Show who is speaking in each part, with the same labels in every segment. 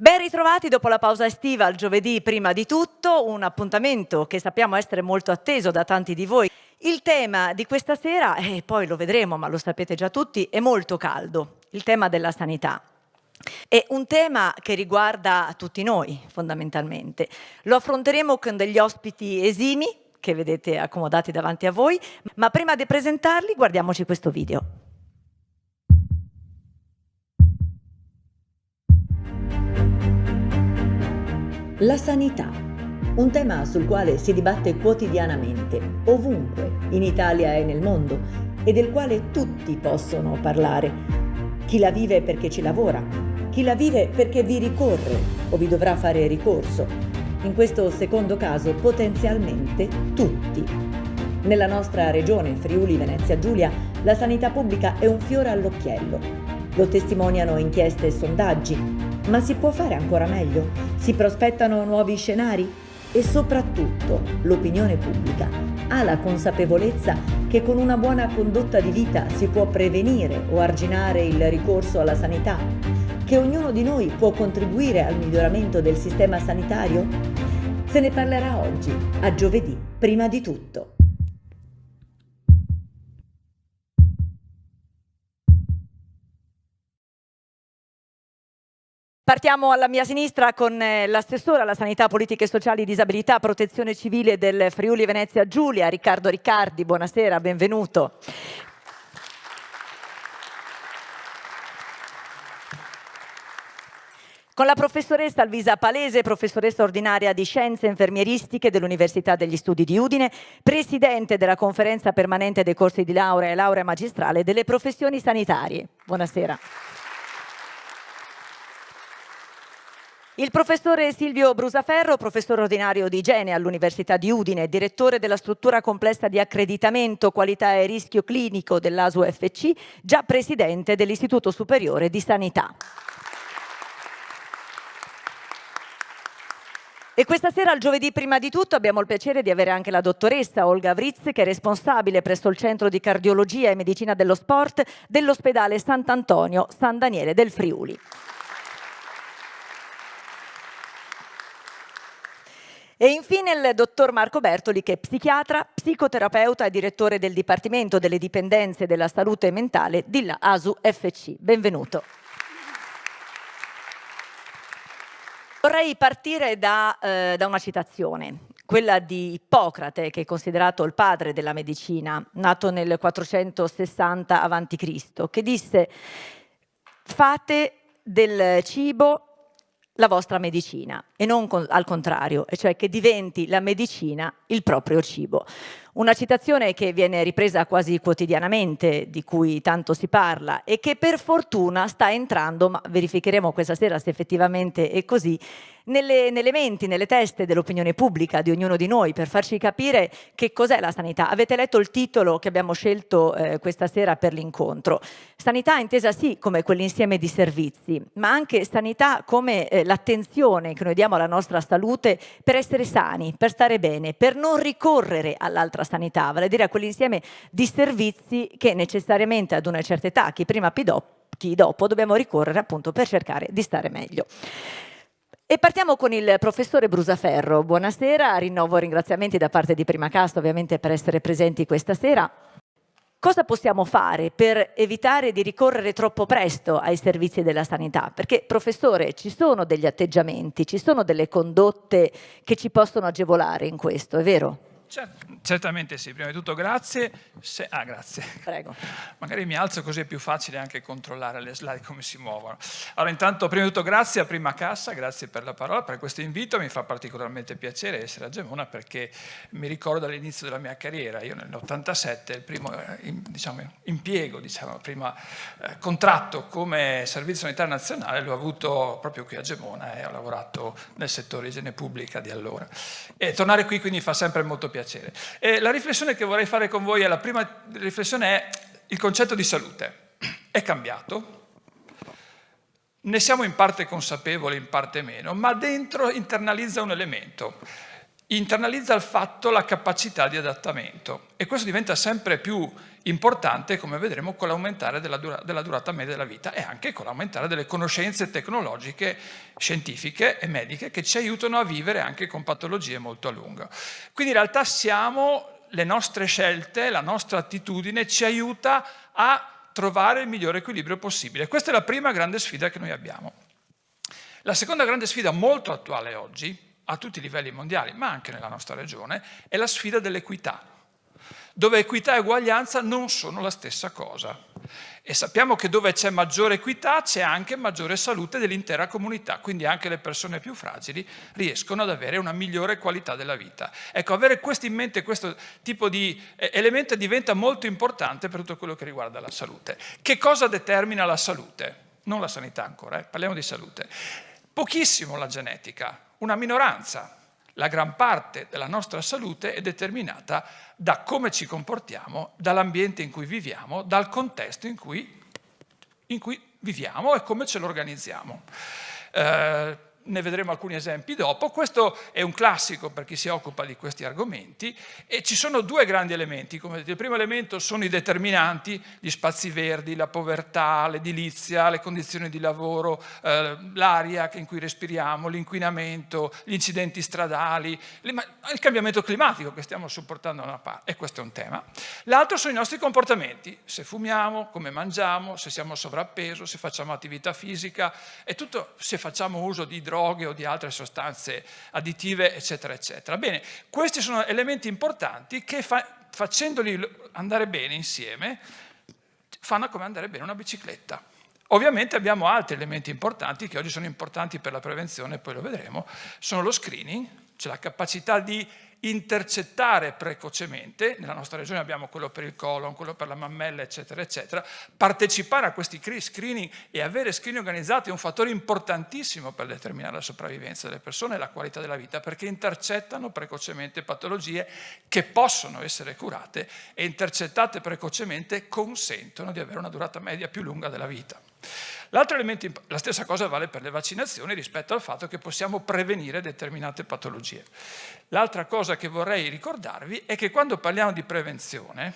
Speaker 1: Ben ritrovati dopo la pausa estiva al giovedì prima di tutto, un appuntamento che sappiamo essere molto atteso da tanti di voi. Il tema di questa sera, e poi lo vedremo ma lo sapete già tutti, è molto caldo, il tema della sanità. È un tema che riguarda tutti noi fondamentalmente. Lo affronteremo con degli ospiti esimi che vedete accomodati davanti a voi, ma prima di presentarli guardiamoci questo video.
Speaker 2: La sanità, un tema sul quale si dibatte quotidianamente, ovunque, in Italia e nel mondo, e del quale tutti possono parlare. Chi la vive perché ci lavora, chi la vive perché vi ricorre o vi dovrà fare ricorso. In questo secondo caso, potenzialmente tutti. Nella nostra regione, Friuli Venezia Giulia, la sanità pubblica è un fiore all'occhiello. Lo testimoniano inchieste e sondaggi. Ma si può fare ancora meglio? Si prospettano nuovi scenari? E soprattutto l'opinione pubblica ha la consapevolezza che con una buona condotta di vita si può prevenire o arginare il ricorso alla sanità? Che ognuno di noi può contribuire al miglioramento del sistema sanitario? Se ne parlerà oggi, a giovedì, prima di tutto.
Speaker 1: Partiamo alla mia sinistra con l'assessore alla sanità, politiche sociali, disabilità, protezione civile del Friuli Venezia Giulia, Riccardo Riccardi. Buonasera, benvenuto. Con la professoressa Alvisa Palese, professoressa ordinaria di Scienze Infermieristiche dell'Università degli Studi di Udine, presidente della conferenza permanente dei corsi di laurea e laurea magistrale delle professioni sanitarie. Buonasera. Il professore Silvio Brusaferro, professore ordinario di igiene all'Università di Udine, direttore della struttura complessa di accreditamento, qualità e rischio clinico dell'ASUFC, già presidente dell'Istituto Superiore di Sanità. E questa sera, al giovedì prima di tutto, abbiamo il piacere di avere anche la dottoressa Olga Vritz, che è responsabile presso il Centro di Cardiologia e Medicina dello Sport dell'ospedale Sant'Antonio San Daniele del Friuli. E infine il dottor Marco Bertoli, che è psichiatra, psicoterapeuta e direttore del Dipartimento delle Dipendenze della Salute Mentale della ASUFC. Benvenuto. Vorrei partire da una citazione, quella di Ippocrate, che è considerato il padre della medicina, nato nel 460 a.C., che disse: fate del cibo la vostra medicina e non al contrario, e cioè che diventi la medicina il proprio cibo. Una citazione che viene ripresa quasi quotidianamente, di cui tanto si parla e che per fortuna sta entrando, ma verificheremo questa sera se effettivamente è così, nelle menti, nelle teste dell'opinione pubblica di ognuno di noi, per farci capire che cos'è la sanità. Avete letto il titolo che abbiamo scelto questa sera per l'incontro. Sanità intesa sì come quell'insieme di servizi, ma anche sanità come l'attenzione che noi diamo alla nostra salute per essere sani, per stare bene, per non ricorrere all'altra sanità, vale a dire a quell'insieme di servizi che necessariamente ad una certa età, chi prima chi dopo, dobbiamo ricorrere appunto per cercare di stare meglio. E partiamo con il professore Brusaferro. Buonasera, rinnovo ringraziamenti da parte di Prima Casta ovviamente per essere presenti questa sera. Cosa possiamo fare per evitare di ricorrere troppo presto ai servizi della sanità? Perché, professore, ci sono degli atteggiamenti, ci sono delle condotte che ci possono agevolare in questo, è vero?
Speaker 3: Certamente sì, prima di tutto grazie. Grazie.
Speaker 1: Prego.
Speaker 3: Magari mi alzo così è più facile anche controllare le slide come si muovono. Allora intanto prima di tutto grazie a Prima Cassa, grazie per la parola, per questo invito, mi fa particolarmente piacere essere a Gemona perché mi ricordo all'inizio della mia carriera, io nell'87 il primo impiego, il primo contratto come servizio sanitario nazionale l'ho avuto proprio qui a Gemona e ho lavorato nel settore igiene pubblica di allora. E tornare qui quindi fa sempre molto piacere. E la riflessione che vorrei fare con voi, la prima riflessione è il concetto di salute. È cambiato, ne siamo in parte consapevoli, in parte meno, ma dentro internalizza un elemento. internalizza il fatto la capacità di adattamento e questo diventa sempre più importante, come vedremo, con l'aumentare della durata media della vita e anche con l'aumentare delle conoscenze tecnologiche, scientifiche e mediche che ci aiutano a vivere anche con patologie molto a lungo. Quindi in realtà le nostre scelte, la nostra attitudine ci aiuta a trovare il migliore equilibrio possibile. Questa è la prima grande sfida che noi abbiamo. La seconda grande sfida molto attuale oggi, a tutti i livelli mondiali, ma anche nella nostra regione, è la sfida dell'equità, dove equità e uguaglianza non sono la stessa cosa. E sappiamo che dove c'è maggiore equità c'è anche maggiore salute dell'intera comunità, quindi anche le persone più fragili riescono ad avere una migliore qualità della vita. Ecco, avere questo in mente, questo tipo di elemento diventa molto importante per tutto quello che riguarda la salute. Che cosa determina la salute? Non la sanità ancora, parliamo di salute. Pochissimo la genetica, una minoranza. La gran parte della nostra salute è determinata da come ci comportiamo, dall'ambiente in cui viviamo, dal contesto in cui viviamo e come ce lo organizziamo. Ne vedremo alcuni esempi dopo. Questo è un classico per chi si occupa di questi argomenti e ci sono due grandi elementi. Come vedete, il primo elemento sono i determinanti, gli spazi verdi, la povertà, l'edilizia, le condizioni di lavoro, l'aria in cui respiriamo, l'inquinamento, gli incidenti stradali, il cambiamento climatico che stiamo sopportando da una parte, e questo è un tema. L'altro sono i nostri comportamenti, se fumiamo, come mangiamo, se siamo a sovrappeso, se facciamo attività fisica e tutto, se facciamo uso di droghe o di altre sostanze additive, eccetera, eccetera. Bene, questi sono elementi importanti che facendoli andare bene insieme fanno come andare bene una bicicletta. Ovviamente abbiamo altri elementi importanti che oggi sono importanti per la prevenzione, poi lo vedremo, sono lo screening, cioè la capacità di intercettare precocemente, nella nostra regione abbiamo quello per il colon, quello per la mammella, eccetera, eccetera, partecipare a questi screening e avere screening organizzati è un fattore importantissimo per determinare la sopravvivenza delle persone e la qualità della vita, perché intercettano precocemente patologie che possono essere curate e intercettate precocemente consentono di avere una durata media più lunga della vita. L'altro elemento, la stessa cosa vale per le vaccinazioni rispetto al fatto che possiamo prevenire determinate patologie. L'altra cosa che vorrei ricordarvi è che quando parliamo di prevenzione,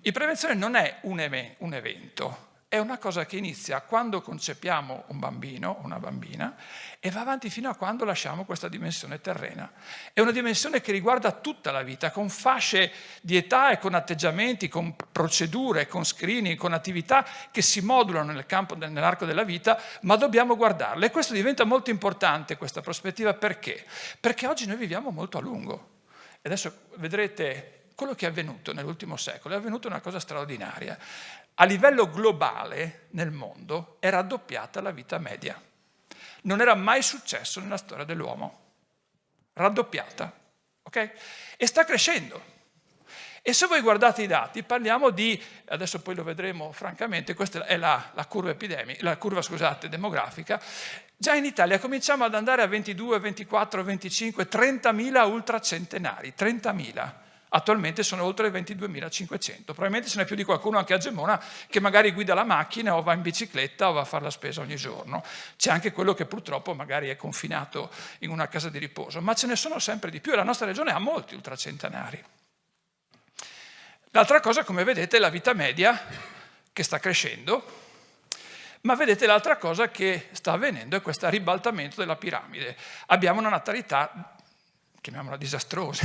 Speaker 3: il prevenzione non è un evento, è una cosa che inizia quando concepiamo un bambino o una bambina e va avanti fino a quando lasciamo questa dimensione terrena. È una dimensione che riguarda tutta la vita, con fasce di età e con atteggiamenti, con procedure, con screening, con attività che si modulano nell'arco della vita, ma dobbiamo guardarle. E questo diventa molto importante, questa prospettiva, perché? Perché oggi noi viviamo molto a lungo. E adesso vedrete quello che è avvenuto nell'ultimo secolo, è avvenuta una cosa straordinaria. A livello globale, nel mondo, è raddoppiata la vita media. Non era mai successo nella storia dell'uomo. Raddoppiata, ok? E sta crescendo. E se voi guardate i dati, parliamo di, adesso poi lo vedremo francamente, questa è la curva demografica, già in Italia cominciamo ad andare a 22, 24, 25, 30.000 ultracentenari, 30.000. Attualmente sono oltre 22.500, probabilmente ce n'è più di qualcuno anche a Gemona che magari guida la macchina o va in bicicletta o va a fare la spesa ogni giorno. C'è anche quello che purtroppo magari è confinato in una casa di riposo, ma ce ne sono sempre di più e la nostra regione ha molti ultracentenari. L'altra cosa, come vedete, è la vita media che sta crescendo, ma vedete l'altra cosa che sta avvenendo è questo ribaltamento della piramide. Abbiamo una natalità, chiamiamola disastrosa,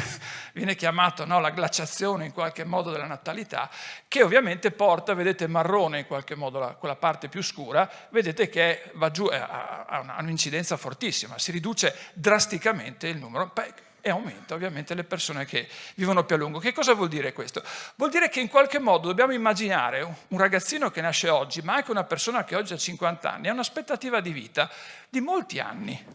Speaker 3: viene chiamato la glaciazione in qualche modo della natalità, che ovviamente porta, vedete marrone in qualche modo, quella parte più scura, vedete che va giù, ha un'incidenza fortissima, si riduce drasticamente il numero e aumenta ovviamente le persone che vivono più a lungo. Che cosa vuol dire questo? Vuol dire che in qualche modo dobbiamo immaginare un ragazzino che nasce oggi, ma anche una persona che oggi ha 50 anni, ha un'aspettativa di vita di molti anni.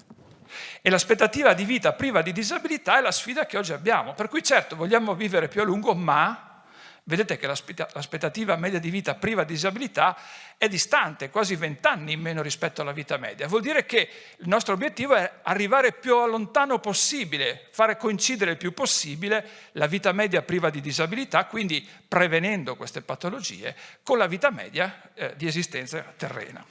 Speaker 3: E l'aspettativa di vita priva di disabilità è la sfida che oggi abbiamo. Per cui certo vogliamo vivere più a lungo, ma vedete che l'aspettativa media di vita priva di disabilità è distante, quasi 20 anni in meno rispetto alla vita media. Vuol dire che il nostro obiettivo è arrivare più lontano possibile, fare coincidere il più possibile la vita media priva di disabilità, quindi prevenendo queste patologie, con la vita media di esistenza terrena.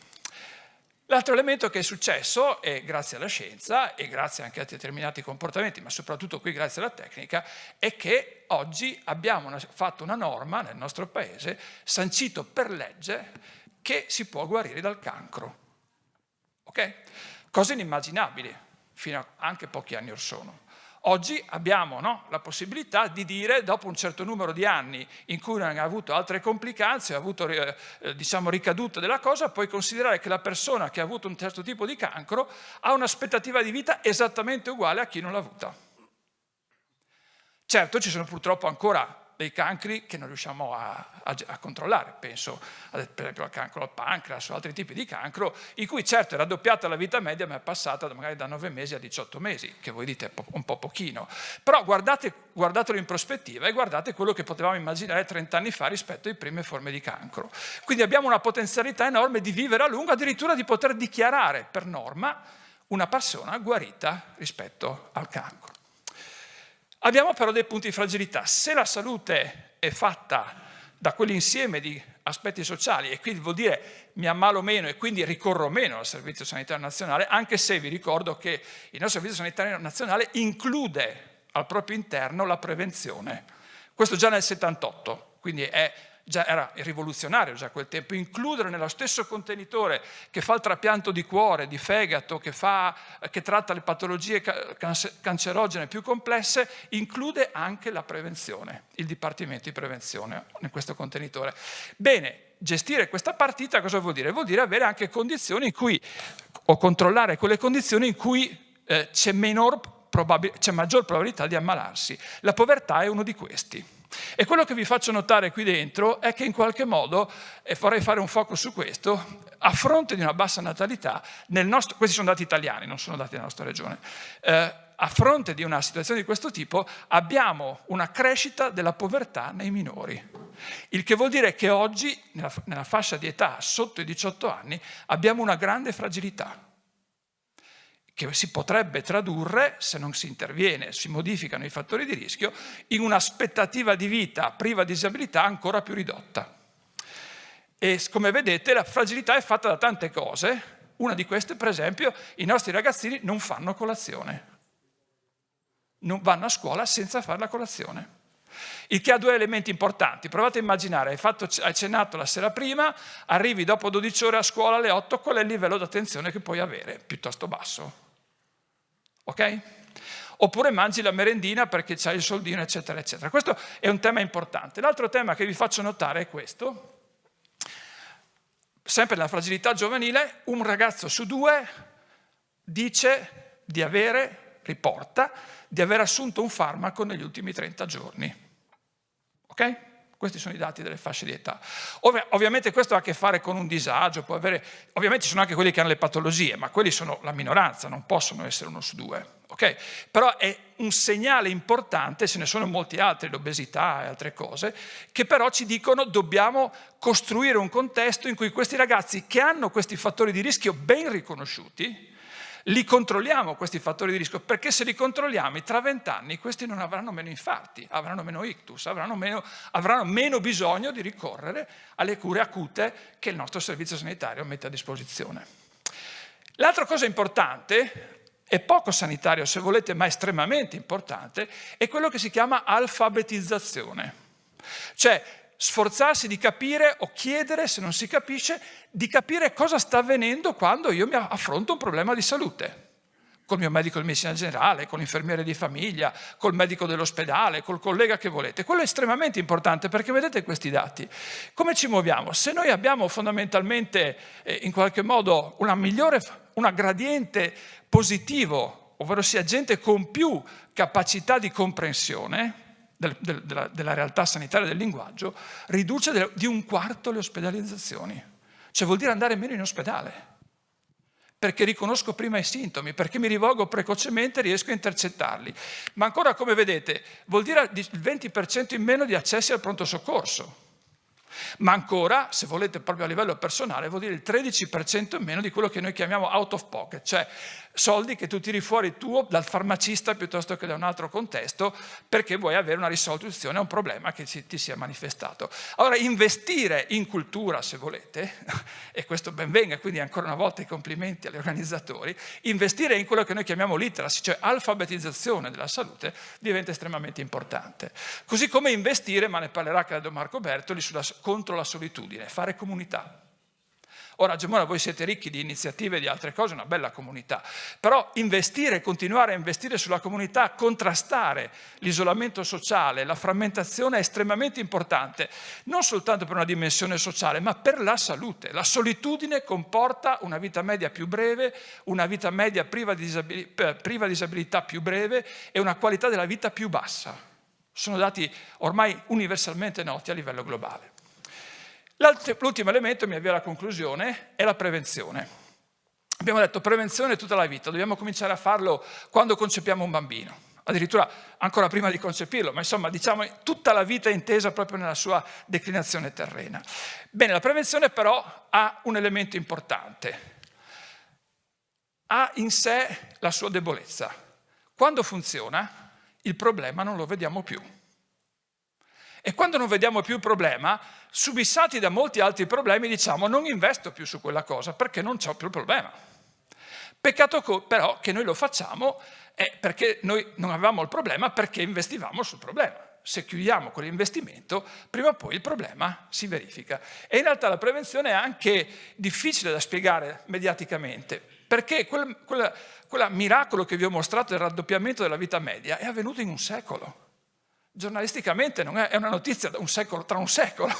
Speaker 3: L'altro elemento che è successo, e grazie alla scienza e grazie anche a determinati comportamenti, ma soprattutto qui grazie alla tecnica, è che oggi abbiamo fatto una norma nel nostro paese, sancito per legge, che si può guarire dal cancro. Ok? Cose inimmaginabili fino a anche pochi anni or sono. Oggi abbiamo la possibilità di dire, dopo un certo numero di anni in cui non ha avuto altre complicanze, ha avuto diciamo, ricadute della cosa, puoi considerare che la persona che ha avuto un certo tipo di cancro ha un'aspettativa di vita esattamente uguale a chi non l'ha avuta. Certo, ci sono purtroppo ancora dei cancri che non riusciamo a controllare, penso per esempio al cancro al pancreas o altri tipi di cancro, in cui certo è raddoppiata la vita media, ma è passata magari da 9 mesi a 18 mesi, che voi dite un po' pochino. Però guardatelo in prospettiva e guardate quello che potevamo immaginare 30 anni fa rispetto alle prime forme di cancro. Quindi abbiamo una potenzialità enorme di vivere a lungo, addirittura di poter dichiarare per norma una persona guarita rispetto al cancro. Abbiamo però dei punti di fragilità. Se la salute è fatta da quell'insieme di aspetti sociali, e quindi vuol dire mi ammalo meno e quindi ricorro meno al Servizio Sanitario Nazionale, anche se vi ricordo che il nostro Servizio Sanitario Nazionale include al proprio interno la prevenzione. Questo già nel 78, quindi era rivoluzionario già a quel tempo, includere nello stesso contenitore che fa il trapianto di cuore, di fegato, che tratta le patologie cancerogene più complesse, include anche la prevenzione, il Dipartimento di Prevenzione in questo contenitore. Bene, gestire questa partita cosa vuol dire? Vuol dire avere anche condizioni in cui, o controllare quelle condizioni in cui c'è maggior probabilità di ammalarsi. La povertà è uno di questi. E quello che vi faccio notare qui dentro è che in qualche modo, e vorrei fare un focus su questo, a fronte di una bassa natalità, questi sono dati italiani, non sono dati della nostra regione, a fronte di una situazione di questo tipo abbiamo una crescita della povertà nei minori. Il che vuol dire che oggi, nella fascia di età sotto i 18 anni, abbiamo una grande fragilità, che si potrebbe tradurre, se non si interviene, si modificano i fattori di rischio, in un'aspettativa di vita priva di disabilità ancora più ridotta. E come vedete la fragilità è fatta da tante cose. Una di queste, per esempio, i nostri ragazzini non fanno colazione. Non vanno a scuola senza fare la colazione. Il che ha due elementi importanti. Provate a immaginare, hai cenato la sera prima, arrivi dopo 12 ore a scuola alle 8, qual è il livello di attenzione che puoi avere? Piuttosto basso. Ok? Oppure mangi la merendina perché c'hai il soldino, eccetera, eccetera. Questo è un tema importante. L'altro tema che vi faccio notare è questo. Sempre nella fragilità giovanile, un ragazzo su 2 riporta di aver assunto un farmaco negli ultimi 30 giorni. Ok? Questi sono i dati delle fasce di età. Ovviamente questo ha a che fare con un disagio, ovviamente ci sono anche quelli che hanno le patologie, ma quelli sono la minoranza, non possono essere 1 su 2. Okay? Però è un segnale importante, ce ne sono molti altri, l'obesità e altre cose, che però ci dicono dobbiamo costruire un contesto in cui questi ragazzi che hanno questi fattori di rischio ben riconosciuti, li controlliamo questi fattori di rischio, perché se li controlliamo tra 20 anni questi non avranno meno infarti, avranno meno ictus, avranno meno bisogno di ricorrere alle cure acute che il nostro servizio sanitario mette a disposizione. L'altra cosa importante, è poco sanitario se volete, ma estremamente importante, è quello che si chiama alfabetizzazione. Cioè sforzarsi di capire o chiedere, se non si capisce, di capire cosa sta avvenendo quando io mi affronto un problema di salute. Col mio medico di medicina generale, con l'infermiere di famiglia, col medico dell'ospedale, col collega che volete. Quello è estremamente importante perché vedete questi dati. Come ci muoviamo? Se noi abbiamo fondamentalmente in qualche modo una gradiente positivo, ovvero sia gente con più capacità di comprensione della realtà sanitaria del linguaggio, riduce di 1/4 le ospedalizzazioni. Cioè vuol dire andare meno in ospedale, perché riconosco prima i sintomi, perché mi rivolgo precocemente e riesco a intercettarli. Ma ancora, come vedete, vuol dire il 20% in meno di accessi al pronto soccorso. Ma ancora, se volete proprio a livello personale, vuol dire il 13% in meno di quello che noi chiamiamo out of pocket, cioè soldi che tu tiri fuori tuo dal farmacista piuttosto che da un altro contesto perché vuoi avere una risoluzione a un problema che ti sia manifestato. Allora, investire in cultura, se volete, e questo ben venga, quindi ancora una volta i complimenti agli organizzatori, investire in quello che noi chiamiamo literacy, cioè alfabetizzazione della salute, diventa estremamente importante. Così come investire, ma ne parlerà credo Marco Bertoli, contro la solitudine, fare comunità. Ora, a Gemona voi siete ricchi di iniziative e di altre cose, una bella comunità, però investire, continuare a investire sulla comunità, contrastare l'isolamento sociale, la frammentazione è estremamente importante, non soltanto per una dimensione sociale, ma per la salute. La solitudine comporta una vita media più breve, una vita media priva di disabilità più breve e una qualità della vita più bassa. Sono dati ormai universalmente noti a livello globale. L'ultimo elemento, mi avvio alla conclusione, è la prevenzione. Abbiamo detto prevenzione tutta la vita, dobbiamo cominciare a farlo quando concepiamo un bambino, addirittura ancora prima di concepirlo, ma insomma diciamo tutta la vita intesa proprio nella sua declinazione terrena. Bene, la prevenzione però ha un elemento importante, ha in sé la sua debolezza. Quando funziona, il problema non lo vediamo più. E quando non vediamo più il problema, subissati da molti altri problemi, diciamo non investo più su quella cosa perché non c'ho più il problema. Peccato però che noi lo facciamo perché noi non avevamo il problema, perché investivamo sul problema. Se chiudiamo quell'investimento, prima o poi il problema si verifica. E in realtà la prevenzione è anche difficile da spiegare mediaticamente, perché quel miracolo che vi ho mostrato del raddoppiamento della vita media è avvenuto in un secolo. Giornalisticamente non è una notizia da un secolo, tra un secolo,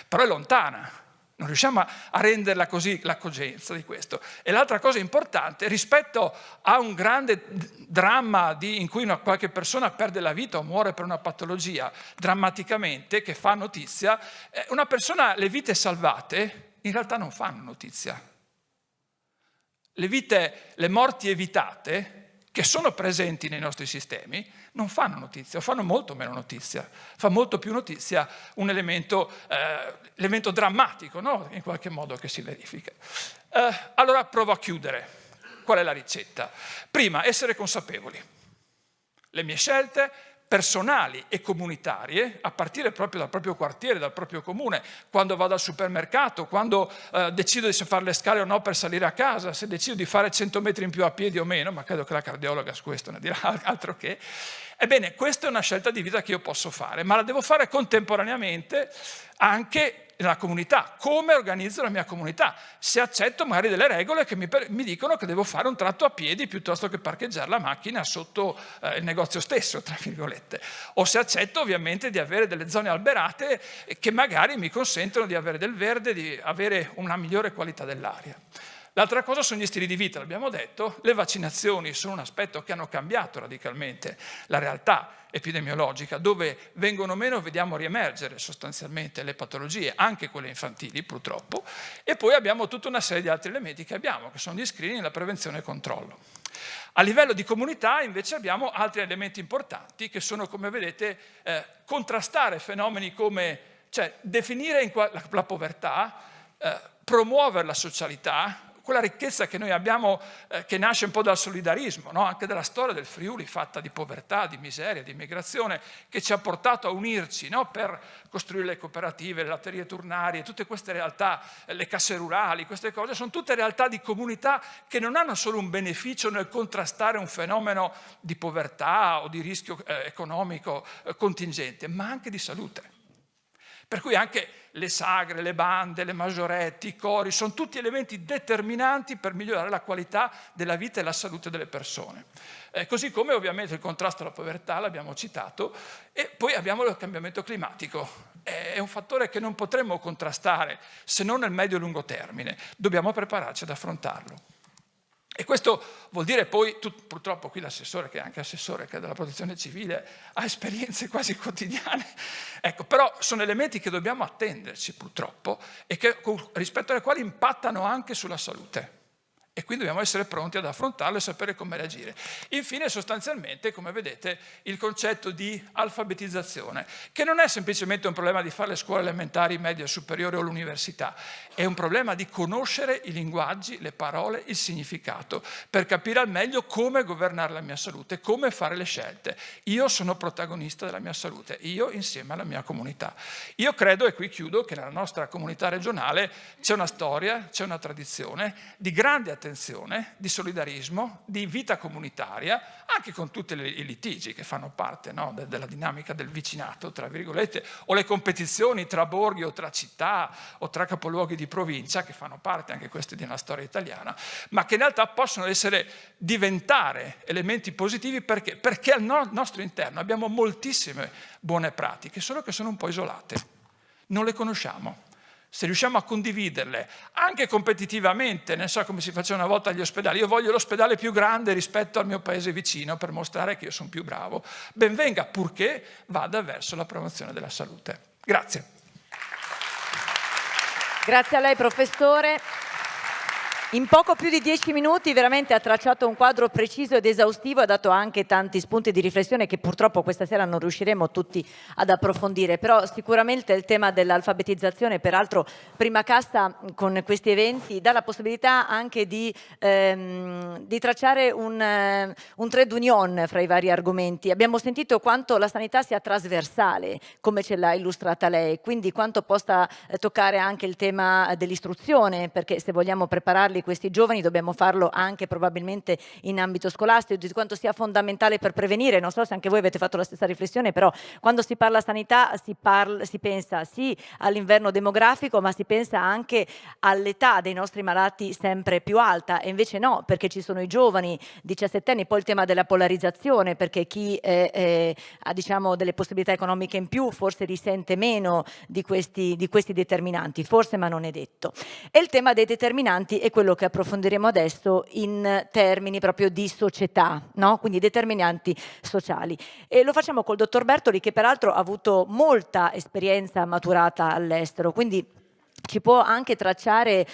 Speaker 3: però è lontana. Non riusciamo a renderla così la cogenza di questo. E l'altra cosa importante, rispetto a un grande dramma in cui qualche persona perde la vita o muore per una patologia drammaticamente, che fa notizia, una persona, le vite salvate in realtà non fanno notizia. Le morti evitate, che sono presenti nei nostri sistemi, non fanno notizia, o fanno molto meno notizia. Fa molto più notizia un l'evento drammatico, no? In qualche modo che si verifica. Allora provo a chiudere. Qual è la ricetta? Prima, essere consapevoli. Le mie scelte personali e comunitarie, a partire proprio dal proprio quartiere, dal proprio comune, quando vado al supermercato, quando decido se fare le scale o no per salire a casa, se decido di fare 100 metri in più a piedi o meno, ma credo che la cardiologa su questo ne dirà altro che. Ebbene, questa è una scelta di vita che io posso fare, ma la devo fare contemporaneamente anche nella comunità. Come organizzo la mia comunità? Se accetto magari delle regole che mi dicono che devo fare un tratto a piedi piuttosto che parcheggiare la macchina sotto il negozio stesso, tra virgolette. O se accetto ovviamente di avere delle zone alberate che magari mi consentono di avere del verde, di avere una migliore qualità dell'aria. L'altra cosa sono gli stili di vita, l'abbiamo detto, le vaccinazioni sono un aspetto che hanno cambiato radicalmente la realtà epidemiologica, dove vengono meno vediamo riemergere sostanzialmente le patologie, anche quelle infantili purtroppo, e poi abbiamo tutta una serie di altri elementi che sono gli screening, la prevenzione e il controllo. A livello di comunità invece abbiamo altri elementi importanti che sono, come vedete, contrastare fenomeni come, cioè definire la povertà, promuovere la socialità, quella ricchezza che noi abbiamo che nasce un po' dal solidarismo, no? Anche dalla storia del Friuli fatta di povertà, di miseria, di immigrazione, che ci ha portato a unirci, no? Per costruire le cooperative, le latterie turnarie, tutte queste realtà, le casse rurali, queste cose sono tutte realtà di comunità che non hanno solo un beneficio nel contrastare un fenomeno di povertà o di rischio economico contingente, ma anche di salute. Per cui anche le sagre, le bande, le maggioretti, i cori, sono tutti elementi determinanti per migliorare la qualità della vita e la salute delle persone. Così come ovviamente il contrasto alla povertà, l'abbiamo citato, e poi abbiamo il cambiamento climatico. È un fattore che non potremmo contrastare se non nel medio-lungo termine. Dobbiamo prepararci ad affrontarlo. E questo vuol dire poi, purtroppo qui l'assessore, che è anche assessore che è della protezione civile, ha esperienze quasi quotidiane, ecco, però sono elementi che dobbiamo attenderci purtroppo e che, rispetto ai quali impattano anche sulla salute. E quindi dobbiamo essere pronti ad affrontarlo e sapere come reagire. Infine, sostanzialmente, come vedete, il concetto di alfabetizzazione, che non è semplicemente un problema di fare le scuole elementari, medie, superiori o l'università, è un problema di conoscere i linguaggi, le parole, il significato, per capire al meglio come governare la mia salute, come fare le scelte. Io sono protagonista della mia salute, io insieme alla mia comunità. Io credo, e qui chiudo, che nella nostra comunità regionale c'è una storia, c'è una tradizione di grande attenzione, di solidarismo, di vita comunitaria, anche con tutti i litigi che fanno parte, no, della dinamica del vicinato, tra virgolette, o le competizioni tra borghi o tra città o tra capoluoghi di provincia, che fanno parte anche queste di una storia italiana, ma che in realtà possono diventare elementi positivi perché al nostro interno abbiamo moltissime buone pratiche, solo che sono un po' isolate, non le conosciamo. Se riusciamo a condividerle, anche competitivamente, non so come si faceva una volta agli ospedali, io voglio l'ospedale più grande rispetto al mio paese vicino per mostrare che io sono più bravo, ben venga, purché vada verso la promozione della salute. Grazie.
Speaker 1: Grazie a lei, professore. In poco più di 10 minuti veramente ha tracciato un quadro preciso ed esaustivo, ha dato anche tanti spunti di riflessione che purtroppo questa sera non riusciremo tutti ad approfondire, però sicuramente il tema dell'alfabetizzazione, peraltro Prima Cassa con questi eventi dà la possibilità anche di tracciare un trade union fra i vari argomenti. Abbiamo sentito quanto la sanità sia trasversale, come ce l'ha illustrata lei, quindi quanto possa toccare anche il tema dell'istruzione, perché se vogliamo prepararli questi giovani dobbiamo farlo anche probabilmente in ambito scolastico, di quanto sia fondamentale per prevenire. Non so se anche voi avete fatto la stessa riflessione, però quando si parla sanità si pensa sì all'inverno demografico, ma si pensa anche all'età dei nostri malati sempre più alta, e invece no, perché ci sono i giovani 17enni, poi il tema della polarizzazione, perché chi ha diciamo delle possibilità economiche in più forse risente meno di questi determinanti, forse, ma non è detto. E il tema dei determinanti è quello che approfondiremo adesso in termini proprio di società, no? Quindi determinanti sociali. E lo facciamo col dottor Bertoli, che peraltro ha avuto molta esperienza maturata all'estero, quindi ci può anche tracciare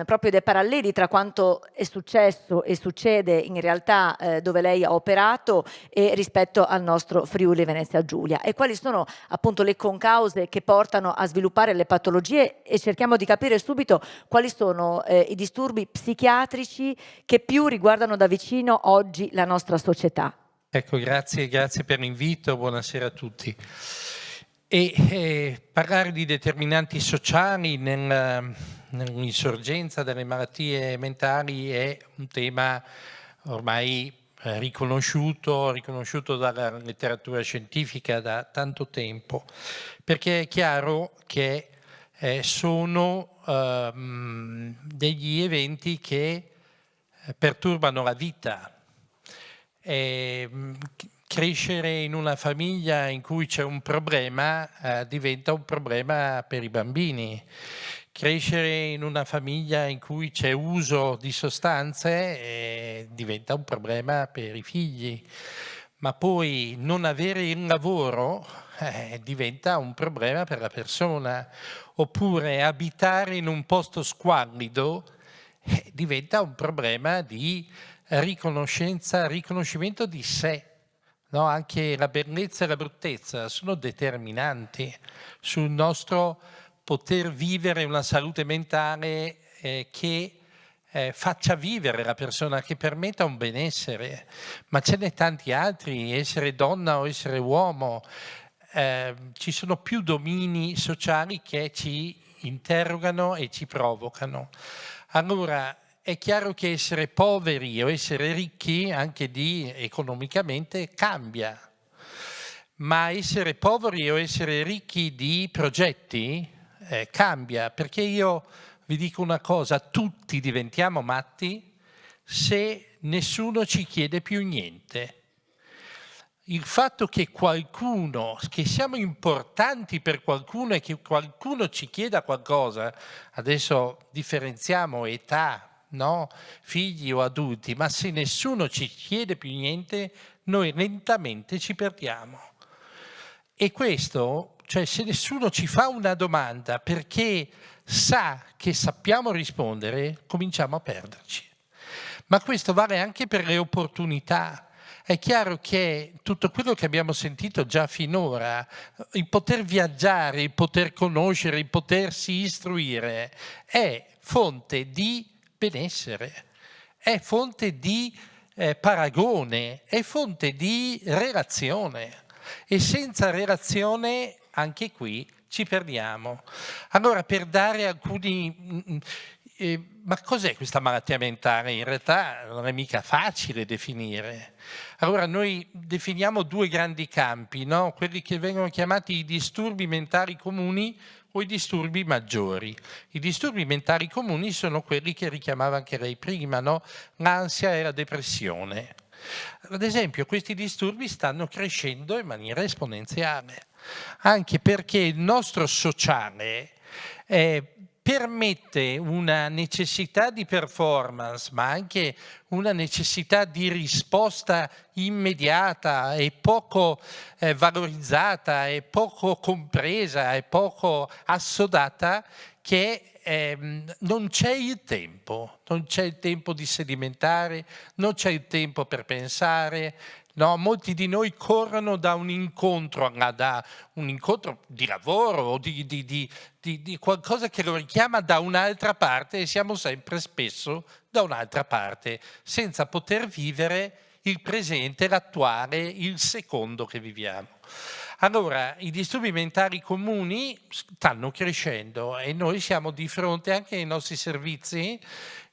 Speaker 1: proprio dei paralleli tra quanto è successo e succede in realtà dove lei ha operato e rispetto al nostro Friuli Venezia Giulia, e quali sono appunto le concause che portano a sviluppare le patologie, e cerchiamo di capire subito quali sono i disturbi psichiatrici che più riguardano da vicino oggi la nostra società.
Speaker 4: Ecco, grazie per l'invito, buonasera a tutti. E parlare di determinanti sociali nell'insorgenza delle malattie mentali è un tema ormai riconosciuto dalla letteratura scientifica da tanto tempo, perché è chiaro che sono degli eventi che perturbano la vita. Crescere in una famiglia in cui c'è un problema diventa un problema per i bambini. Crescere in una famiglia in cui c'è uso di sostanze diventa un problema per i figli. Ma poi non avere il lavoro diventa un problema per la persona. Oppure abitare in un posto squallido diventa un problema di riconoscimento di sé. No, anche la bellezza e la bruttezza sono determinanti sul nostro poter vivere una salute mentale che faccia vivere la persona, che permetta un benessere. Ma ce n'è tanti altri, essere donna o essere uomo. Ci sono più domini sociali che ci interrogano e ci provocano. Allora, è chiaro che essere poveri o essere ricchi, anche economicamente, cambia. Ma essere poveri o essere ricchi di progetti cambia, perché io vi dico una cosa, tutti diventiamo matti se nessuno ci chiede più niente. Il fatto che siamo importanti per qualcuno e che qualcuno ci chieda qualcosa, adesso differenziamo età, no? Figli o adulti, ma se nessuno ci chiede più niente, noi lentamente ci perdiamo. E questo, cioè se nessuno ci fa una domanda perché sa che sappiamo rispondere, cominciamo a perderci. ma questo vale anche per le opportunità. È chiaro che tutto quello che abbiamo sentito già finora, il poter viaggiare, il poter conoscere, il potersi istruire, è fonte di benessere, è fonte di paragone, è fonte di relazione. E senza relazione, anche qui, ci perdiamo. Allora, per dare alcuni... ma cos'è questa malattia mentale? In realtà non è mica facile definire. Allora noi definiamo due grandi campi, no? Quelli che vengono chiamati i disturbi mentali comuni o i disturbi maggiori. I disturbi mentali comuni sono quelli che richiamava anche lei prima, no? L'ansia e la depressione. Ad esempio, questi disturbi stanno crescendo in maniera esponenziale, anche perché il nostro sociale permette una necessità di performance, ma anche una necessità di risposta immediata e poco valorizzata e poco compresa e poco assodata, che non c'è il tempo, non c'è il tempo di sedimentare, non c'è il tempo per pensare. No, molti di noi corrono da un incontro di lavoro o di qualcosa che lo richiama da un'altra parte, e siamo sempre spesso da un'altra parte, senza poter vivere il presente, l'attuale, il secondo che viviamo. Allora, i disturbi mentali comuni stanno crescendo e noi siamo di fronte anche ai nostri servizi,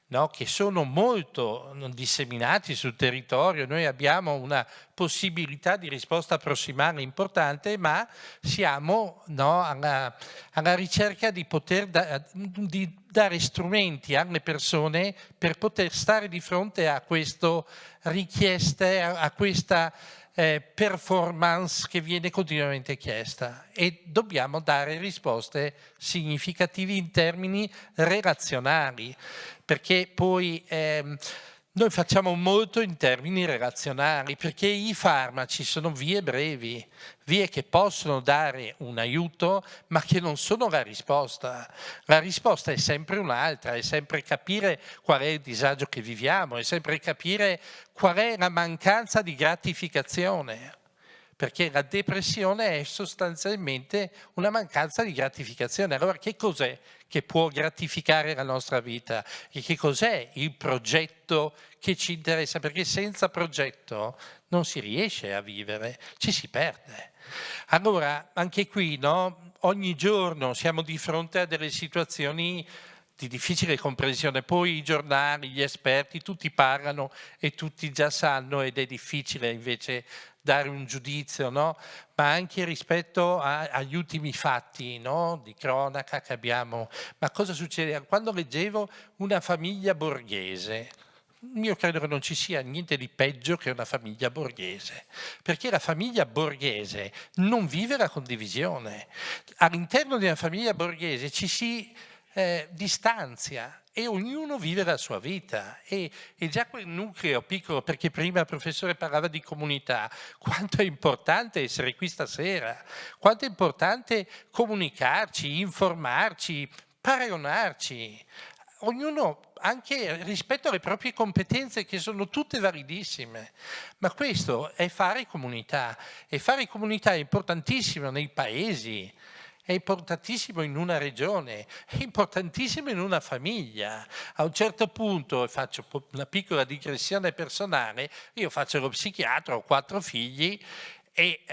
Speaker 4: no, che sono molto disseminati sul territorio. Noi abbiamo una possibilità di risposta prossimale importante, ma siamo, no, alla ricerca di poter di dare strumenti alle persone per poter stare di fronte a queste richieste, a questa performance che viene continuamente chiesta, e dobbiamo dare risposte significative in termini relazionali, perché poi noi facciamo molto in termini relazionali, perché i farmaci sono vie brevi, vie che possono dare un aiuto, ma che non sono la risposta. La risposta è sempre un'altra, è sempre capire qual è il disagio che viviamo, è sempre capire qual è la mancanza di gratificazione. Perché la depressione è sostanzialmente una mancanza di gratificazione. Allora che cos'è che può gratificare la nostra vita? E che cos'è il progetto che ci interessa? Perché senza progetto non si riesce a vivere, ci si perde. Allora anche qui, no? Ogni giorno siamo di fronte a delle situazioni di difficile comprensione, poi i giornali, gli esperti, tutti parlano e tutti già sanno, ed è difficile invece dare un giudizio, no? Ma anche rispetto agli ultimi fatti, no? Di cronaca che abbiamo. Ma cosa succede? Quando leggevo una famiglia borghese, io credo che non ci sia niente di peggio che una famiglia borghese, perché la famiglia borghese non vive la condivisione. All'interno di una famiglia borghese ci si distanzia e ognuno vive la sua vita, e già quel nucleo piccolo, perché prima il professore parlava di comunità, quanto è importante essere qui stasera, quanto è importante comunicarci, informarci, paragonarci, ognuno anche rispetto alle proprie competenze, che sono tutte validissime, ma questo è fare comunità, e fare comunità è importantissimo nei paesi, è importantissimo in una regione, è importantissimo in una famiglia. A un certo punto, faccio una piccola digressione personale, io faccio lo psichiatra, ho 4 figli, e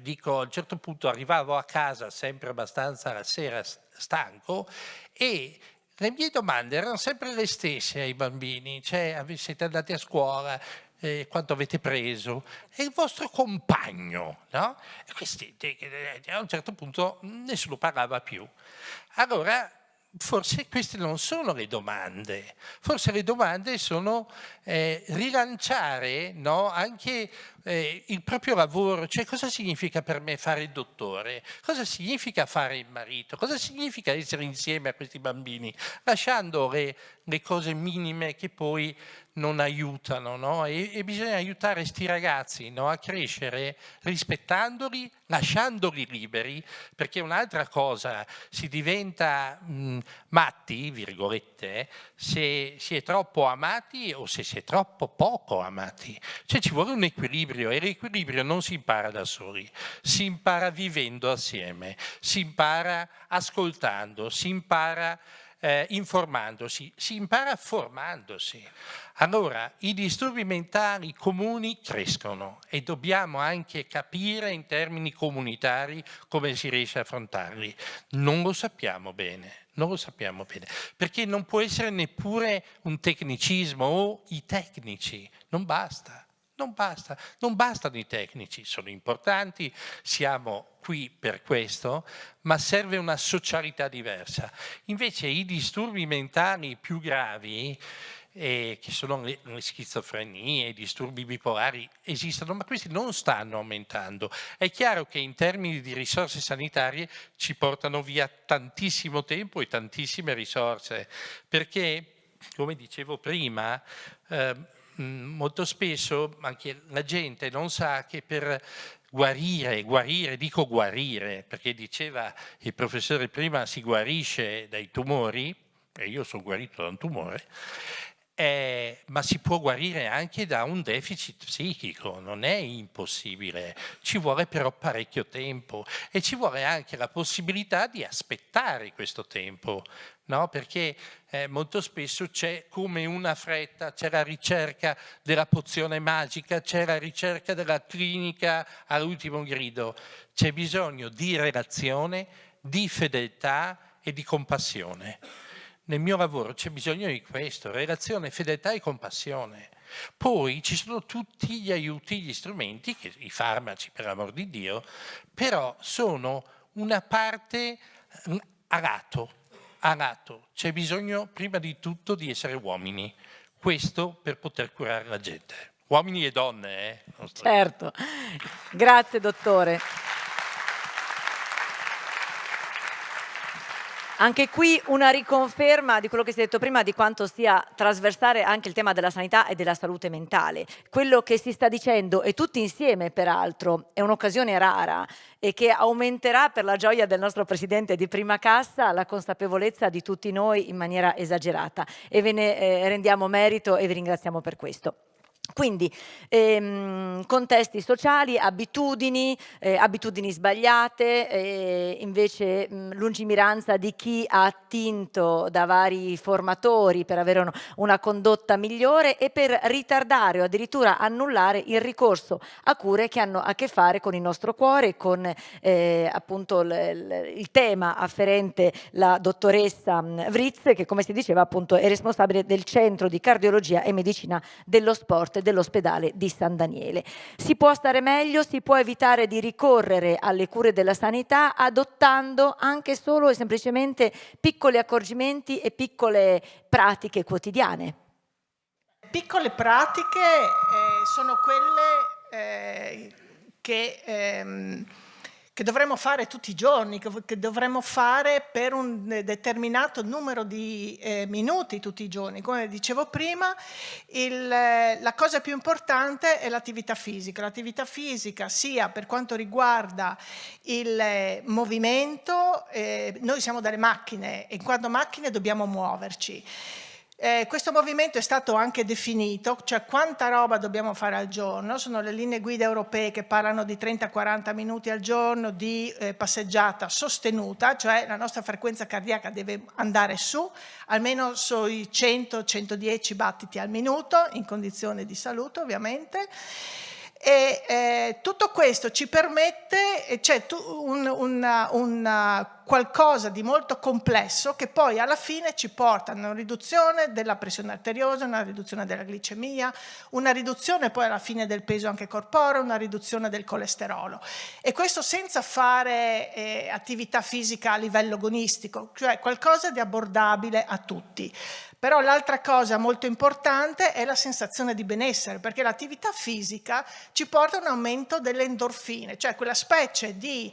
Speaker 4: dico, a un certo punto arrivavo a casa sempre abbastanza la sera stanco, e le mie domande erano sempre le stesse ai bambini, cioè siete andati a scuola, quanto avete preso, e il vostro compagno, no? E questi, a un certo punto nessuno parlava più. Allora forse queste non sono le domande, forse le domande sono rilanciare, no? Anche il proprio lavoro, cioè cosa significa per me fare il dottore, cosa significa fare il marito, cosa significa essere insieme a questi bambini, lasciando le cose minime che poi non aiutano, no? E bisogna aiutare questi ragazzi, no? A crescere rispettandoli, lasciandoli liberi, perché un'altra cosa, si diventa matti, virgolette, se si è troppo amati o se si è troppo poco amati. Cioè ci vuole un equilibrio, e l'equilibrio non si impara da soli, si impara vivendo assieme, si impara ascoltando, si impara informandosi, si impara formandosi. Allora, i disturbi mentali comuni crescono e dobbiamo anche capire in termini comunitari come si riesce a affrontarli. Non lo sappiamo bene, perché non può essere neppure un tecnicismo o i tecnici, non basta. Non bastano i tecnici, sono importanti, siamo qui per questo, ma serve una socialità diversa. Invece i disturbi mentali più gravi, che sono le schizofrenie, i disturbi bipolari, esistono, ma questi non stanno aumentando. È chiaro che in termini di risorse sanitarie ci portano via tantissimo tempo e tantissime risorse, perché, come dicevo prima, molto spesso anche la gente non sa che per guarire, dico guarire, perché diceva il professore prima si guarisce dai tumori, e io sono guarito da un tumore, ma si può guarire anche da un deficit psichico, non è impossibile, ci vuole però parecchio tempo e ci vuole anche la possibilità di aspettare questo tempo, no? Perché molto spesso c'è come una fretta, c'è la ricerca della pozione magica, c'è la ricerca della clinica all'ultimo grido, c'è bisogno di relazione, di fedeltà e di compassione. Nel mio lavoro c'è bisogno di questo, relazione, fedeltà e compassione. Poi ci sono tutti gli aiuti, gli strumenti, i farmaci per amor di Dio, però sono una parte a lato. C'è bisogno prima di tutto di essere uomini, questo per poter curare la gente. Uomini e donne,
Speaker 1: Certo, grazie dottore. Anche qui una riconferma di quello che si è detto prima, di quanto sia trasversale anche il tema della sanità e della salute mentale. Quello che si sta dicendo, e tutti insieme peraltro, è un'occasione rara e che aumenterà, per la gioia del nostro Presidente di Prima Cassa, la consapevolezza di tutti noi in maniera esagerata, e ve ne rendiamo merito e vi ringraziamo per questo. Quindi contesti sociali, abitudini sbagliate, invece lungimiranza di chi ha attinto da vari formatori per avere una condotta migliore e per ritardare o addirittura annullare il ricorso a cure che hanno a che fare con il nostro cuore, con appunto il tema afferente la dottoressa Vritz, che come si diceva appunto è responsabile del Centro di Cardiologia e Medicina dello Sport dell'ospedale di San Daniele. Si può stare meglio, si può evitare di ricorrere alle cure della sanità adottando anche solo e semplicemente piccoli accorgimenti e piccole pratiche quotidiane.
Speaker 5: Piccole pratiche sono quelle che dovremmo fare tutti i giorni, che dovremmo fare per un determinato numero di minuti tutti i giorni. Come dicevo prima, la cosa più importante è l'attività fisica. L'attività fisica sia per quanto riguarda il movimento, noi siamo delle macchine e in quanto macchine dobbiamo muoverci. Questo movimento è stato anche definito, cioè quanta roba dobbiamo fare al giorno. Sono le linee guida europee che parlano di 30-40 minuti al giorno di passeggiata sostenuta, cioè la nostra frequenza cardiaca deve andare su almeno sui 100-110 battiti al minuto, in condizione di salute ovviamente. E tutto questo ci permette, c'è qualcosa di molto complesso che poi alla fine ci porta a una riduzione della pressione arteriosa, una riduzione della glicemia, una riduzione poi alla fine del peso anche corporeo, una riduzione del colesterolo. E questo senza fare attività fisica a livello agonistico, cioè qualcosa di abbordabile a tutti. Però l'altra cosa molto importante è la sensazione di benessere, perché l'attività fisica ci porta a un aumento delle endorfine, cioè quella specie di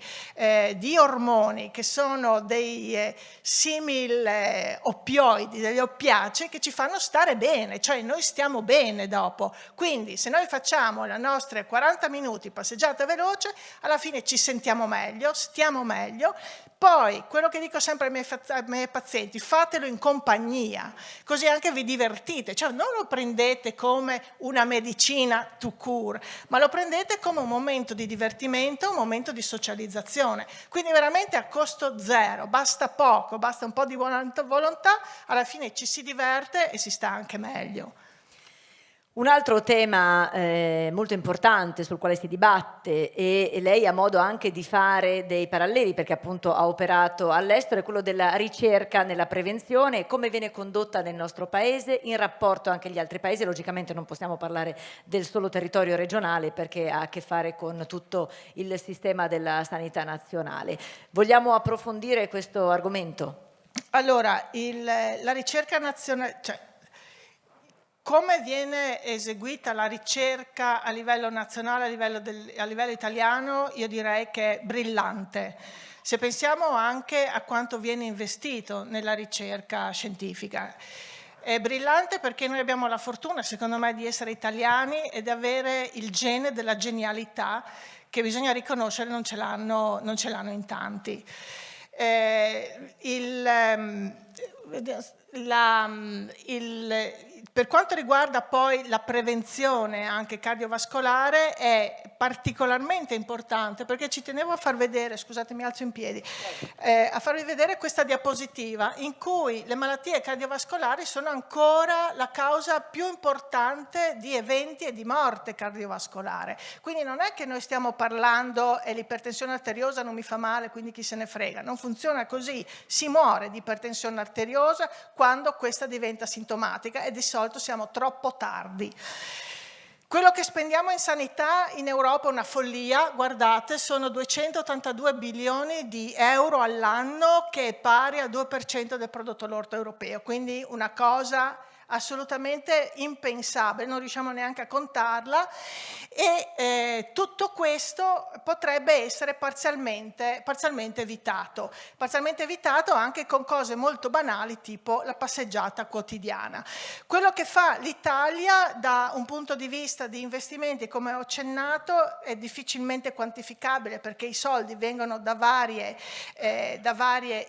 Speaker 5: ormoni che sono dei simil oppioidi, degli oppiacei che ci fanno stare bene, cioè noi stiamo bene dopo. Quindi se noi facciamo le nostre 40 minuti passeggiata veloce, alla fine ci sentiamo meglio, stiamo meglio. Poi, quello che dico sempre ai miei pazienti, fatelo in compagnia, così anche vi divertite, cioè non lo prendete come una medicina tout court, ma lo prendete come un momento di divertimento, un momento di socializzazione. Quindi veramente a costo zero, basta poco, basta un po' di buona volontà, alla fine ci si diverte e si sta anche meglio.
Speaker 1: Un altro tema molto importante sul quale si dibatte, e lei ha modo anche di fare dei paralleli perché appunto ha operato all'estero, è quello della ricerca nella prevenzione e come viene condotta nel nostro paese in rapporto anche agli altri paesi. Logicamente non possiamo parlare del solo territorio regionale perché ha a che fare con tutto il sistema della sanità nazionale. Vogliamo approfondire questo argomento?
Speaker 5: Allora, la ricerca nazionale, cioè, come viene eseguita la ricerca a livello nazionale, a livello italiano, io direi che è brillante. Se pensiamo anche a quanto viene investito nella ricerca scientifica. È brillante perché noi abbiamo la fortuna, secondo me, di essere italiani e di avere il gene della genialità che bisogna riconoscere non ce l'hanno in tanti. Per quanto riguarda poi la prevenzione anche cardiovascolare è particolarmente importante perché ci tenevo a far vedere, scusate mi alzo in piedi, a farvi vedere questa diapositiva in cui le malattie cardiovascolari sono ancora la causa più importante di eventi e di morte cardiovascolare. Quindi non è che noi stiamo parlando e l'ipertensione arteriosa non mi fa male, quindi chi se ne frega. Non funziona così, si muore di ipertensione arteriosa quando questa diventa sintomatica e di solito siamo troppo tardi. Quello che spendiamo in sanità in Europa è una follia, guardate, sono 282 bilioni di euro all'anno, che è pari al 2% del prodotto lordo europeo, quindi una cosa assolutamente impensabile, non riusciamo neanche a contarla e tutto questo potrebbe essere parzialmente evitato anche con cose molto banali tipo la passeggiata quotidiana. Quello che fa l'Italia da un punto di vista di investimenti, come ho accennato, è difficilmente quantificabile perché i soldi vengono da varie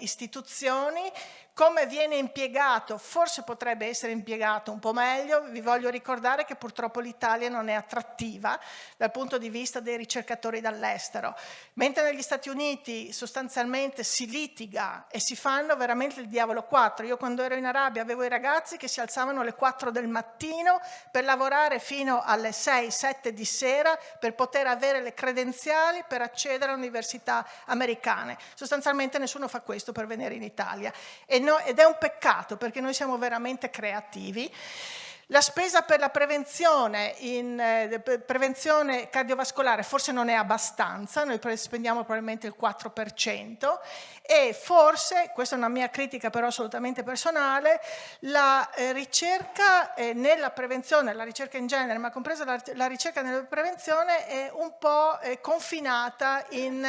Speaker 5: istituzioni. Come viene impiegato? Forse potrebbe essere impiegato un po' meglio. Vi voglio ricordare che purtroppo l'Italia non è attrattiva dal punto di vista dei ricercatori dall'estero. Mentre negli Stati Uniti sostanzialmente si litiga e si fanno veramente il diavolo 4. Io quando ero in Arabia avevo i ragazzi che si alzavano alle 4 del mattino per lavorare fino alle 6-7 di sera per poter avere le credenziali per accedere alle università americane. Sostanzialmente nessuno fa questo per venire in Italia. Ed è un peccato perché noi siamo veramente creativi. La spesa per la prevenzione cardiovascolare forse non è abbastanza, noi spendiamo probabilmente il 4% e forse, questa è una mia critica però assolutamente personale, la ricerca nella prevenzione, la ricerca in genere, ma compresa la ricerca nella prevenzione è un po' confinata in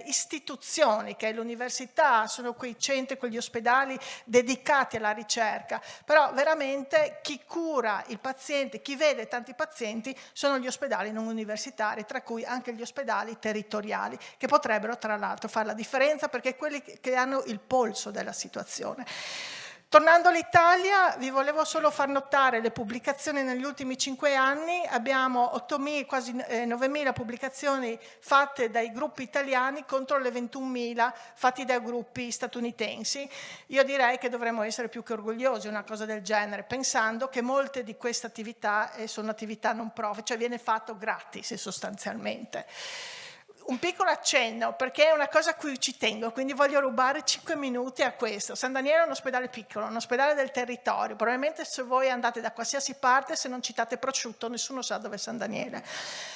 Speaker 5: istituzioni, che è l'università, sono quei centri, quegli ospedali dedicati alla ricerca, però veramente chi cura il paziente, chi vede tanti pazienti sono gli ospedali non universitari, tra cui anche gli ospedali territoriali, che potrebbero tra l'altro fare la differenza perché quelli che hanno il polso della situazione. Tornando all'Italia, vi volevo solo far notare le pubblicazioni negli ultimi 5 anni. Abbiamo 8.000, quasi 9.000 pubblicazioni fatte dai gruppi italiani contro le 21.000 fatti dai gruppi statunitensi. Io direi che dovremmo essere più che orgogliosi di una cosa del genere, pensando che molte di queste attività sono attività non profit, cioè viene fatto gratis sostanzialmente. un piccolo accenno, perché è una cosa a cui ci tengo, quindi voglio rubare 5 minuti a questo. San Daniele è un ospedale piccolo, un ospedale del territorio. Probabilmente se voi andate da qualsiasi parte, se non citate prosciutto, nessuno sa dove è San Daniele.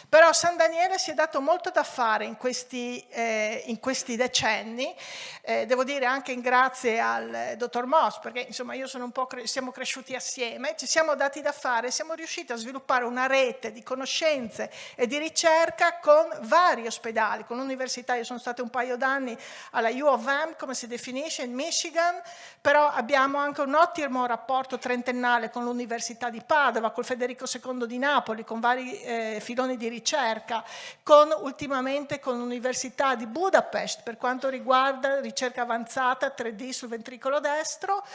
Speaker 5: Però San Daniele si è dato molto da fare in questi decenni, devo dire anche grazie al dottor Moss, perché insomma io sono siamo cresciuti assieme, ci siamo dati da fare, siamo riusciti a sviluppare una rete di conoscenze e di ricerca con vari ospedali, con l'università. Io sono stata un paio d'anni alla U of M, come si definisce, in Michigan, però abbiamo anche un ottimo rapporto trentennale con l'Università di Padova, col Federico II di Napoli, con vari filoni di ricerca, ultimamente con l'Università di Budapest per quanto riguarda ricerca avanzata 3D sul ventricolo destro,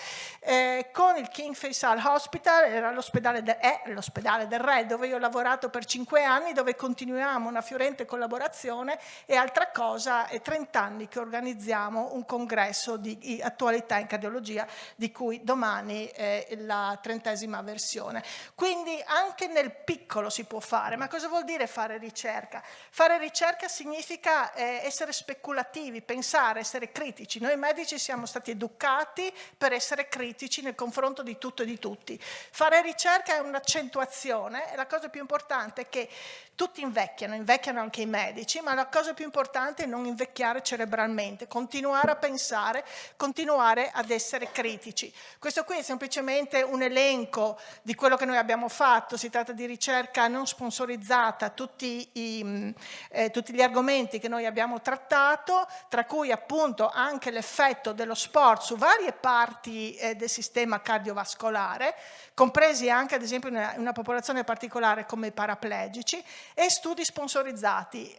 Speaker 5: con il King Faisal Hospital, è l'ospedale del Re, dove io ho lavorato per 5 anni, dove continuiamo una fiorente collaborazione. E altra cosa, è 30 anni che organizziamo un congresso di attualità in cardiologia, di cui domani è la 30ª versione. Quindi anche nel piccolo si può fare. Ma cosa vuol dire fare ricerca? Fare ricerca significa essere speculativi, pensare, essere critici. Noi medici siamo stati educati per essere critici nel confronto di tutto e di tutti. Fare ricerca è un'accentuazione, e la cosa più importante è che tutti invecchiano anche i medici, ma la cosa più importante è non invecchiare cerebralmente, continuare a pensare, continuare ad essere critici. Questo qui è semplicemente un elenco di quello che noi abbiamo fatto. Si tratta di ricerca non sponsorizzata, tutti gli argomenti che noi abbiamo trattato, tra cui appunto anche l'effetto dello sport su varie parti del sistema cardiovascolare, compresi anche ad esempio una popolazione particolare come i paraplegici, e studi sponsorizzati.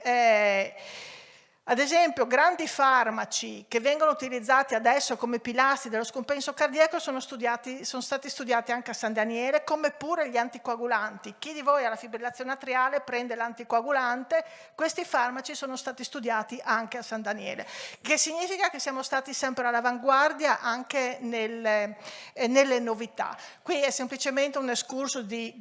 Speaker 5: Ad esempio, grandi farmaci che vengono utilizzati adesso come pilastri dello scompenso cardiaco sono stati studiati anche a San Daniele, come pure gli anticoagulanti. Chi di voi ha la fibrillazione atriale prende l'anticoagulante, questi farmaci sono stati studiati anche a San Daniele, che significa che siamo stati sempre all'avanguardia anche nelle novità. Qui è semplicemente un escurso di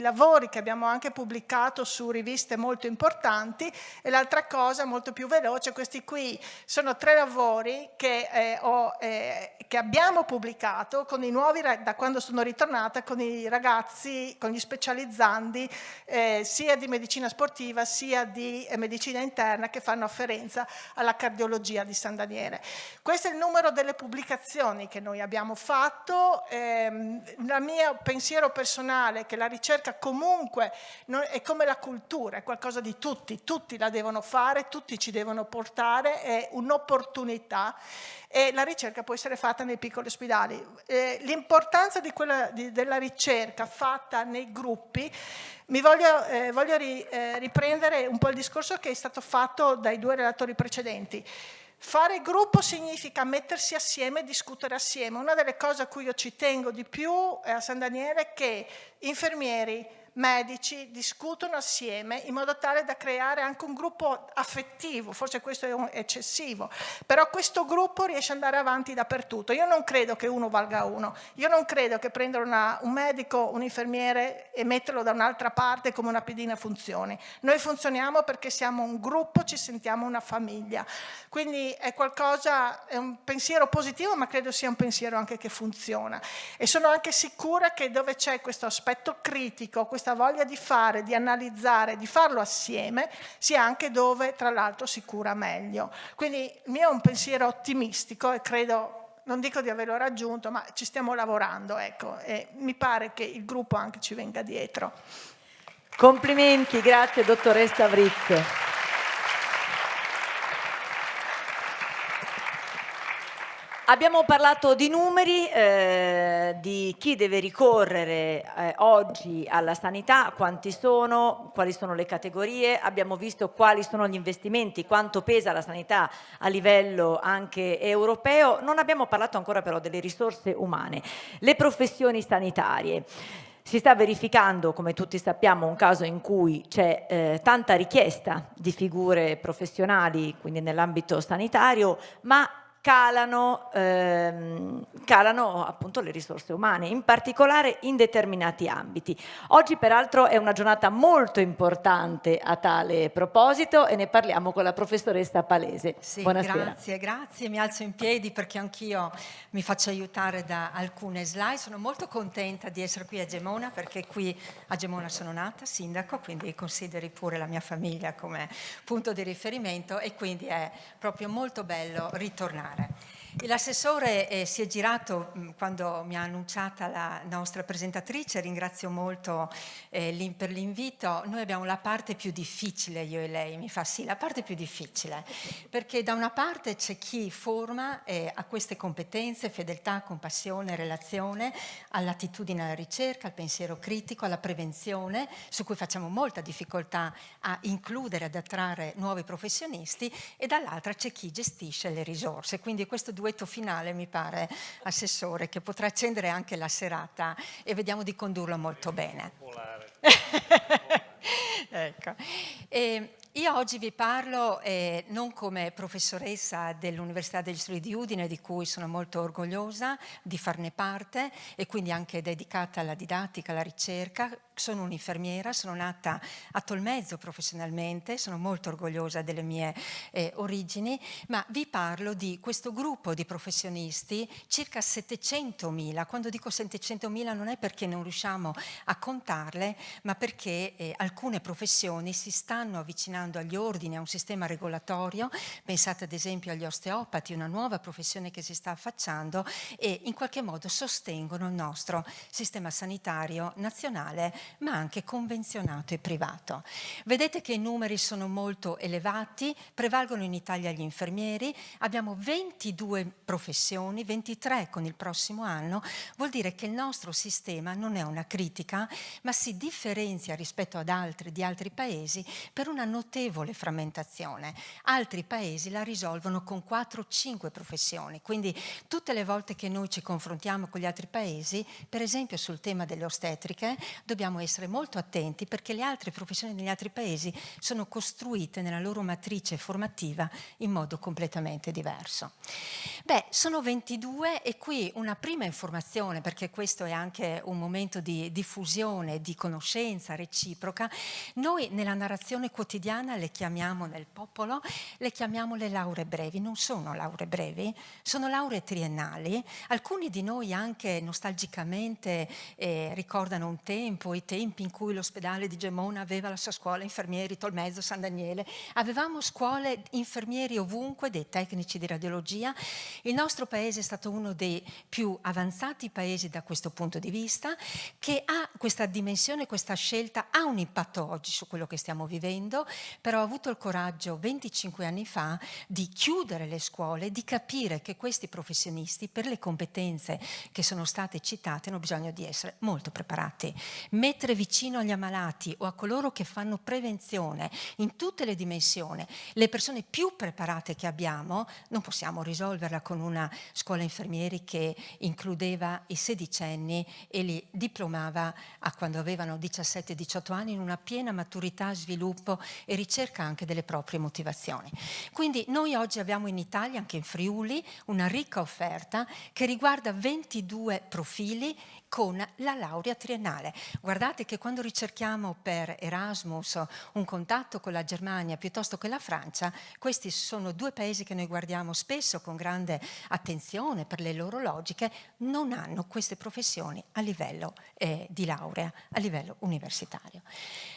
Speaker 5: lavori che abbiamo anche pubblicato su riviste molto importanti, e l'altra cosa molto più veloce, questi qui sono 3 lavori che abbiamo pubblicato con i nuovi, da quando sono ritornata, con i ragazzi, con gli specializzandi sia di medicina sportiva sia di medicina interna, che fanno afferenza alla cardiologia di San Daniele. Questo è il numero delle pubblicazioni che noi abbiamo fatto. Il mio pensiero personale è che la ricerca comunque è come la cultura, è qualcosa di tutti la devono fare, tutti ci devono portare, è un'opportunità, e la ricerca può essere fatta nei piccoli ospedali. L'importanza della ricerca fatta nei gruppi, voglio riprendere un po' il discorso che è stato fatto dai 2 relatori precedenti. Fare gruppo significa mettersi assieme e discutere assieme. Una delle cose a cui io ci tengo di più a San Daniele è che infermieri, medici discutono assieme in modo tale da creare anche un gruppo affettivo. Forse questo è eccessivo, però questo gruppo riesce ad andare avanti dappertutto. Io non credo che uno valga uno, io non credo che prendere un medico, un infermiere e metterlo da un'altra parte come una pedina funzioni. Noi funzioniamo perché siamo un gruppo, ci sentiamo una famiglia, quindi è un pensiero positivo, ma credo sia un pensiero anche che funziona, e sono anche sicura che dove c'è questo aspetto critico, questa voglia di fare, di analizzare, di farlo assieme, sia anche dove tra l'altro si cura meglio. Quindi il mio è un pensiero ottimistico, e credo, non dico di averlo raggiunto, ma ci stiamo lavorando, ecco, e mi pare che il gruppo anche ci venga dietro.
Speaker 1: Complimenti, grazie dottoressa Vritz. Abbiamo parlato di numeri, di chi deve ricorrere oggi alla sanità, quanti sono, quali sono le categorie, abbiamo visto quali sono gli investimenti, quanto pesa la sanità a livello anche europeo. Non abbiamo parlato ancora però delle risorse umane, le professioni sanitarie. Si sta verificando, come tutti sappiamo, un caso in cui c'è tanta richiesta di figure professionali, quindi nell'ambito sanitario, ma calano appunto le risorse umane, in particolare in determinati ambiti. Oggi peraltro è una giornata molto importante a tale proposito e ne parliamo con la professoressa Palese.
Speaker 6: Sì,
Speaker 1: Buonasera.
Speaker 6: grazie, mi alzo in piedi perché anch'io mi faccio aiutare da alcune slide. Sono molto contenta di essere qui a Gemona, perché qui a Gemona sono nata, sindaco, quindi consideri pure la mia famiglia come punto di riferimento, e quindi è proprio molto bello ritornare. L'assessore si è girato quando mi ha annunciata la nostra presentatrice, ringrazio molto per l'invito. Noi abbiamo la parte più difficile, io e lei, mi fa sì, la parte più difficile, perché da una parte c'è chi forma ha queste competenze, fedeltà, compassione, relazione, all'attitudine alla ricerca, al pensiero critico, alla prevenzione, su cui facciamo molta difficoltà a includere, ad attrarre nuovi professionisti, e dall'altra c'è chi gestisce le risorse. Quindi questo duetto finale mi pare, assessore, che potrà accendere anche la serata, e vediamo di condurlo molto bene. Ecco. Io oggi vi parlo non come professoressa dell'Università degli Studi di Udine, di cui sono molto orgogliosa di farne parte, e quindi anche dedicata alla didattica, alla ricerca. Sono un'infermiera, sono nata a Tolmezzo professionalmente, sono molto orgogliosa delle mie origini, ma vi parlo di questo gruppo di professionisti, circa 700.000. Quando dico 700.000 non è perché non riusciamo a contarle, ma perché alcune professioni si stanno avvicinando agli ordini, a un sistema regolatorio. Pensate ad esempio agli osteopati, una nuova professione che si sta affacciando, e in qualche modo sostengono il nostro sistema sanitario nazionale, ma anche convenzionato e privato. Vedete che i numeri sono molto elevati, prevalgono in Italia gli infermieri, abbiamo 22 professioni, 23 con il prossimo anno. Vuol dire che il nostro sistema non è una critica, ma si differenzia rispetto ad altri di altri paesi per una notevole frammentazione. Altri paesi la risolvono con 4-5 professioni, quindi tutte le volte che noi ci confrontiamo con gli altri paesi, per esempio sul tema delle ostetriche, dobbiamo essere molto attenti, perché le altre professioni negli altri paesi sono costruite nella loro matrice formativa in modo completamente diverso. Beh, sono 22, e qui una prima informazione, perché questo è anche un momento di diffusione, di conoscenza reciproca. Noi nella narrazione quotidiana le chiamiamo, nel popolo, le chiamiamo le lauree brevi. Non sono lauree brevi, sono lauree triennali. Alcuni di noi anche nostalgicamente ricordano un tempo, i tempi in cui l'ospedale di Gemona aveva la sua scuola infermieri, Tolmezzo, San Daniele. Avevamo scuole infermieri ovunque, dei tecnici di radiologia. Il nostro paese è stato uno dei più avanzati paesi da questo punto di vista, che ha questa dimensione, questa scelta, ha un impatto oggi su quello che stiamo vivendo, però ha avuto il coraggio 25 anni fa di chiudere le scuole, di capire che questi professionisti, per le competenze che sono state citate, hanno bisogno di essere molto preparati. Mettere vicino agli ammalati o a coloro che fanno prevenzione in tutte le dimensioni le persone più preparate che abbiamo, non possiamo risolverla con una scuola infermieri che includeva i sedicenni e li diplomava a quando avevano 17-18 anni, in una piena maturità, sviluppo e ricerca anche delle proprie motivazioni. Quindi noi oggi abbiamo in Italia, anche in Friuli, una ricca offerta che riguarda 22 profili con la laurea triennale. Guardate che quando ricerchiamo per Erasmus un contatto con la Germania piuttosto che la Francia, questi sono due paesi che noi guardiamo spesso con grande attenzione per le loro logiche, non hanno queste professioni a livello di laurea, a livello universitario.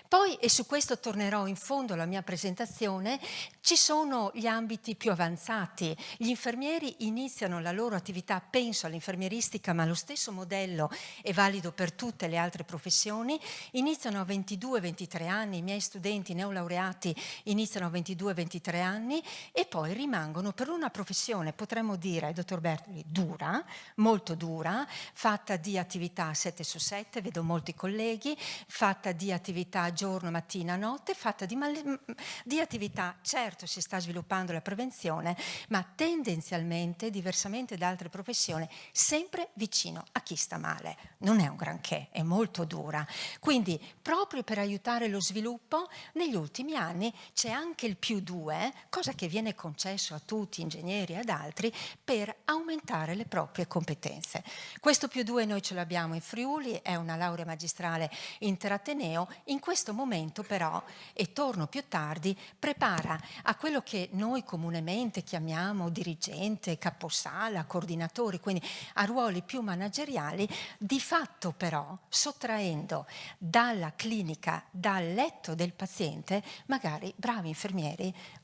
Speaker 6: Poi, e su questo tornerò in fondo alla mia presentazione, ci sono gli ambiti più avanzati. Gli infermieri iniziano la loro attività, penso all'infermieristica, ma lo stesso modello è valido per tutte le altre professioni, iniziano a 22-23 anni, i miei studenti neolaureati iniziano a 22-23 anni e poi rimangono per una professione, potremmo dire, dottor Bertoli, dura, molto dura, fatta di attività 7/7, vedo molti colleghi, fatta di attività giorno, mattina, notte, fatta di attività. Certo, si sta sviluppando la prevenzione, ma tendenzialmente, diversamente da altre professioni, sempre vicino a chi sta male. Non è un granché, è molto dura. Quindi, proprio per aiutare lo sviluppo, negli ultimi anni c'è anche il +2, cosa che viene concesso a tutti, ingegneri e ad altri, per aumentare le proprie competenze. Questo +2 noi ce l'abbiamo in Friuli, è una laurea magistrale interateneo. In questo momento però, e torno più tardi, prepara a quello che noi comunemente chiamiamo dirigente, caposala, coordinatori, quindi a ruoli più manageriali, di fatto però sottraendo dalla clinica, dal letto del paziente, magari bravi infermieri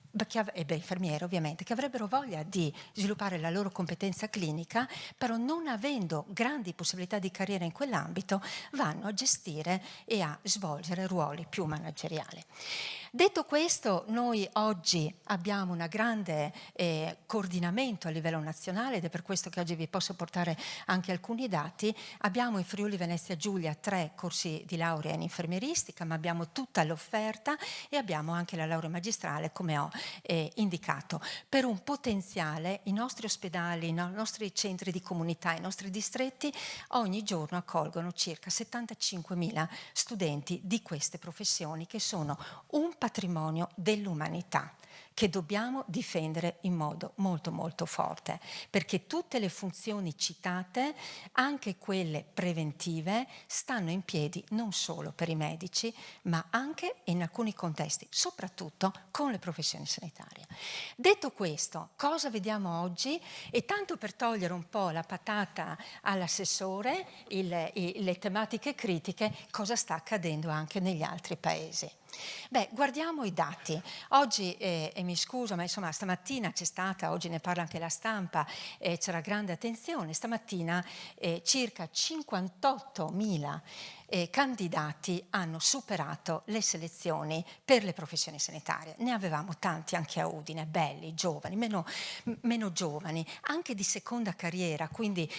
Speaker 6: infermieri ovviamente, che avrebbero voglia di sviluppare la loro competenza clinica, però non avendo grandi possibilità di carriera in quell'ambito, vanno a gestire e a svolgere ruoli più manageriali. Detto questo, noi oggi abbiamo un grande coordinamento a livello nazionale, ed è per questo che oggi vi posso portare anche alcuni dati. Abbiamo in Friuli Venezia Giulia 3 corsi di laurea in infermieristica, ma abbiamo tutta l'offerta e abbiamo anche la laurea magistrale, come ho indicato, per un potenziale. I nostri ospedali, i nostri centri di comunità, i nostri distretti ogni giorno accolgono circa 75.000 studenti di queste professioni, che sono un patrimonio dell'umanità che dobbiamo difendere in modo molto molto forte, perché tutte le funzioni citate, anche quelle preventive, stanno in piedi non solo per i medici, ma anche in alcuni contesti, soprattutto con le professioni sanitarie. Detto questo, cosa vediamo oggi? E tanto per togliere un po' la patata all'assessore, le tematiche critiche, cosa sta accadendo anche negli altri paesi. Beh, guardiamo i dati. Oggi, e mi scuso, ma insomma stamattina c'è stata, oggi ne parla anche la stampa, c'era grande attenzione, stamattina circa 58.000 candidati hanno superato le selezioni per le professioni sanitarie. Ne avevamo tanti anche a Udine, belli, giovani, meno giovani, anche di seconda carriera, quindi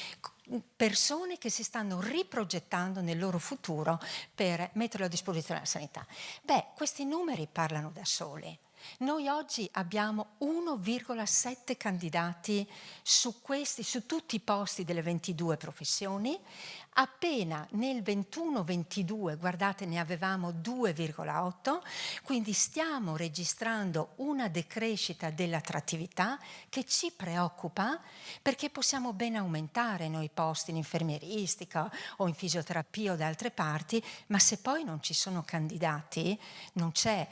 Speaker 6: persone che si stanno riprogettando nel loro futuro per metterlo a disposizione della sanità. Beh, questi numeri parlano da soli. Noi oggi abbiamo 1,7 candidati su tutti i posti delle 22 professioni. Appena nel 21-22, guardate, ne avevamo 2,8, quindi stiamo registrando una decrescita dell'attrattività che ci preoccupa, perché possiamo ben aumentare noi posti in infermieristica o in fisioterapia o da altre parti, ma se poi non ci sono candidati non c'è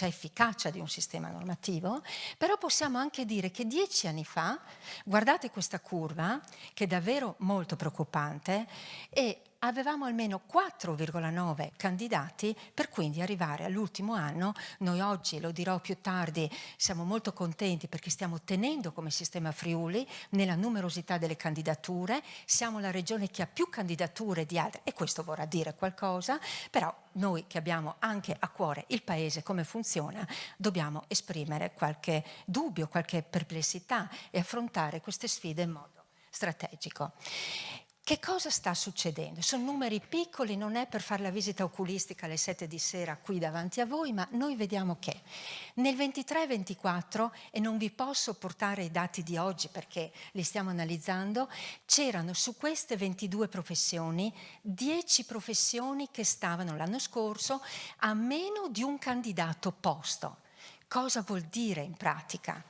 Speaker 6: efficacia di un sistema normativo. Però possiamo anche dire che 10 anni fa, guardate questa curva che è davvero molto preoccupante, e avevamo almeno 4,9 candidati per quindi arrivare all'ultimo anno. Noi oggi, lo dirò più tardi, siamo molto contenti perché stiamo tenendo come sistema Friuli nella numerosità delle candidature, siamo la regione che ha più candidature di altre, e questo vorrà dire qualcosa, però noi che abbiamo anche a cuore il paese, come funziona, dobbiamo esprimere qualche dubbio, qualche perplessità e affrontare queste sfide in modo strategico. Che cosa sta succedendo? Sono numeri piccoli, non è per fare la visita oculistica alle 7 di sera qui davanti a voi, ma noi vediamo che nel 23-24, e non vi posso portare i dati di oggi perché li stiamo analizzando, c'erano su queste 22 professioni 10 professioni che stavano l'anno scorso a meno di un candidato posto. Cosa vuol dire in pratica?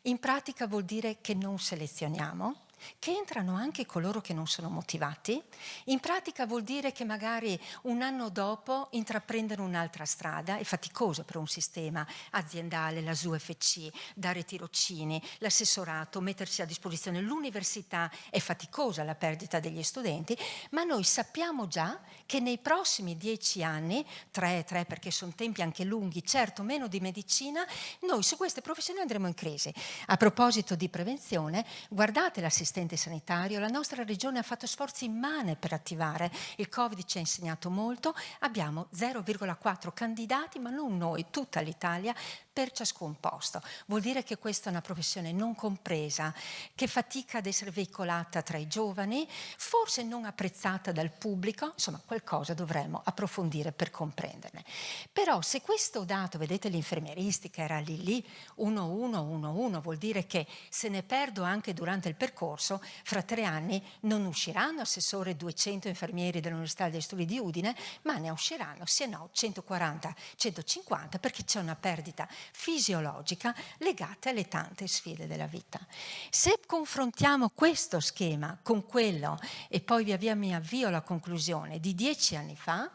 Speaker 6: In pratica vuol dire che non selezioniamo, che entrano anche coloro che non sono motivati. In pratica vuol dire che magari un anno dopo intraprendono un'altra strada. È faticoso per un sistema aziendale, la SUFC, dare tirocini, l'assessorato, mettersi a disposizione l'università, è faticosa la perdita degli studenti, ma noi sappiamo già che nei prossimi 10 anni, 3 perché sono tempi anche lunghi, certo meno di medicina, noi su queste professioni andremo in crisi. A proposito di prevenzione, guardate l'assistenza l'assistente sanitario. La nostra regione ha fatto sforzi immani per attivare, il Covid ci ha insegnato molto, abbiamo 0,4 candidati, ma non noi, tutta l'Italia, per ciascun posto. Vuol dire che questa è una professione non compresa, che fatica ad essere veicolata tra i giovani, forse non apprezzata dal pubblico, insomma qualcosa dovremmo approfondire per comprenderne. Però se questo dato, vedete l'infermieristica era lì 1-1-1-1, vuol dire che se ne perdo anche durante il percorso, fra 3 anni non usciranno assessore 200 infermieri dell'Università degli Studi di Udine, ma ne usciranno, se no 140-150, perché c'è una perdita fisiologica legata alle tante sfide della vita. Se confrontiamo questo schema con quello, e poi via via mi avvio alla conclusione, di 10 anni fa,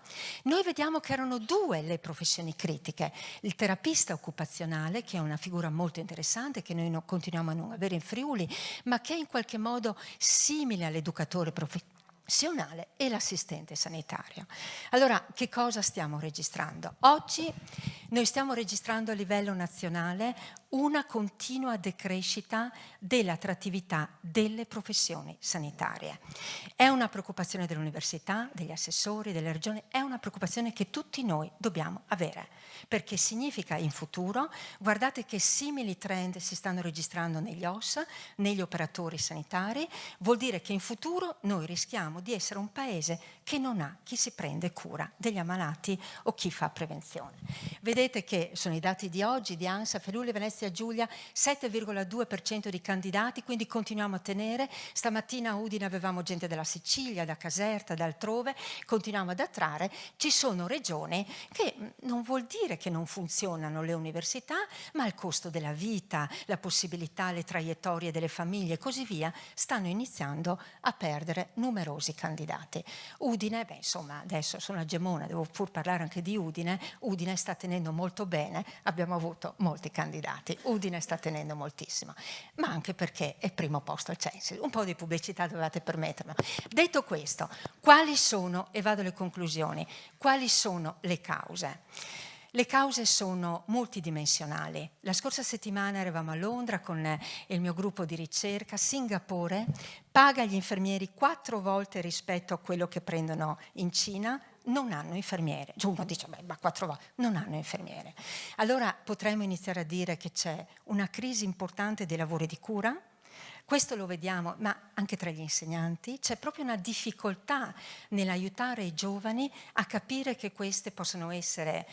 Speaker 6: noi vediamo che erano 2 le professioni critiche. Il terapista occupazionale, che è una figura molto interessante, che noi continuiamo a non avere in Friuli, ma che è in qualche modo simile all'educatore professionale, e l'assistente sanitario. Allora, che cosa stiamo registrando? Oggi noi stiamo registrando a livello nazionale una continua decrescita dell'attrattività delle professioni sanitarie. È una preoccupazione dell'università, degli assessori, delle regioni, è una preoccupazione che tutti noi dobbiamo avere, perché significa in futuro, guardate che simili trend si stanno registrando negli OSS, negli operatori sanitari, vuol dire che in futuro noi rischiamo di essere un paese che non ha chi si prende cura degli ammalati o chi fa prevenzione. Vedete che sono i dati di oggi di ANSA, Friuli Venezia Giulia, 7,2% di candidati, quindi continuiamo a tenere. Stamattina a Udine avevamo gente della Sicilia, da Caserta, da altrove, continuiamo ad attrarre. Ci sono regioni che non vuol dire che non funzionano le università, ma il costo della vita, la possibilità, le traiettorie delle famiglie e così via, stanno iniziando a perdere numerosi candidati. Udine, beh, insomma, adesso sono a Gemona, devo pur parlare anche di Udine. Udine sta tenendo molto bene, abbiamo avuto molti candidati. Udine sta tenendo moltissimo, ma anche perché è primo posto al Censis. Un po' di pubblicità dovete permettermi. Detto questo, quali sono, e vado alle conclusioni, quali sono le cause? Le cause sono multidimensionali. La scorsa settimana eravamo a Londra con il mio gruppo di ricerca. Singapore paga gli infermieri 4 volte rispetto a quello che prendono in Cina. Non hanno infermiere. Uno dice, beh, ma 4 volte, non hanno infermiere. Allora potremmo iniziare a dire che c'è una crisi importante dei lavori di cura. Questo lo vediamo, ma anche tra gli insegnanti c'è proprio una difficoltà nell'aiutare i giovani a capire che queste possono essere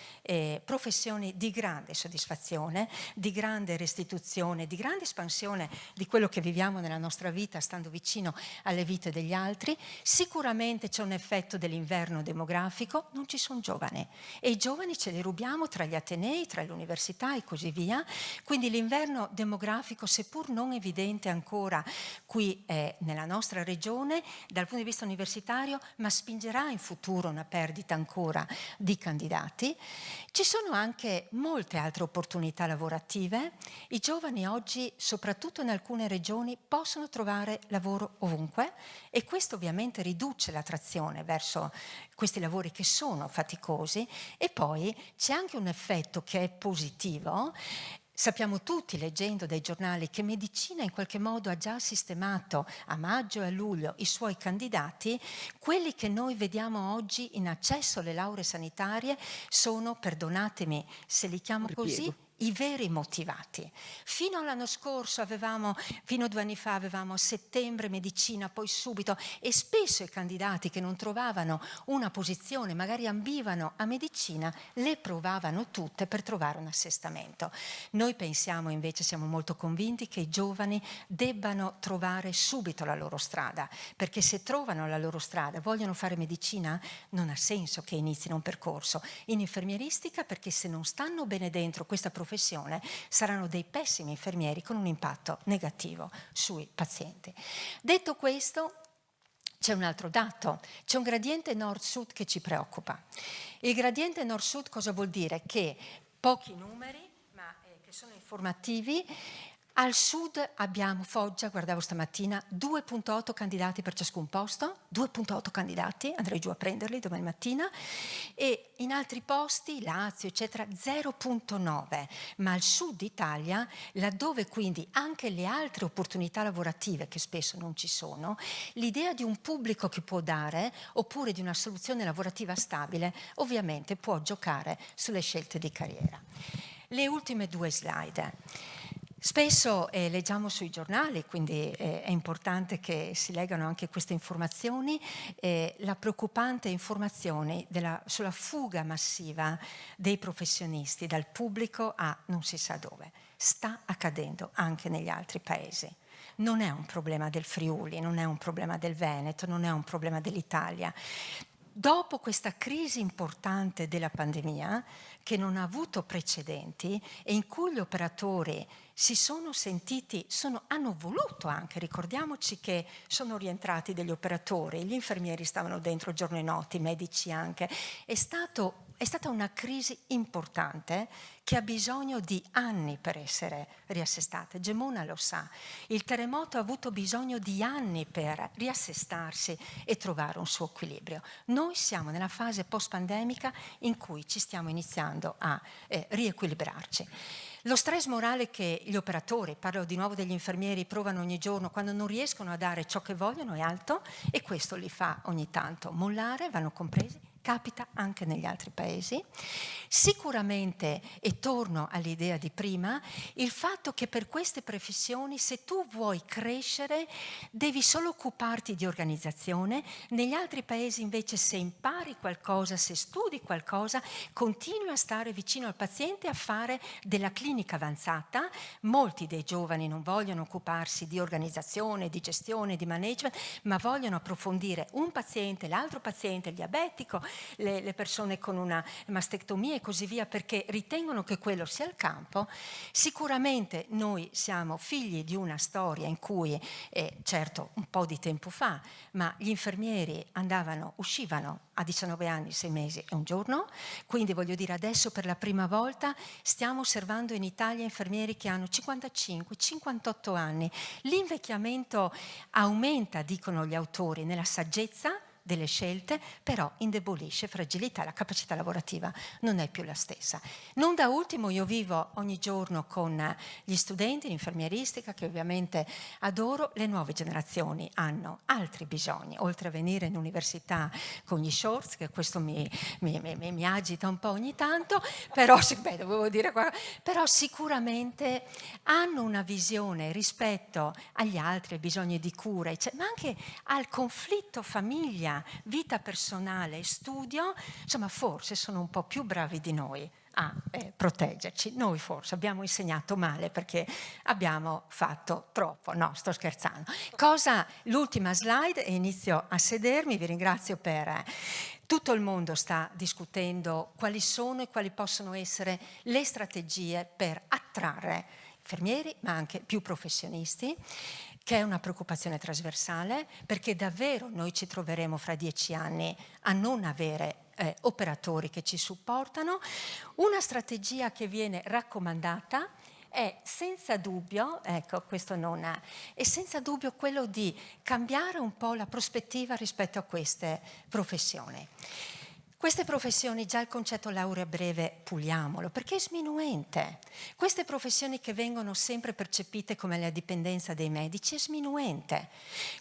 Speaker 6: professioni di grande soddisfazione, di grande restituzione, di grande espansione di quello che viviamo nella nostra vita, stando vicino alle vite degli altri. Sicuramente c'è un effetto dell'inverno demografico, non ci sono giovani e i giovani ce li rubiamo tra gli atenei, tra le università e così via. Quindi l'inverno demografico, seppur non evidente ancora qui nella nostra regione dal punto di vista universitario, ma spingerà in futuro una perdita ancora di candidati. Ci sono anche molte altre opportunità lavorative. I giovani oggi, soprattutto in alcune regioni, possono trovare lavoro ovunque e questo ovviamente riduce l'attrazione verso questi lavori che sono faticosi. E poi c'è anche un effetto che è positivo. Sappiamo tutti, leggendo dai giornali, che Medicina in qualche modo ha già sistemato a maggio e a luglio i suoi candidati. Quelli che noi vediamo oggi in accesso alle lauree sanitarie sono, perdonatemi se li chiamo così, i veri motivati. Fino all'anno scorso fino a 2 anni fa avevamo a settembre medicina, poi subito, e spesso i candidati che non trovavano una posizione, magari ambivano a medicina, le provavano tutte per trovare un assestamento. Noi pensiamo invece, siamo molto convinti che i giovani debbano trovare subito la loro strada, perché se trovano la loro strada, vogliono fare medicina, non ha senso che inizino un percorso in infermieristica, perché se non stanno bene dentro questa professione saranno dei pessimi infermieri con un impatto negativo sui pazienti. Detto questo, c'è un altro dato, c'è un gradiente nord-sud che ci preoccupa. Il gradiente nord-sud cosa vuol dire? Che pochi numeri, ma che sono informativi, Al sud abbiamo Foggia, guardavo stamattina, 2,8 candidati per ciascun posto, 2,8 candidati, andrei giù a prenderli domani mattina, e in altri posti, Lazio, eccetera, 0,9, ma al sud Italia, laddove quindi anche le altre opportunità lavorative, che spesso non ci sono, l'idea di un pubblico che può dare, oppure di una soluzione lavorativa stabile, ovviamente può giocare sulle scelte di carriera. Le ultime 2 slide. Spesso leggiamo sui giornali, quindi è importante che si leggano anche queste informazioni, la preoccupante informazione sulla fuga massiva dei professionisti dal pubblico a non si sa dove. Sta accadendo anche negli altri paesi. Non è un problema del Friuli, non è un problema del Veneto, non è un problema dell'Italia. Dopo questa crisi importante della pandemia, che non ha avuto precedenti e in cui gli operatori si sono sentiti, hanno voluto anche, ricordiamoci che sono rientrati degli operatori, gli infermieri stavano dentro giorno e notte, i medici anche, è stata una crisi importante che ha bisogno di anni per essere riassestata. Gemona lo sa, il terremoto ha avuto bisogno di anni per riassestarsi e trovare un suo equilibrio. Noi siamo nella fase post-pandemica in cui ci stiamo iniziando a riequilibrarci. Lo stress morale che gli operatori, parlo di nuovo degli infermieri, provano ogni giorno quando non riescono a dare ciò che vogliono è alto e questo li fa ogni tanto mollare, vanno compresi. Capita anche negli altri paesi. Sicuramente, e torno all'idea di prima, il fatto che per queste professioni, se tu vuoi crescere, devi solo occuparti di organizzazione. Negli altri paesi invece, se impari qualcosa, se studi qualcosa, continui a stare vicino al paziente, a fare della clinica avanzata. Molti dei giovani non vogliono occuparsi di organizzazione, di gestione, di management, ma vogliono approfondire un paziente, l'altro paziente, il diabetico, le persone con una mastectomia e così via, perché ritengono che quello sia il campo. Sicuramente noi siamo figli di una storia in cui, certo un po' di tempo fa, ma gli infermieri uscivano a 19 anni, 6 mesi e un giorno, quindi voglio dire adesso per la prima volta stiamo osservando in Italia infermieri che hanno 55, 58 anni. L'invecchiamento aumenta, dicono gli autori, nella saggezza delle scelte, però indebolisce, fragilità, la capacità lavorativa non è più la stessa. Non da ultimo io vivo ogni giorno con gli studenti in infermieristica, che ovviamente adoro. Le nuove generazioni hanno altri bisogni, oltre a venire in università con gli shorts, che questo mi agita un po' ogni tanto, però sicuramente hanno una visione rispetto agli altri, ai bisogni di cura, ma anche al conflitto famiglia, vita personale e studio, insomma forse sono un po' più bravi di noi a proteggerci. Noi forse abbiamo insegnato male perché abbiamo fatto troppo. No, sto scherzando. L'ultima slide e inizio a sedermi, vi ringrazio per... Tutto il mondo sta discutendo quali sono e quali possono essere le strategie per attrarre infermieri, ma anche più professionisti, che è una preoccupazione trasversale, perché davvero noi ci troveremo fra 10 anni a non avere operatori che ci supportano. Una strategia che viene raccomandata è senza dubbio, è senza dubbio quello di cambiare un po' la prospettiva rispetto a queste professioni. Queste professioni, già il concetto laurea breve, puliamolo, perché è sminuente. Queste professioni che vengono sempre percepite come la dipendenza dei medici è sminuente.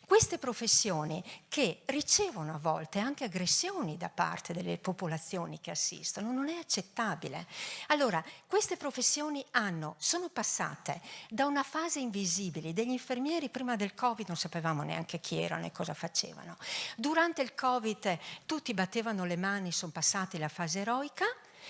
Speaker 6: Queste professioni che ricevono a volte anche aggressioni da parte delle popolazioni che assistono, non è accettabile. Allora, queste professioni sono passate da una fase invisibile. Degli infermieri prima del Covid non sapevamo neanche chi erano e cosa facevano. Durante il Covid tutti battevano le mani, sono passati la fase eroica,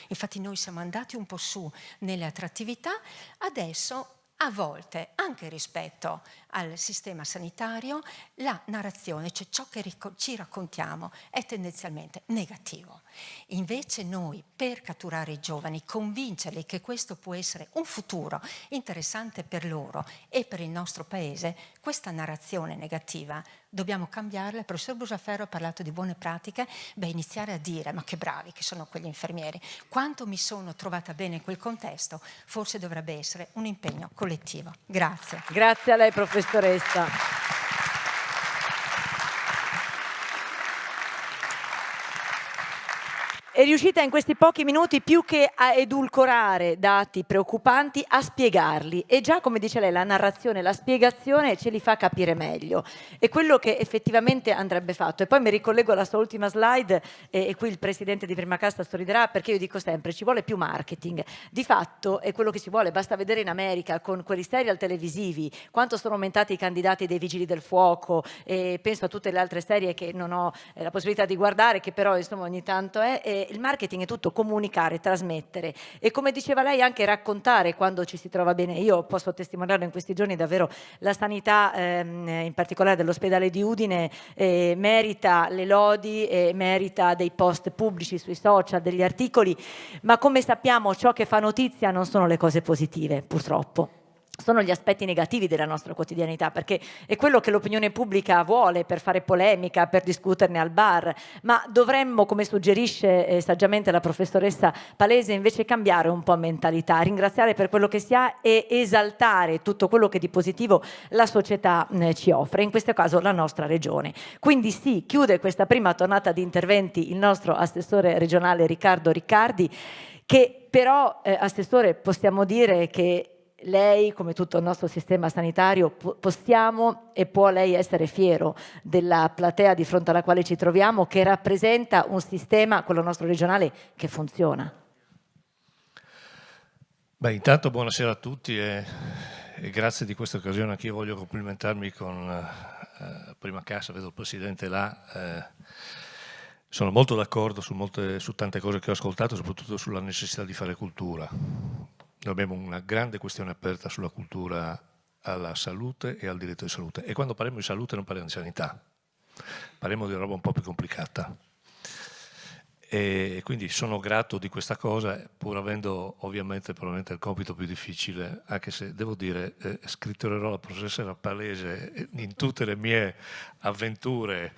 Speaker 6: infatti noi siamo andati un po' su nelle attrattività, adesso a volte anche rispetto al sistema sanitario, la narrazione, cioè ciò che ci raccontiamo, è tendenzialmente negativo. Invece noi, per catturare i giovani, convincerli che questo può essere un futuro interessante per loro e per il nostro paese, questa narrazione negativa dobbiamo cambiarla. Il professor Brusaferro ha parlato di buone pratiche, iniziare a dire ma che bravi che sono quegli infermieri, quanto mi sono trovata bene in quel contesto, forse dovrebbe essere un impegno collettivo. Grazie.
Speaker 1: Grazie a lei, professoressa. È riuscita in questi pochi minuti, più che a edulcorare dati preoccupanti, a spiegarli. E già, come dice lei, la narrazione, la spiegazione ce li fa capire meglio. È quello che effettivamente andrebbe fatto. E poi mi ricollego alla sua ultima slide, e qui il presidente di Prima Cassa sorriderà, perché io dico sempre, ci vuole più marketing. Di fatto è quello che ci vuole, basta vedere in America con quei serial televisivi, quanto sono aumentati i candidati dei Vigili del Fuoco, e penso a tutte le altre serie che non ho la possibilità di guardare, che però insomma ogni tanto è. Il marketing è tutto comunicare, trasmettere e, come diceva lei, anche raccontare quando ci si trova bene. Io posso testimoniare in questi giorni davvero la sanità, in particolare dell'ospedale di Udine, merita le lodi, merita dei post pubblici sui social, degli articoli, ma come sappiamo ciò che fa notizia non sono le cose positive, purtroppo. Sono gli aspetti negativi della nostra quotidianità, perché è quello che l'opinione pubblica vuole per fare polemica, per discuterne al bar, ma dovremmo, come suggerisce saggiamente la professoressa Palese, invece cambiare un po' mentalità, ringraziare per quello che si ha e esaltare tutto quello che di positivo la società ci offre, in questo caso la nostra regione. Quindi sì, chiude questa prima tornata di interventi il nostro assessore regionale Riccardo Riccardi, che però, assessore, possiamo dire che lei, come tutto il nostro sistema sanitario, possiamo e può lei essere fiero della platea di fronte alla quale ci troviamo, che rappresenta un sistema, quello nostro regionale, che funziona.
Speaker 7: Beh, intanto buonasera a tutti e grazie di questa occasione. Anche io voglio complimentarmi con Prima Cassa, vedo il Presidente là. Sono molto d'accordo su tante cose che ho ascoltato, soprattutto sulla necessità di fare cultura. Noi abbiamo una grande questione aperta sulla cultura alla salute e al diritto di salute. E quando parliamo di salute non parliamo di sanità, parliamo di roba un po' più complicata. E quindi sono grato di questa cosa, pur avendo ovviamente probabilmente il compito più difficile, anche se devo dire, scritturerò la professoressa Palese in tutte le mie avventure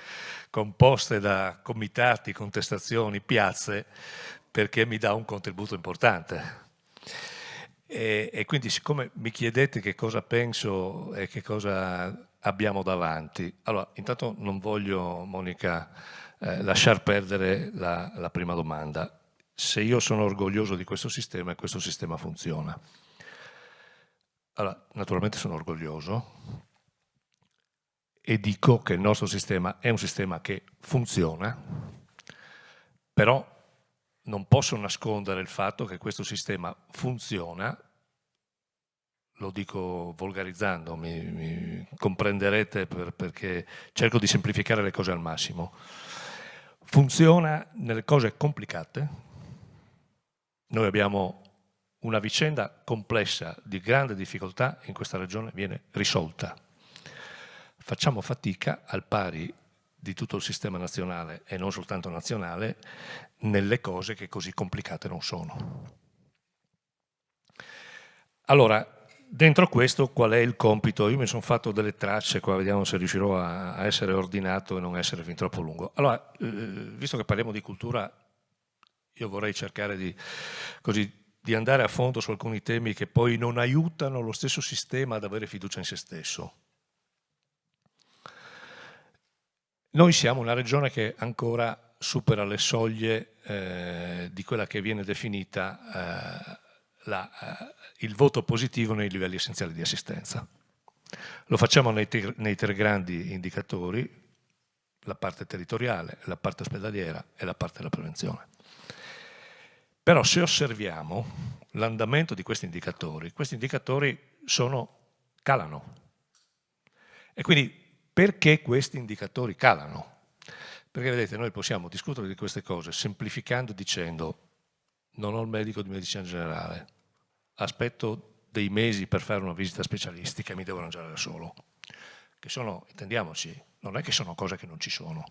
Speaker 7: composte da comitati, contestazioni, piazze, perché mi dà un contributo importante. E quindi, siccome mi chiedete che cosa penso e che cosa abbiamo davanti, allora intanto non voglio, Monica, lasciar perdere la prima domanda. Se io sono orgoglioso di questo sistema e questo sistema funziona. Allora, naturalmente sono orgoglioso e dico che il nostro sistema è un sistema che funziona, però non posso nascondere il fatto che questo sistema funziona, lo dico volgarizzando, mi comprenderete perché cerco di semplificare le cose al massimo. Funziona nelle cose complicate. Noi abbiamo una vicenda complessa di grande difficoltà, in questa regione viene risolta. Facciamo fatica, al pari di tutto il sistema nazionale e non soltanto nazionale, nelle cose che così complicate non sono. Allora, dentro questo qual è il compito? Io mi sono fatto delle tracce, qua vediamo se riuscirò a essere ordinato e non essere fin troppo lungo. Allora, visto che parliamo di cultura, io vorrei cercare di andare a fondo su alcuni temi che poi non aiutano lo stesso sistema ad avere fiducia in se stesso. Noi siamo una regione che ancora supera le soglie di quella che viene definita il voto positivo nei livelli essenziali di assistenza. Lo facciamo nei tre grandi indicatori, la parte territoriale, la parte ospedaliera e la parte della prevenzione. Però se osserviamo l'andamento di questi indicatori calano. E quindi perché questi indicatori calano? Perché vedete, noi possiamo discutere di queste cose semplificando dicendo non ho il medico di medicina generale, aspetto dei mesi per fare una visita specialistica e mi devo arrangiare da solo. che sono, intendiamoci, non è che sono cose che non ci sono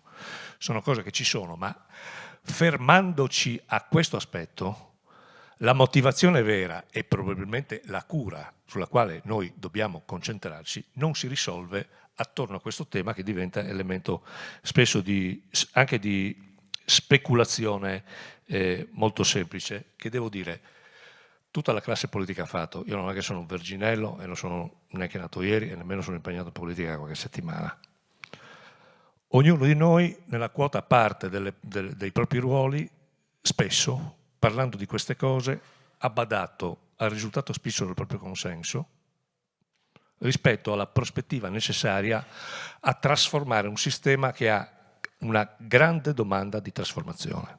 Speaker 7: cose che ci sono, ma fermandoci a questo aspetto, la motivazione vera e probabilmente la cura sulla quale noi dobbiamo concentrarci non si risolve attorno a questo tema, che diventa elemento spesso anche di speculazione molto semplice, che devo dire tutta la classe politica ha fatto. Io non è che sono un verginello e non sono neanche nato ieri e nemmeno sono impegnato in politica qualche settimana. Ognuno di noi, nella quota parte dei propri ruoli, spesso, parlando di queste cose, ha badato al risultato spicciolo del proprio consenso rispetto alla prospettiva necessaria a trasformare un sistema che ha una grande domanda di trasformazione.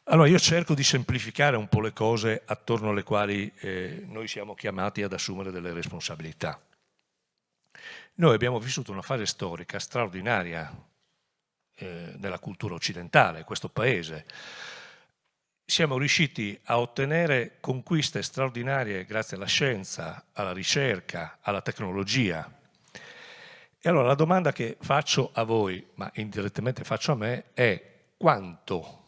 Speaker 7: Allora io cerco di semplificare un po' le cose attorno alle quali noi siamo chiamati ad assumere delle responsabilità. Noi abbiamo vissuto una fase storica straordinaria nella cultura occidentale, questo paese. Siamo riusciti a ottenere conquiste straordinarie grazie alla scienza, alla ricerca, alla tecnologia. E allora la domanda che faccio a voi, ma indirettamente faccio a me, è quanto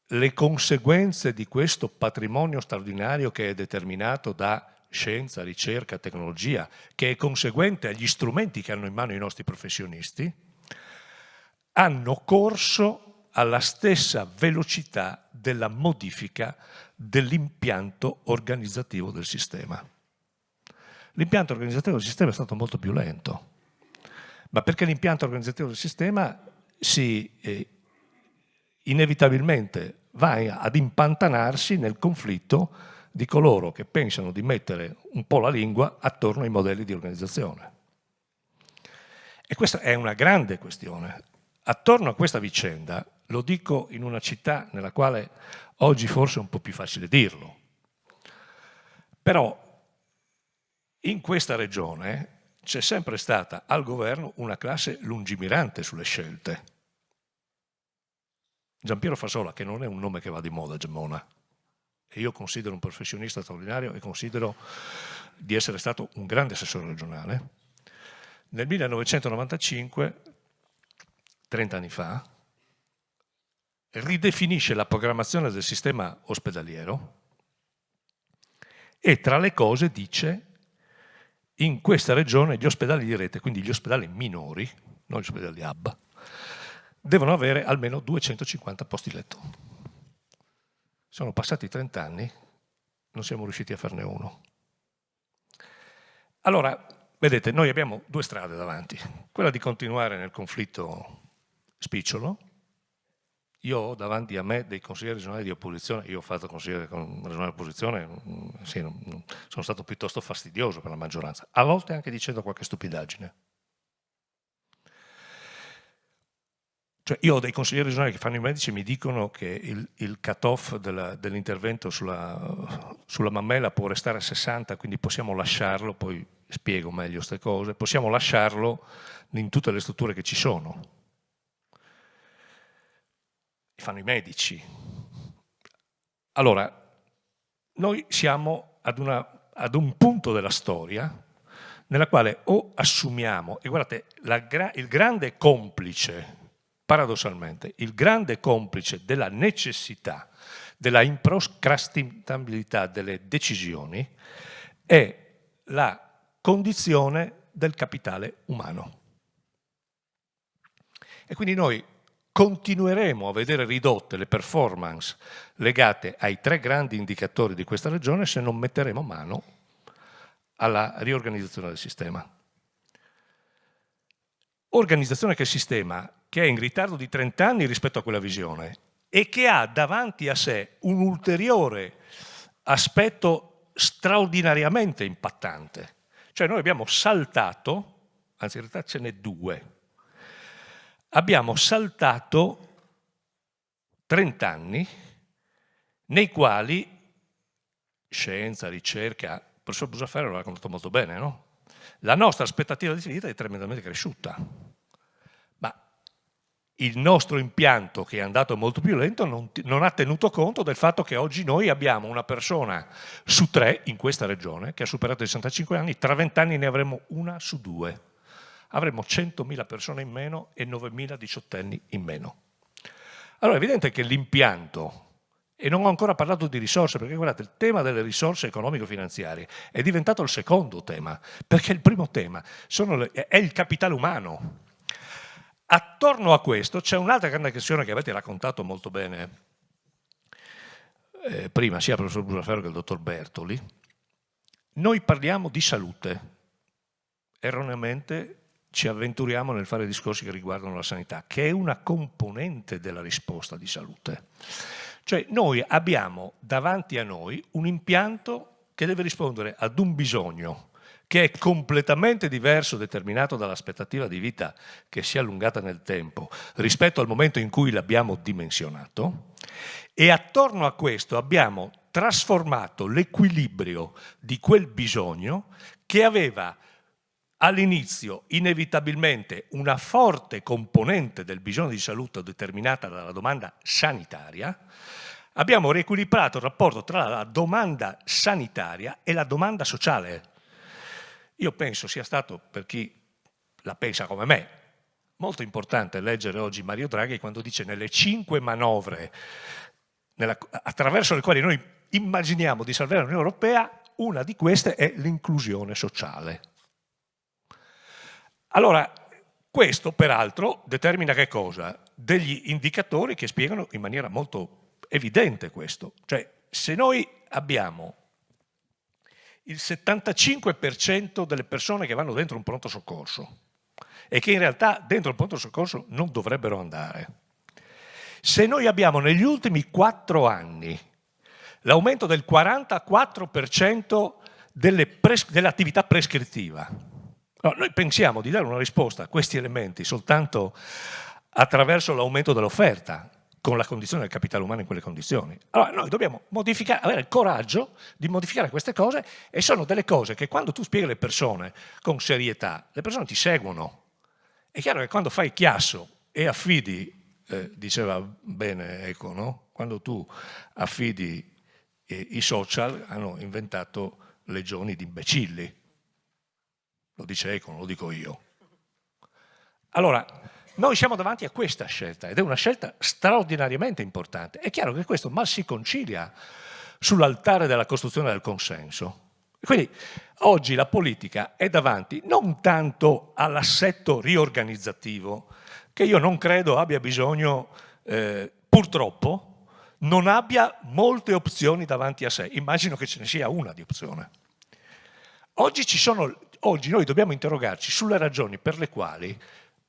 Speaker 7: le conseguenze di questo patrimonio straordinario che è determinato da scienza, ricerca, tecnologia, che è conseguente agli strumenti che hanno in mano i nostri professionisti, hanno corso alla stessa velocità della modifica dell'impianto organizzativo del sistema. L'impianto organizzativo del sistema è stato molto più lento, ma perché l'impianto organizzativo del sistema inevitabilmente va ad impantanarsi nel conflitto di coloro che pensano di mettere un po' la lingua attorno ai modelli di organizzazione. E questa è una grande questione. Attorno a questa vicenda, lo dico in una città nella quale oggi forse è un po' più facile dirlo, però in questa regione c'è sempre stata al governo una classe lungimirante sulle scelte. Giampiero Fasola, che non è un nome che va di moda, Gemona, e io considero un professionista straordinario e considero di essere stato un grande assessore regionale, nel 1995, 30 anni fa, ridefinisce la programmazione del sistema ospedaliero e tra le cose dice: in questa regione gli ospedali di rete, quindi gli ospedali minori, non gli ospedali hub, devono avere almeno 250 posti letto. Sono passati 30 anni, non siamo riusciti a farne uno. Allora, vedete, noi abbiamo due strade davanti. Quella di continuare nel conflitto spicciolo. Io ho davanti a me dei consiglieri regionali di opposizione, io ho fatto consigliere regionale di opposizione, sì, sono stato piuttosto fastidioso per la maggioranza, a volte anche dicendo qualche stupidaggine. Cioè io ho dei consiglieri regionali che fanno i medici e mi dicono che il cut-off dell'intervento sulla mammella può restare a 60, quindi possiamo lasciarlo, poi spiego meglio queste cose, possiamo lasciarlo in tutte le strutture che ci sono. Fanno i medici. Allora, noi siamo ad un punto della storia nella quale o assumiamo, e guardate, il grande complice, paradossalmente, il grande complice della necessità, della improcrastinabilità delle decisioni è la condizione del capitale umano. E quindi noi continueremo a vedere ridotte le performance legate ai tre grandi indicatori di questa regione se non metteremo mano alla riorganizzazione del sistema. Organizzazione che è il sistema che è in ritardo di 30 anni rispetto a quella visione e che ha davanti a sé un ulteriore aspetto straordinariamente impattante. Cioè noi abbiamo saltato, anzi in realtà ce n'è due, abbiamo saltato 30 anni nei quali scienza, ricerca, il professor Brusaferro l'ha raccontato molto bene, no? La nostra aspettativa di vita è tremendamente cresciuta, ma il nostro impianto, che è andato molto più lento, non ha tenuto conto del fatto che oggi noi abbiamo una persona su 3 in questa regione che ha superato i 65 anni, tra 20 anni ne avremo una su 2. Avremo 100.000 persone in meno e 9.000 diciottenni in meno. Allora è evidente che l'impianto, e non ho ancora parlato di risorse, perché guardate, il tema delle risorse economico-finanziarie è diventato il secondo tema, perché il primo tema è il capitale umano. Attorno a questo c'è un'altra grande questione che avete raccontato molto bene prima, sia il professor Brusaferro che il dottor Bertoli. Noi parliamo di salute, erroneamente ci avventuriamo nel fare discorsi che riguardano la sanità, che è una componente della risposta di salute. Cioè noi abbiamo davanti a noi un impianto che deve rispondere ad un bisogno che è completamente diverso, determinato dall'aspettativa di vita che si è allungata nel tempo rispetto al momento in cui l'abbiamo dimensionato, e attorno a questo abbiamo trasformato l'equilibrio di quel bisogno che aveva all'inizio inevitabilmente una forte componente del bisogno di salute determinata dalla domanda sanitaria. Abbiamo riequilibrato il rapporto tra la domanda sanitaria e la domanda sociale. Io penso sia stato, per chi la pensa come me, molto importante leggere oggi Mario Draghi quando dice nelle 5 manovre attraverso le quali noi immaginiamo di salvare l'Unione Europea, una di queste è l'inclusione sociale. Allora, questo peraltro determina che cosa? Degli indicatori che spiegano in maniera molto evidente questo. Cioè, se noi abbiamo il 75% delle persone che vanno dentro un pronto soccorso e che in realtà dentro il pronto soccorso non dovrebbero andare, se noi abbiamo negli ultimi 4 anni l'aumento del 44% dell'attività prescrittiva, no, noi pensiamo di dare una risposta a questi elementi soltanto attraverso l'aumento dell'offerta, con la condizione del capitale umano in quelle condizioni. Allora noi dobbiamo avere il coraggio di modificare queste cose, e sono delle cose che quando tu spieghi alle persone con serietà, le persone ti seguono. È chiaro che quando fai chiasso e affidi, diceva bene Eco, no? Quando tu affidi i social, hanno inventato legioni di imbecilli. Lo dice Eco, non lo dico io. Allora, noi siamo davanti a questa scelta, ed è una scelta straordinariamente importante. È chiaro che questo mal si concilia sull'altare della costruzione del consenso. Quindi oggi la politica è davanti non tanto all'assetto riorganizzativo, che io non credo abbia bisogno, purtroppo, non abbia molte opzioni davanti a sé. Immagino che ce ne sia una di opzione. Oggi noi dobbiamo interrogarci sulle ragioni per le quali,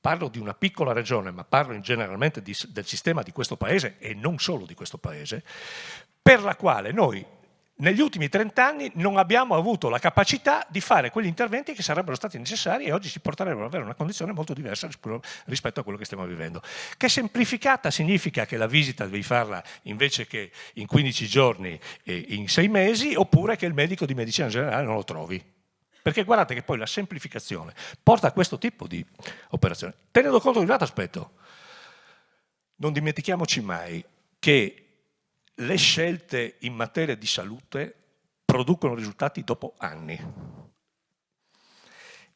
Speaker 7: parlo di una piccola regione, ma parlo generalmente del sistema di questo Paese e non solo di questo Paese, per la quale noi negli ultimi 30 anni non abbiamo avuto la capacità di fare quegli interventi che sarebbero stati necessari e oggi ci porterebbero ad avere una condizione molto diversa rispetto a quello che stiamo vivendo. Che semplificata significa che la visita devi farla invece che in 15 giorni e in 6 mesi, oppure che il medico di medicina generale non lo trovi. Perché guardate che poi la semplificazione porta a questo tipo di operazione. Tenendo conto di un altro aspetto, non dimentichiamoci mai che le scelte in materia di salute producono risultati dopo anni.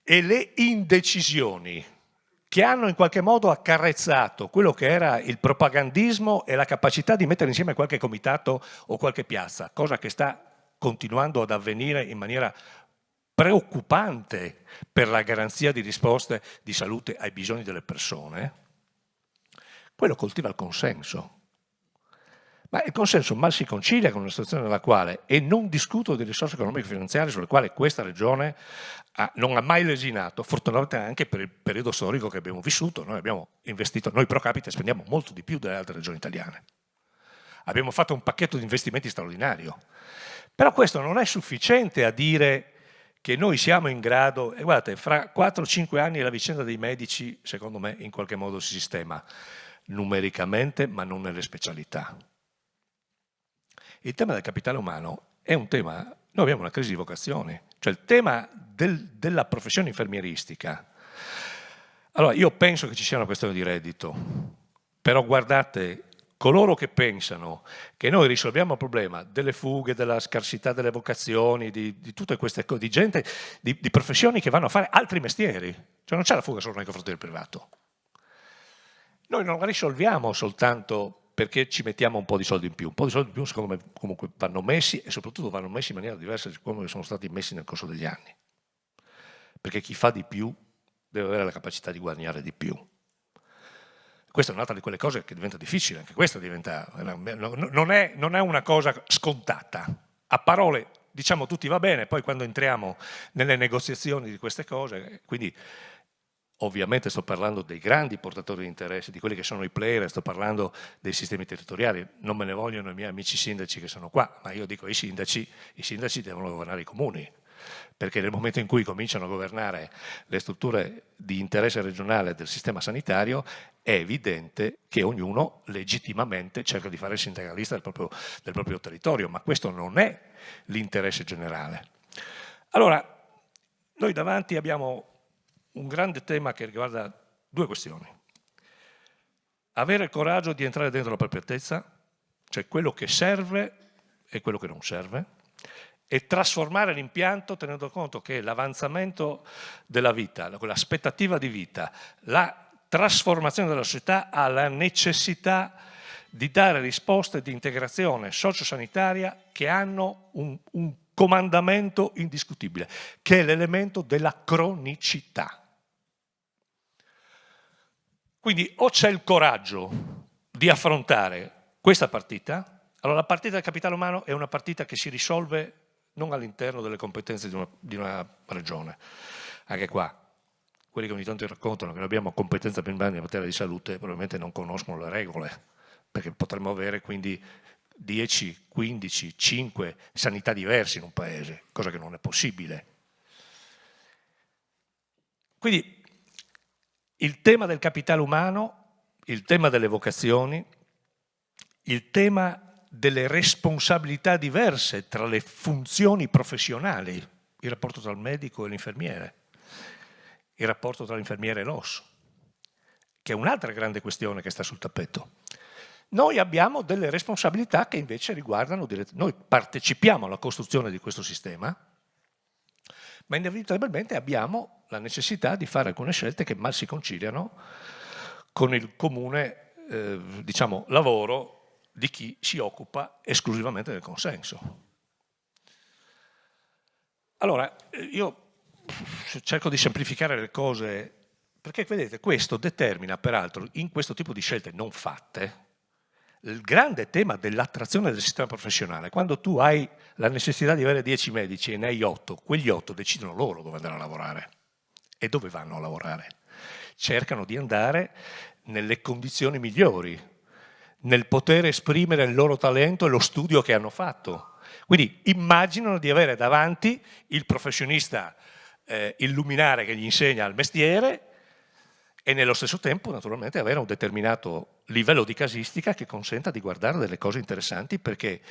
Speaker 7: E le indecisioni che hanno in qualche modo accarezzato quello che era il propagandismo e la capacità di mettere insieme qualche comitato o qualche piazza, cosa che sta continuando ad avvenire in maniera preoccupante per la garanzia di risposte di salute ai bisogni delle persone, quello coltiva il consenso. Ma il consenso mal si concilia con una situazione nella quale, e non discuto di risorse economiche e finanziarie sulle quali questa regione non ha mai lesinato, fortunatamente anche per il periodo storico che abbiamo vissuto. Noi abbiamo investito, noi pro capite spendiamo molto di più delle altre regioni italiane. Abbiamo fatto un pacchetto di investimenti straordinario. Però questo non è sufficiente a dire che noi siamo in grado, e guardate, fra 4-5 anni la vicenda dei medici, secondo me, in qualche modo si sistema numericamente, ma non nelle specialità. Il tema del capitale umano è un tema, noi abbiamo una crisi di vocazioni, cioè il tema della professione infermieristica. Allora, io penso che ci sia una questione di reddito, Però guardate, coloro che pensano che noi risolviamo il problema delle fughe, della scarsità delle vocazioni, di tutte queste cose, di gente, di professioni che vanno a fare altri mestieri, cioè non c'è la fuga solo nei confronti del privato. Noi non la risolviamo soltanto perché ci mettiamo un po' di soldi in più. Un po' di soldi in più secondo me comunque vanno messi, e soprattutto vanno messi in maniera diversa da come sono stati messi nel corso degli anni. Perché chi fa di più deve avere la capacità di guadagnare di più. Questa è un'altra di quelle cose che diventa difficile, anche questa diventa, non è una cosa scontata. A parole diciamo tutti va bene, poi quando entriamo nelle negoziazioni di queste cose, quindi ovviamente sto parlando dei grandi portatori di interesse, di quelli che sono i player, sto parlando dei sistemi territoriali, non me ne vogliono i miei amici sindaci che sono qua, ma io dico i sindaci devono governare i comuni. Perché nel momento in cui cominciano a governare le strutture di interesse regionale del sistema sanitario è evidente che ognuno legittimamente cerca di fare il sindacalista del proprio territorio, ma questo non è l'interesse generale. Allora, noi davanti abbiamo un grande tema che riguarda due questioni. Avere il coraggio di entrare dentro la proprietezza, cioè quello che serve e quello che non serve, e trasformare l'impianto tenendo conto che l'avanzamento della vita, quell'aspettativa di vita, la trasformazione della società ha la necessità di dare risposte di integrazione sociosanitaria che hanno un comandamento indiscutibile, che è l'elemento della cronicità. Quindi o c'è il coraggio di affrontare questa partita, allora la partita del capitale umano è una partita che si risolve non all'interno delle competenze di una regione. Anche qua, quelli che ogni tanto raccontano che noi abbiamo competenza primaria in materia di salute probabilmente non conoscono le regole, perché potremmo avere quindi 10, 15, 5 sanità diverse in un paese, cosa che non è possibile. Quindi il tema del capitale umano, il tema delle vocazioni, il tema delle responsabilità diverse tra le funzioni professionali, il rapporto tra il medico e l'infermiere, il rapporto tra l'infermiere e l'OS, che è un'altra grande questione che sta sul tappeto. Noi abbiamo delle responsabilità che invece riguardano, noi partecipiamo alla costruzione di questo sistema, ma inevitabilmente abbiamo la necessità di fare alcune scelte che mal si conciliano con il comune diciamo, lavoro di chi si occupa esclusivamente del consenso. Allora, io cerco di semplificare le cose, perché vedete, questo determina peraltro in questo tipo di scelte non fatte il grande tema dell'attrazione del sistema professionale. Quando tu hai la necessità di avere 10 medici e ne hai 8, quegli 8 decidono loro dove andare a lavorare. E dove vanno a lavorare? Cercano di andare nelle condizioni migliori, nel poter esprimere il loro talento e lo studio che hanno fatto. Quindi immaginano di avere davanti il professionista illuminare che gli insegna il mestiere e nello stesso tempo naturalmente avere un determinato livello di casistica che consenta di guardare delle cose interessanti, perché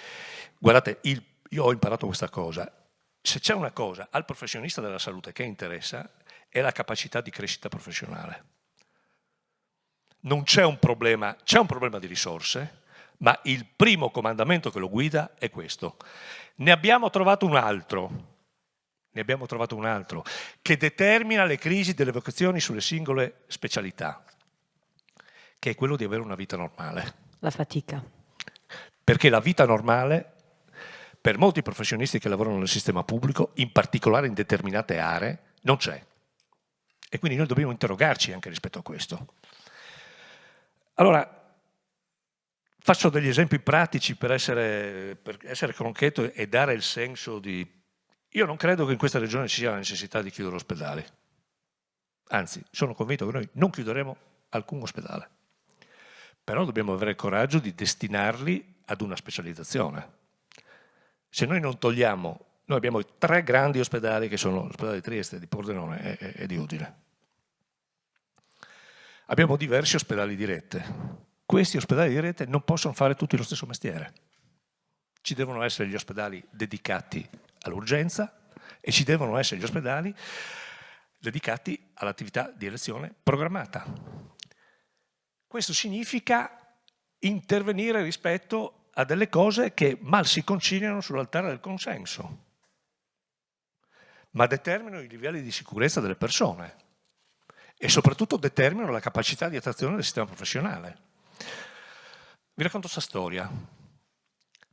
Speaker 7: guardate, io ho imparato questa cosa: se c'è una cosa al professionista della salute che interessa è la capacità di crescita professionale. Non c'è un problema, c'è un problema di risorse, ma il primo comandamento che lo guida è questo. Ne abbiamo trovato un altro che determina le crisi delle vocazioni sulle singole specialità, che è quello di avere una vita normale.
Speaker 1: La fatica.
Speaker 7: Perché la vita normale, per molti professionisti che lavorano nel sistema pubblico, in particolare in determinate aree, non c'è. E quindi noi dobbiamo interrogarci anche rispetto a questo. Allora, faccio degli esempi pratici per essere concreto e dare il senso di... Io non credo che in questa regione ci sia la necessità di chiudere ospedali. Anzi, sono convinto che noi non chiuderemo alcun ospedale. Però dobbiamo avere il coraggio di destinarli ad una specializzazione. Se noi non togliamo... Noi abbiamo 3 grandi ospedali che sono l'ospedale di Trieste, di Pordenone e di Udine. Abbiamo diversi ospedali di rete. Questi ospedali di rete non possono fare tutti lo stesso mestiere. Ci devono essere gli ospedali dedicati all'urgenza e ci devono essere gli ospedali dedicati all'attività di elezione programmata. Questo significa intervenire rispetto a delle cose che mal si conciliano sull'altare del consenso, ma determinano i livelli di sicurezza delle persone e soprattutto determinano la capacità di attrazione del sistema professionale. Vi racconto questa storia,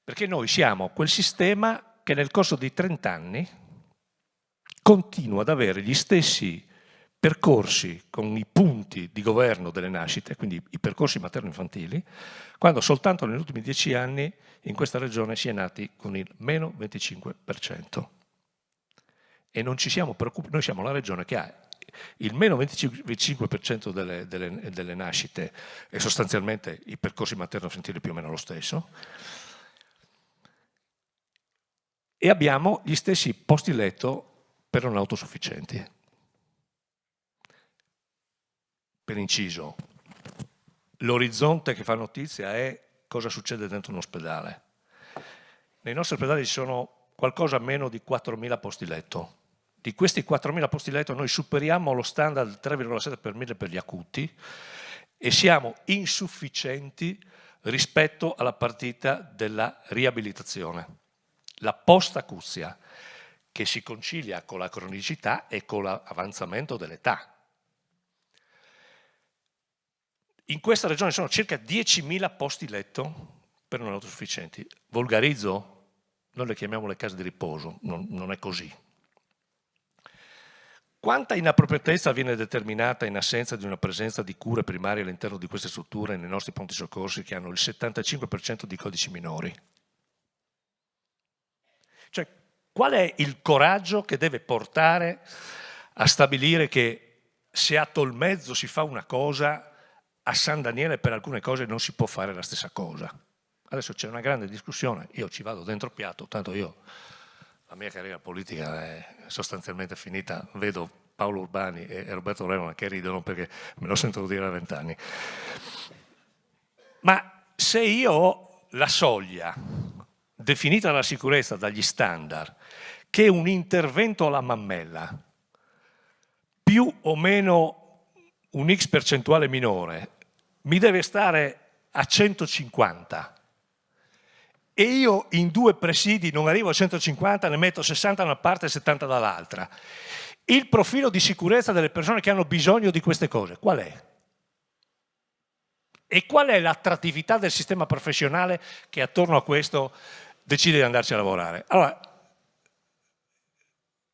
Speaker 7: perché noi siamo quel sistema che nel corso di 30 anni continua ad avere gli stessi percorsi con i punti di governo delle nascite, quindi i percorsi materno-infantili, quando soltanto negli ultimi 10 anni in questa regione si è nati con il meno 25%. E non ci siamo preoccupati, noi siamo la regione che ha il meno 25% delle nascite e sostanzialmente i percorsi materno-infantili più o meno lo stesso, e abbiamo gli stessi posti letto per non autosufficienti. Per inciso, l'orizzonte che fa notizia è cosa succede dentro un ospedale. Nei nostri ospedali ci sono qualcosa meno di 4.000 posti letto. Di questi 4.000 posti letto noi superiamo lo standard 3,7 per 1000 per gli acuti e siamo insufficienti rispetto alla partita della riabilitazione, la post-acuzia, che si concilia con la cronicità e con l'avanzamento dell'età. In questa regione sono circa 10.000 posti letto per non autosufficienti. Volgarizzo? Noi le chiamiamo le case di riposo, non è così. Quanta inappropriatezza viene determinata in assenza di una presenza di cure primarie all'interno di queste strutture nei nostri pronti soccorsi che hanno il 75% di codici minori? Cioè, qual è il coraggio che deve portare a stabilire che se a Tolmezzo si fa una cosa, a San Daniele per alcune cose non si può fare la stessa cosa? Adesso c'è una grande discussione, io ci vado dentro piatto, tanto la mia carriera politica è sostanzialmente finita, vedo Paolo Urbani e Roberto Levano che ridono perché me lo sento dire da 20 anni. Ma se io ho la soglia definita dalla sicurezza, dagli standard, che un intervento alla mammella più o meno un X percentuale minore mi deve stare a 150 e io in 2 presidi non arrivo a 150, ne metto 60 da una parte e 70 dall'altra. Il profilo di sicurezza delle persone che hanno bisogno di queste cose qual è? E qual è l'attrattività del sistema professionale che attorno a questo decide di andarci a lavorare? Allora,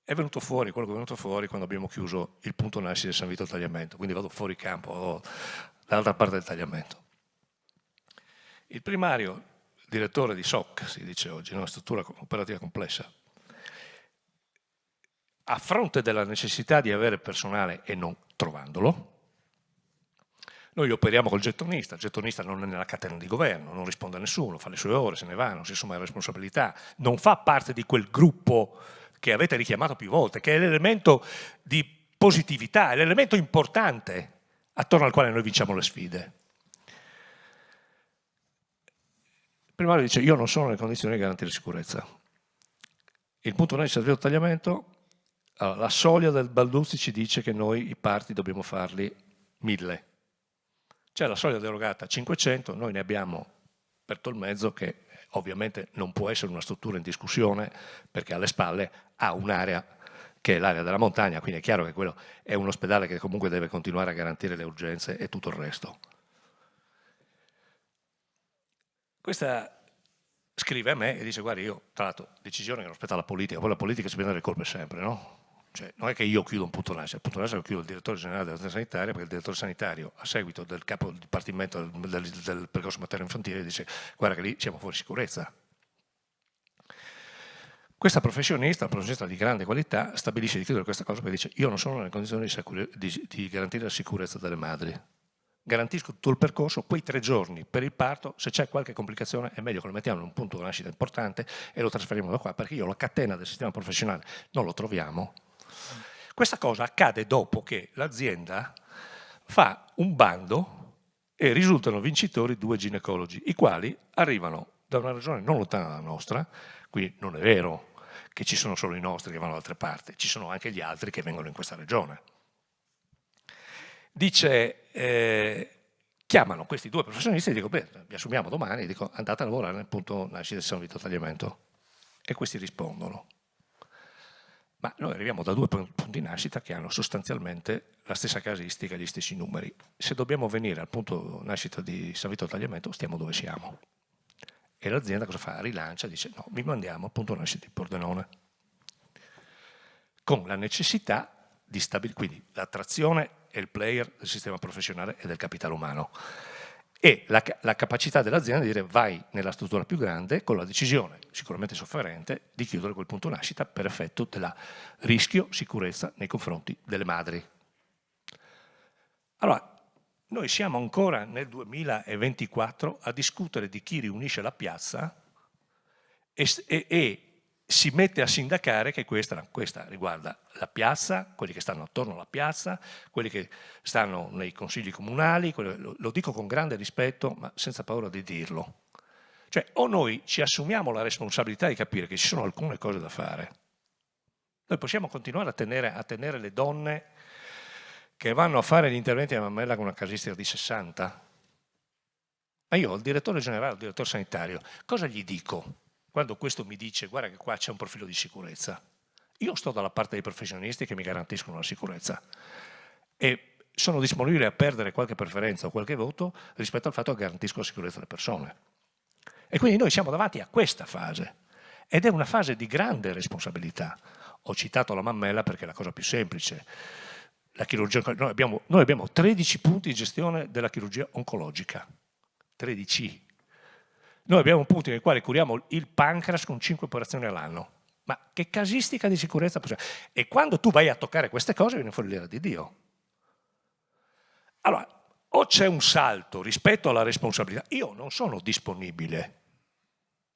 Speaker 7: è venuto fuori quello che è venuto fuori quando abbiamo chiuso il punto nascita del San Vito Tagliamento, quindi vado fuori campo, dall'altra parte del tagliamento. Il primario, direttore di SOC, si dice oggi, una struttura operativa complessa, a fronte della necessità di avere personale e non trovandolo, noi operiamo col gettonista, il gettonista non è nella catena di governo, non risponde a nessuno, fa le sue ore, se ne va, non si assume la responsabilità, non fa parte di quel gruppo che avete richiamato più volte, che è l'elemento di positività, è l'elemento importante attorno al quale noi vinciamo le sfide. Il primario dice: io non sono nelle condizioni di garantire sicurezza. Il punto non è il servizio di tagliamento. Allora, la soglia del Balduzzi ci dice che noi i parti dobbiamo farli 1000. C'è la soglia derogata a 500, noi ne abbiamo per Tolmezzo che ovviamente non può essere una struttura in discussione perché alle spalle ha un'area che è l'area della montagna, quindi è chiaro che quello è un ospedale che comunque deve continuare a garantire le urgenze e tutto il resto. Questa scrive a me e dice: guarda, io tra l'altro decisione che non spetta alla politica, poi la politica si prende le colpe sempre, no? Cioè, non è che io chiudo un punto nascita, il punto nascita lo chiude il direttore generale dell'azienda sanitaria, perché il direttore sanitario, a seguito del capo del dipartimento del percorso materno-infantile, dice: guarda che lì siamo fuori sicurezza. Questa professionista, una professionista di grande qualità, stabilisce di chiudere questa cosa perché dice: io non sono nelle condizioni di garantire la sicurezza delle madri. Garantisco tutto il percorso, quei 3 giorni per il parto, se c'è qualche complicazione è meglio che lo mettiamo in un punto di nascita importante e lo trasferiamo da qua, perché io la catena del sistema professionale non lo troviamo. Questa cosa accade dopo che l'azienda fa un bando e risultano vincitori 2 ginecologi, i quali arrivano da una regione non lontana dalla nostra, quindi non è vero che ci sono solo i nostri che vanno da altre parti, ci sono anche gli altri che vengono in questa regione. Dice chiamano questi due professionisti e dico, beh, vi assumiamo domani, e dico, andate a lavorare nel punto nascita di San Vito Tagliamento. E questi rispondono. Ma noi arriviamo da due punti nascita che hanno sostanzialmente la stessa casistica, gli stessi numeri. Se dobbiamo venire al punto nascita di San Vito Tagliamento, stiamo dove siamo. E l'azienda cosa fa? Rilancia, dice no, vi mandiamo al punto nascita di Pordenone. Con la necessità di stabilire, quindi l'attrazione e il player del sistema professionale e del capitale umano. E la capacità dell'azienda di dire vai nella struttura più grande con la decisione, sicuramente sofferente, di chiudere quel punto nascita per effetto del rischio sicurezza nei confronti delle madri. Allora, noi siamo ancora nel 2024 a discutere di chi riunisce la piazza e si mette a sindacare che questa riguarda la piazza, quelli che stanno attorno alla piazza, quelli che stanno nei consigli comunali, lo dico con grande rispetto ma senza paura di dirlo. Cioè o noi ci assumiamo la responsabilità di capire che ci sono alcune cose da fare, noi possiamo continuare a tenere le donne che vanno a fare gli interventi a mammella con una casistica di 60, ma io al direttore generale, al direttore sanitario, cosa gli dico? Quando questo mi dice guarda che qua c'è un profilo di sicurezza, io sto dalla parte dei professionisti che mi garantiscono la sicurezza e sono disponibile a perdere qualche preferenza o qualche voto rispetto al fatto che garantisco la sicurezza delle persone. E quindi noi siamo davanti a questa fase ed è una fase di grande responsabilità. Ho citato la mammella perché è la cosa più semplice. La chirurgia, noi abbiamo 13 punti di gestione della chirurgia oncologica, 13. Noi abbiamo punti nei quali curiamo il pancreas con 5 operazioni all'anno. Ma che casistica di sicurezza possiamo? E quando tu vai a toccare queste cose viene fuori l'ira di Dio. Allora, o c'è un salto rispetto alla responsabilità. Io non sono disponibile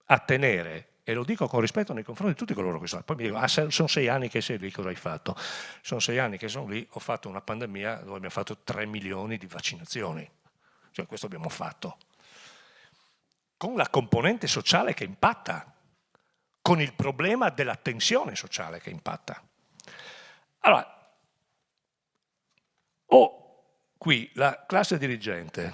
Speaker 7: a tenere, e lo dico con rispetto nei confronti di tutti coloro che sono. Poi mi dicono, sono 6 anni che sei lì, cosa hai fatto? Sono 6 anni che sono lì, ho fatto una pandemia dove abbiamo fatto 3 milioni di vaccinazioni. Cioè questo abbiamo fatto. Con la componente sociale che impatta, con il problema della tensione sociale che impatta. Allora, qui la classe dirigente,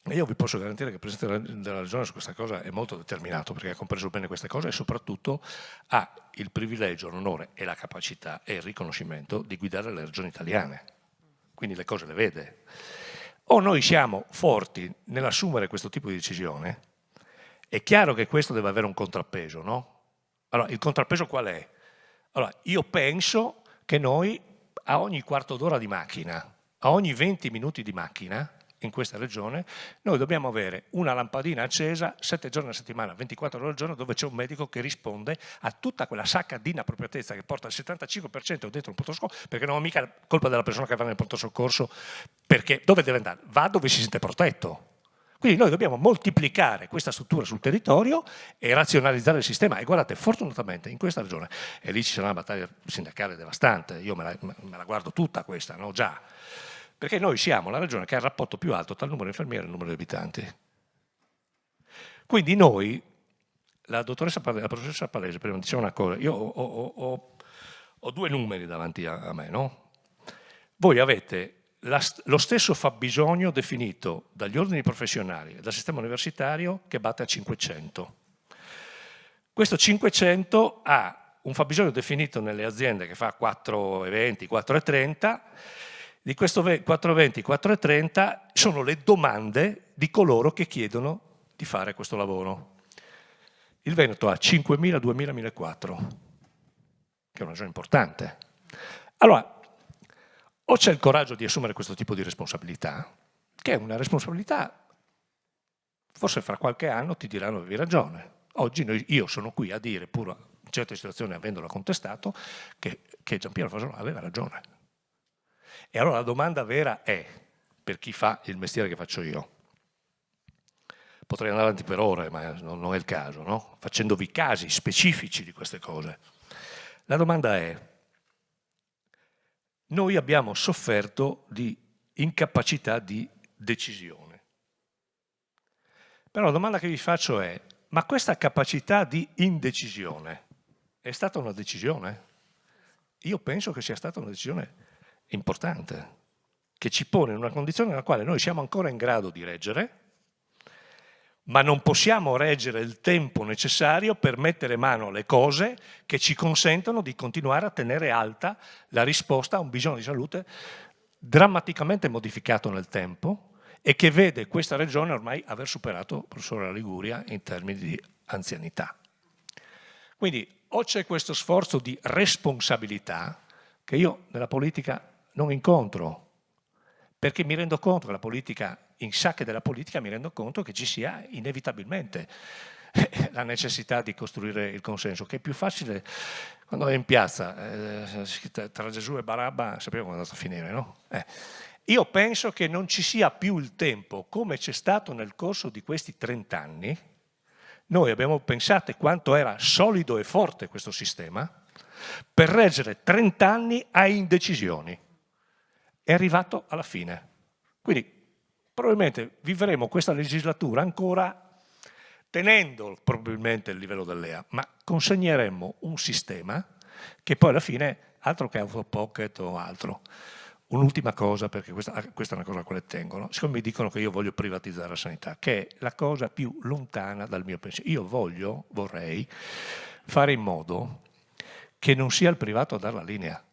Speaker 7: e io vi posso garantire che il Presidente della Regione su questa cosa è molto determinato, perché ha compreso bene queste cose e soprattutto ha il privilegio, l'onore e la capacità e il riconoscimento di guidare le regioni italiane. Quindi le cose le vede. O noi siamo forti nell'assumere questo tipo di decisione. È chiaro che questo deve avere un contrappeso, no? Allora, il contrappeso qual è? Allora, io penso che noi a ogni quarto d'ora di macchina, a ogni 20 minuti di macchina, in questa regione, noi dobbiamo avere una lampadina accesa 7 giorni a settimana, 24 ore al giorno, dove c'è un medico che risponde a tutta quella sacca di inappropriatezza che porta il 75% dentro un pronto soccorso, perché non è mica colpa della persona che va nel pronto soccorso, perché dove deve andare? Va dove si sente protetto. Quindi noi dobbiamo moltiplicare questa struttura sul territorio e razionalizzare il sistema. E guardate, fortunatamente in questa regione, e lì ci sarà una battaglia sindacale devastante, io me la guardo tutta questa, no? Già, perché noi siamo la regione che ha il rapporto più alto tra il numero di infermieri e il numero di abitanti. Quindi noi, la professoressa Palese prima diceva una cosa, io ho 2 numeri davanti a me, no? Voi avete lo stesso fabbisogno definito dagli ordini professionali e dal sistema universitario che batte a 500. Questo 500 ha un fabbisogno definito nelle aziende che fa 4,20, 4,30, di questo 4,20, 4,30 sono le domande di coloro che chiedono di fare questo lavoro. Il Veneto ha 5.000, 2.000, 1.400, che è una regione importante. Allora, o c'è il coraggio di assumere questo tipo di responsabilità, che è una responsabilità, forse fra qualche anno ti diranno avevi ragione. Oggi io sono qui a dire, pur in certe situazioni avendola contestato, che Giampiero Fasolaro aveva ragione. E allora la domanda vera è, per chi fa il mestiere che faccio io, potrei andare avanti per ore, ma non è il caso, no? Facendovi casi specifici di queste cose. La domanda è, noi abbiamo sofferto di incapacità di decisione. Però la domanda che vi faccio è, ma questa capacità di indecisione è stata una decisione? Io penso che sia stata una decisione importante, che ci pone in una condizione nella quale noi siamo ancora in grado di reggere, ma non possiamo reggere il tempo necessario per mettere mano alle cose che ci consentono di continuare a tenere alta la risposta a un bisogno di salute drammaticamente modificato nel tempo e che vede questa regione ormai aver superato, professore, la Liguria in termini di anzianità. Quindi o c'è questo sforzo di responsabilità che io nella politica non incontro, perché mi rendo conto che la politica, in sacche della politica, mi rendo conto che ci sia inevitabilmente la necessità di costruire il consenso, che è più facile quando è in piazza, tra Gesù e Barabba, sappiamo come è andato a finire, no? Io penso che non ci sia più il tempo, come c'è stato nel corso di questi 30 anni, noi abbiamo pensato quanto era solido e forte questo sistema, per reggere 30 anni a indecisioni. È arrivato alla fine. Quindi probabilmente vivremo questa legislatura ancora tenendo probabilmente il livello dell'EA, ma consegneremmo un sistema che poi alla fine, altro che autopocket o altro. Un'ultima cosa, perché questa è una cosa a quale tengo, siccome mi dicono che io voglio privatizzare la sanità, che è la cosa più lontana dal mio pensiero. Io vorrei fare in modo che non sia il privato a dare la linea.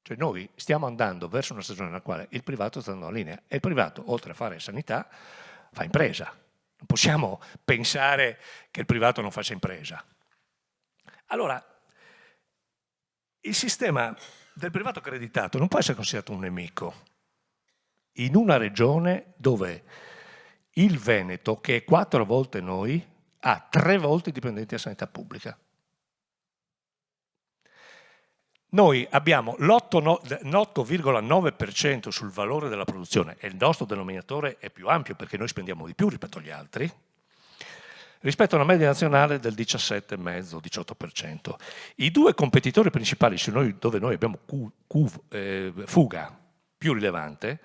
Speaker 7: Cioè noi stiamo andando verso una stagione nella quale il privato sta dando la linea e il privato, oltre a fare sanità, fa impresa. Non possiamo pensare che il privato non faccia impresa. Allora, il sistema del privato accreditato non può essere considerato un nemico in una regione dove il Veneto, che è 4 volte noi, ha 3 volte i dipendenti della sanità pubblica. Noi abbiamo l'8,9% sul valore della produzione e il nostro denominatore è più ampio perché noi spendiamo di più rispetto agli altri, rispetto a una media nazionale del 17,5-18%. I 2 competitori principali dove noi abbiamo fuga più rilevante,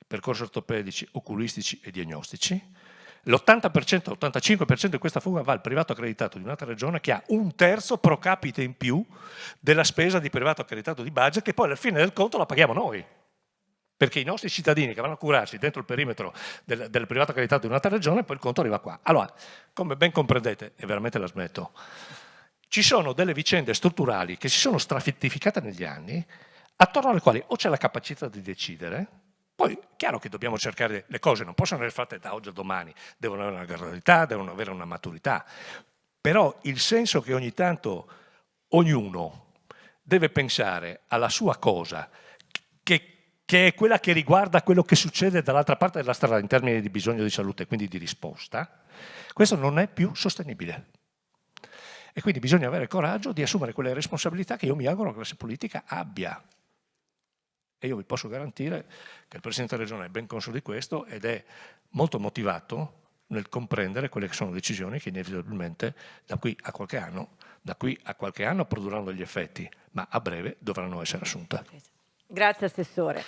Speaker 7: percorsi ortopedici, oculistici e diagnostici, l'80%, l'85% di questa fuga va al privato accreditato di un'altra regione che ha 1/3 pro capite in più della spesa di privato accreditato di budget, che poi alla fine del conto la paghiamo noi. Perché i nostri cittadini che vanno a curarsi dentro il perimetro del privato accreditato di un'altra regione, poi il conto arriva qua. Allora, come ben comprendete, e veramente la smetto, ci sono delle vicende strutturali che si sono stratificate negli anni, attorno alle quali o c'è la capacità di decidere. Poi, chiaro che dobbiamo cercare, le cose non possono essere fatte da oggi a domani, devono avere una gradualità, devono avere una maturità, però il senso che ogni tanto ognuno deve pensare alla sua cosa, che è quella che riguarda quello che succede dall'altra parte della strada in termini di bisogno di salute e quindi di risposta, questo non è più sostenibile. E quindi bisogna avere il coraggio di assumere quelle responsabilità che io mi auguro che la classe politica abbia. E io vi posso garantire che il Presidente della Regione è ben conscio di questo ed è molto motivato nel comprendere quelle che sono decisioni che inevitabilmente da qui a qualche anno produrranno degli effetti, ma a breve dovranno essere assunte.
Speaker 1: Grazie Assessore.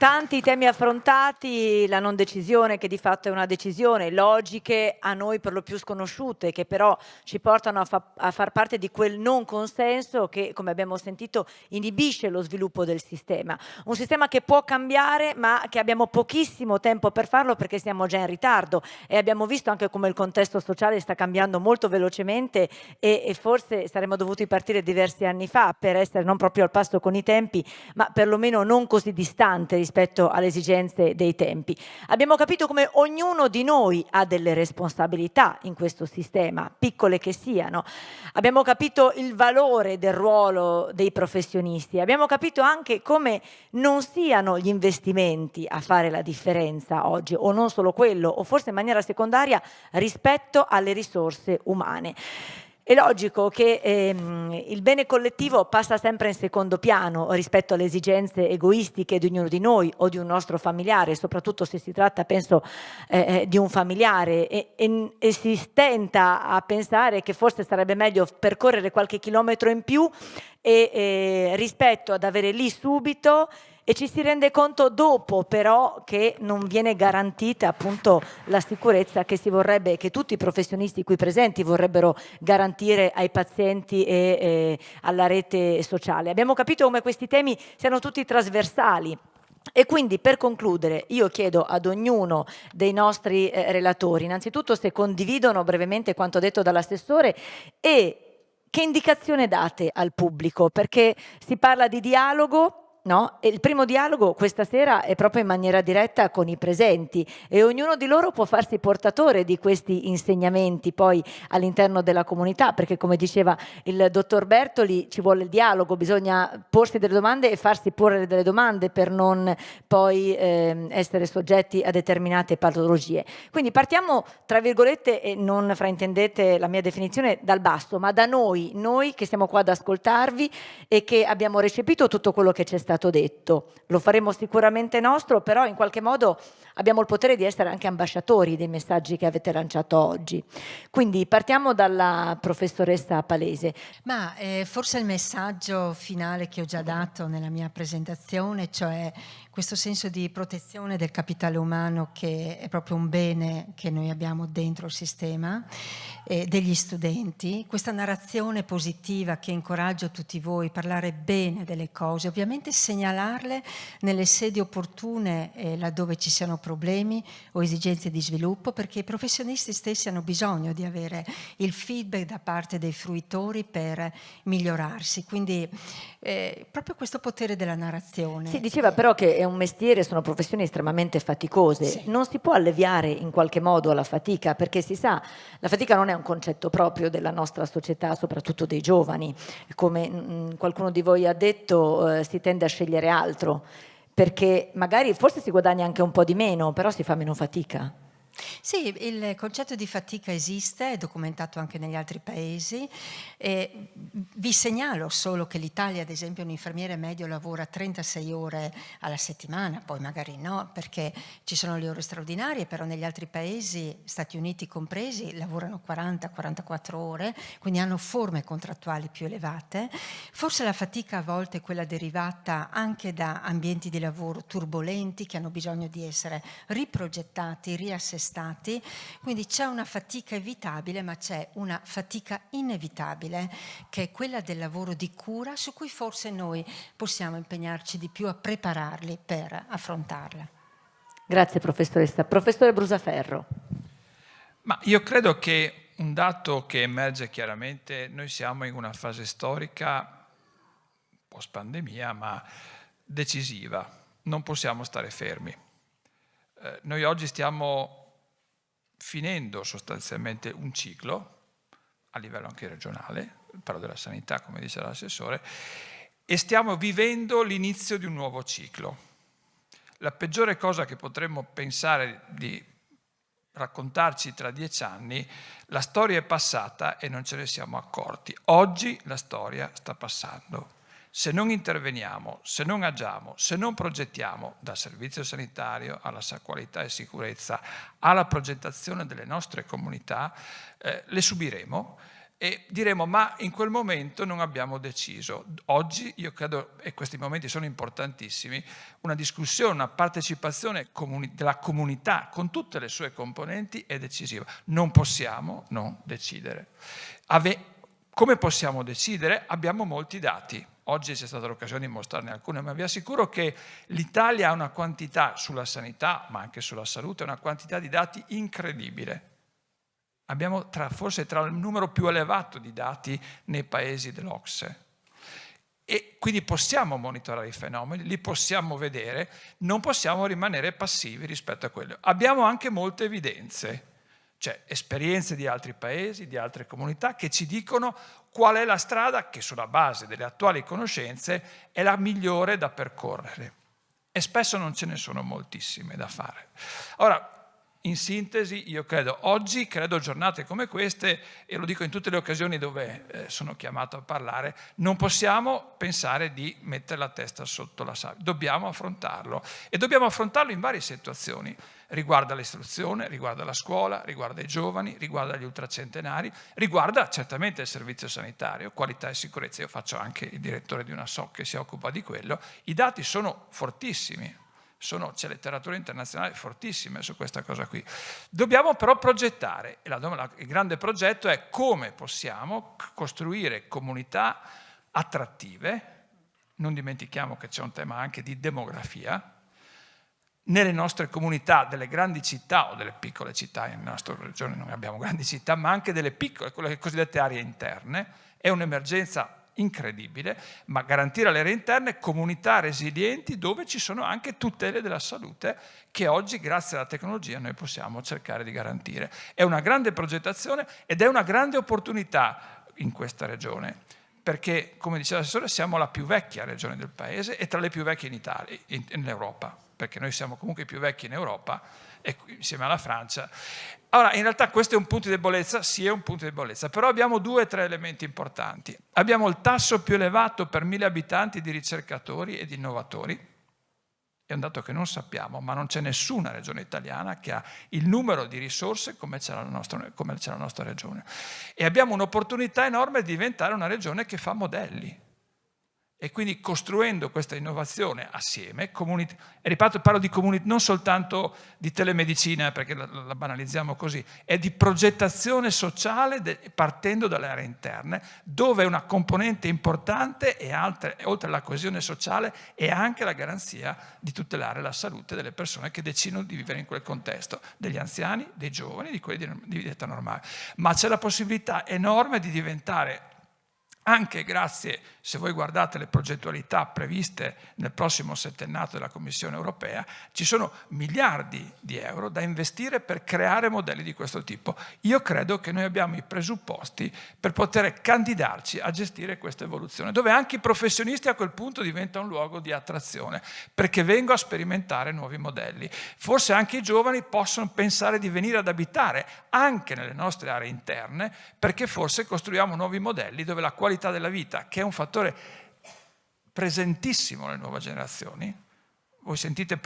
Speaker 1: Tanti temi affrontati, la non decisione che di fatto è una decisione, logiche a noi per lo più sconosciute che però ci portano a far parte di quel non consenso che, come abbiamo sentito, inibisce lo sviluppo del sistema. Un sistema che può cambiare ma che abbiamo pochissimo tempo per farlo perché siamo già in ritardo e abbiamo visto anche come il contesto sociale sta cambiando molto velocemente e forse saremmo dovuti partire diversi anni fa per essere non proprio al passo con i tempi ma perlomeno non così distante rispetto alle esigenze dei tempi. Abbiamo capito come ognuno di noi ha delle responsabilità in questo sistema, piccole che siano. Abbiamo capito il valore del ruolo dei professionisti. Abbiamo capito anche come non siano gli investimenti a fare la differenza oggi, o non solo quello, o forse in maniera secondaria rispetto alle risorse umane. È logico che il bene collettivo passa sempre in secondo piano rispetto alle esigenze egoistiche di ognuno di noi o di un nostro familiare, soprattutto se si tratta, penso, di un familiare e si stenta a pensare che forse sarebbe meglio percorrere qualche chilometro in più rispetto ad avere lì subito e ci si rende conto dopo però che non viene garantita appunto la sicurezza che si vorrebbe, che tutti i professionisti qui presenti vorrebbero garantire ai pazienti e alla rete sociale. Abbiamo capito come questi temi siano tutti trasversali. E quindi per concludere io chiedo ad ognuno dei nostri relatori innanzitutto se condividono brevemente quanto detto dall'assessore e che indicazione date al pubblico, perché si parla di dialogo, no? E il primo dialogo questa sera è proprio in maniera diretta con i presenti e ognuno di loro può farsi portatore di questi insegnamenti poi all'interno della comunità, perché come diceva il dottor Bertoli ci vuole il dialogo, bisogna porsi delle domande e farsi porre delle domande per non poi essere soggetti a determinate patologie. Quindi partiamo tra virgolette, e non fraintendete la mia definizione, dal basso, ma da noi che siamo qua ad ascoltarvi e che abbiamo recepito tutto quello che c'è stato detto. Lo faremo sicuramente nostro, però in qualche modo abbiamo il potere di essere anche ambasciatori dei messaggi che avete lanciato oggi. Quindi partiamo dalla professoressa Palese.
Speaker 6: Ma forse il messaggio finale che ho già dato nella mia presentazione, cioè questo senso di protezione del capitale umano che è proprio un bene che noi abbiamo dentro il sistema, degli studenti, questa narrazione positiva che incoraggio tutti voi a parlare bene delle cose, ovviamente segnalarle nelle sedi opportune laddove ci siano problemi o esigenze di sviluppo, perché i professionisti stessi hanno bisogno di avere il feedback da parte dei fruitori per migliorarsi, quindi proprio questo potere della narrazione.
Speaker 1: Si diceva però che è un mestiere, sono professioni estremamente faticose, sì. Non si può alleviare in qualche modo la fatica, perché si sa, la fatica non è un concetto proprio della nostra società, soprattutto dei giovani, come qualcuno di voi ha detto, si tende a scegliere altro, perché magari forse si guadagna anche un po' di meno, però si fa meno fatica.
Speaker 6: Sì, il concetto di fatica esiste, è documentato anche negli altri paesi. Vi segnalo solo che l'Italia, ad esempio, un infermiere medio lavora 36 ore alla settimana, poi magari no, perché ci sono le ore straordinarie, però negli altri paesi, Stati Uniti compresi, lavorano 40-44 ore, quindi hanno forme contrattuali più elevate. Forse la fatica a volte è quella derivata anche da ambienti di lavoro turbolenti che hanno bisogno di essere riprogettati, riassestati. Quindi c'è una fatica evitabile, ma c'è una fatica inevitabile che è quella del lavoro di cura, su cui forse noi possiamo impegnarci di più a prepararli per affrontarla.
Speaker 1: Grazie professoressa. Professore Brusaferro.
Speaker 3: Ma io credo che un dato che emerge chiaramente, noi siamo in una fase storica post pandemia, ma decisiva, non possiamo stare fermi. Noi oggi stiamo finendo sostanzialmente un ciclo a livello anche regionale, parlo della sanità come dice l'assessore, e stiamo vivendo l'inizio di un nuovo ciclo. La peggiore cosa che potremmo pensare di raccontarci tra 10 anni, la storia è passata e non ce ne siamo accorti. Oggi la storia sta passando. Se non interveniamo, se non agiamo, se non progettiamo dal servizio sanitario alla qualità e sicurezza, alla progettazione delle nostre comunità, le subiremo e diremo ma in quel momento non abbiamo deciso. Oggi io credo, e questi momenti sono importantissimi, una discussione, una partecipazione della comunità con tutte le sue componenti è decisiva. Non possiamo non decidere. Come possiamo decidere? Abbiamo molti dati. Oggi c'è stata l'occasione di mostrarne alcune, ma vi assicuro che l'Italia ha una quantità sulla sanità, ma anche sulla salute, una quantità di dati incredibile. Abbiamo forse tra il numero più elevato di dati nei paesi dell'OCSE. E quindi possiamo monitorare i fenomeni, li possiamo vedere, non possiamo rimanere passivi rispetto a quello. Abbiamo anche molte evidenze. Cioè esperienze di altri paesi, di altre comunità che ci dicono qual è la strada che sulla base delle attuali conoscenze è la migliore da percorrere. E spesso non ce ne sono moltissime da fare. Ora, In sintesi, io credo oggi, giornate come queste, e lo dico in tutte le occasioni dove sono chiamato a parlare, non possiamo pensare di mettere la testa sotto la sabbia. Dobbiamo affrontarlo, e dobbiamo affrontarlo in varie situazioni. Riguarda l'istruzione, riguarda la scuola, riguarda i giovani, riguarda gli ultracentenari, riguarda certamente il servizio sanitario, qualità e sicurezza. Io faccio anche il direttore di una SOC che si occupa di quello. I dati sono fortissimi. C'è letteratura internazionale fortissima su questa cosa qui. Dobbiamo però progettare, e il grande progetto è come possiamo costruire comunità attrattive. Non dimentichiamo che c'è un tema anche di demografia. Nelle nostre comunità delle grandi città o delle piccole città, nella nostra regione non abbiamo grandi città, ma anche delle piccole, quelle cosiddette aree interne, è un'emergenza incredibile, ma garantire alle aree interne comunità resilienti dove ci sono anche tutele della salute che oggi, grazie alla tecnologia, noi possiamo cercare di garantire. È una grande progettazione ed è una grande opportunità in questa regione, perché, come diceva l'assessore, siamo la più vecchia regione del paese e tra le più vecchie in Italia, in Europa, perché noi siamo comunque i più vecchi in Europa, e insieme alla Francia. Allora, in realtà questo è un punto di debolezza, sì, è un punto di debolezza, però abbiamo 2 o 3 elementi importanti. Abbiamo il tasso più elevato per 1000 abitanti di ricercatori e di innovatori, è un dato che non sappiamo, ma non c'è nessuna regione italiana che ha il numero di risorse come c'è la nostra regione. E abbiamo un'opportunità enorme di diventare una regione che fa modelli. E quindi costruendo questa innovazione assieme, e ripeto, parlo di comunità, non soltanto di telemedicina, perché la banalizziamo così, è di progettazione sociale partendo dalle aree interne, dove una componente importante, oltre alla coesione sociale, è anche la garanzia di tutelare la salute delle persone che decidono di vivere in quel contesto, degli anziani, dei giovani, di quelli di vita normale. Ma c'è la possibilità enorme di diventare, anche grazie, se voi guardate le progettualità previste nel prossimo settennato della Commissione europea, ci sono miliardi di euro da investire per creare modelli di questo tipo. Io credo che noi abbiamo i presupposti per poter candidarci a gestire questa evoluzione, dove anche i professionisti a quel punto diventano un luogo di attrazione, perché vengo a sperimentare nuovi modelli. Forse anche i giovani possono pensare di venire ad abitare anche nelle nostre aree interne, perché forse costruiamo nuovi modelli dove la qualità della vita, che è un fattore presentissimo nelle nuove generazioni. Voi sentite,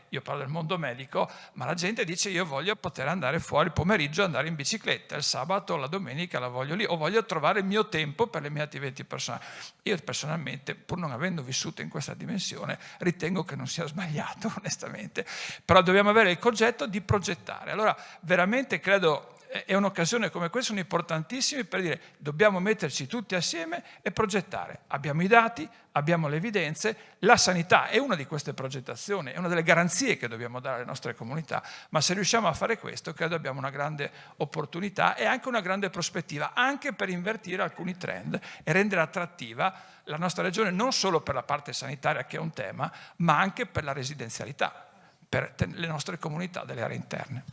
Speaker 3: io parlo del mondo medico, ma la gente dice: io voglio poter andare fuori il pomeriggio, andare in bicicletta, il sabato, la domenica la voglio lì, o voglio trovare il mio tempo per le mie attività personali. Io personalmente, pur non avendo vissuto in questa dimensione, ritengo che non sia sbagliato, onestamente, però dobbiamo avere il concetto di progettare. Allora, veramente credo è un'occasione come questa, sono importantissimi per dire: dobbiamo metterci tutti assieme e progettare. Abbiamo i dati, abbiamo le evidenze, la sanità è una di queste progettazioni, è una delle garanzie che dobbiamo dare alle nostre comunità, ma se riusciamo a fare questo credo abbiamo una grande opportunità e anche una grande prospettiva, anche per invertire alcuni trend e rendere attrattiva la nostra regione non solo per la parte sanitaria, che è un tema, ma anche per la residenzialità, per le nostre comunità delle aree interne.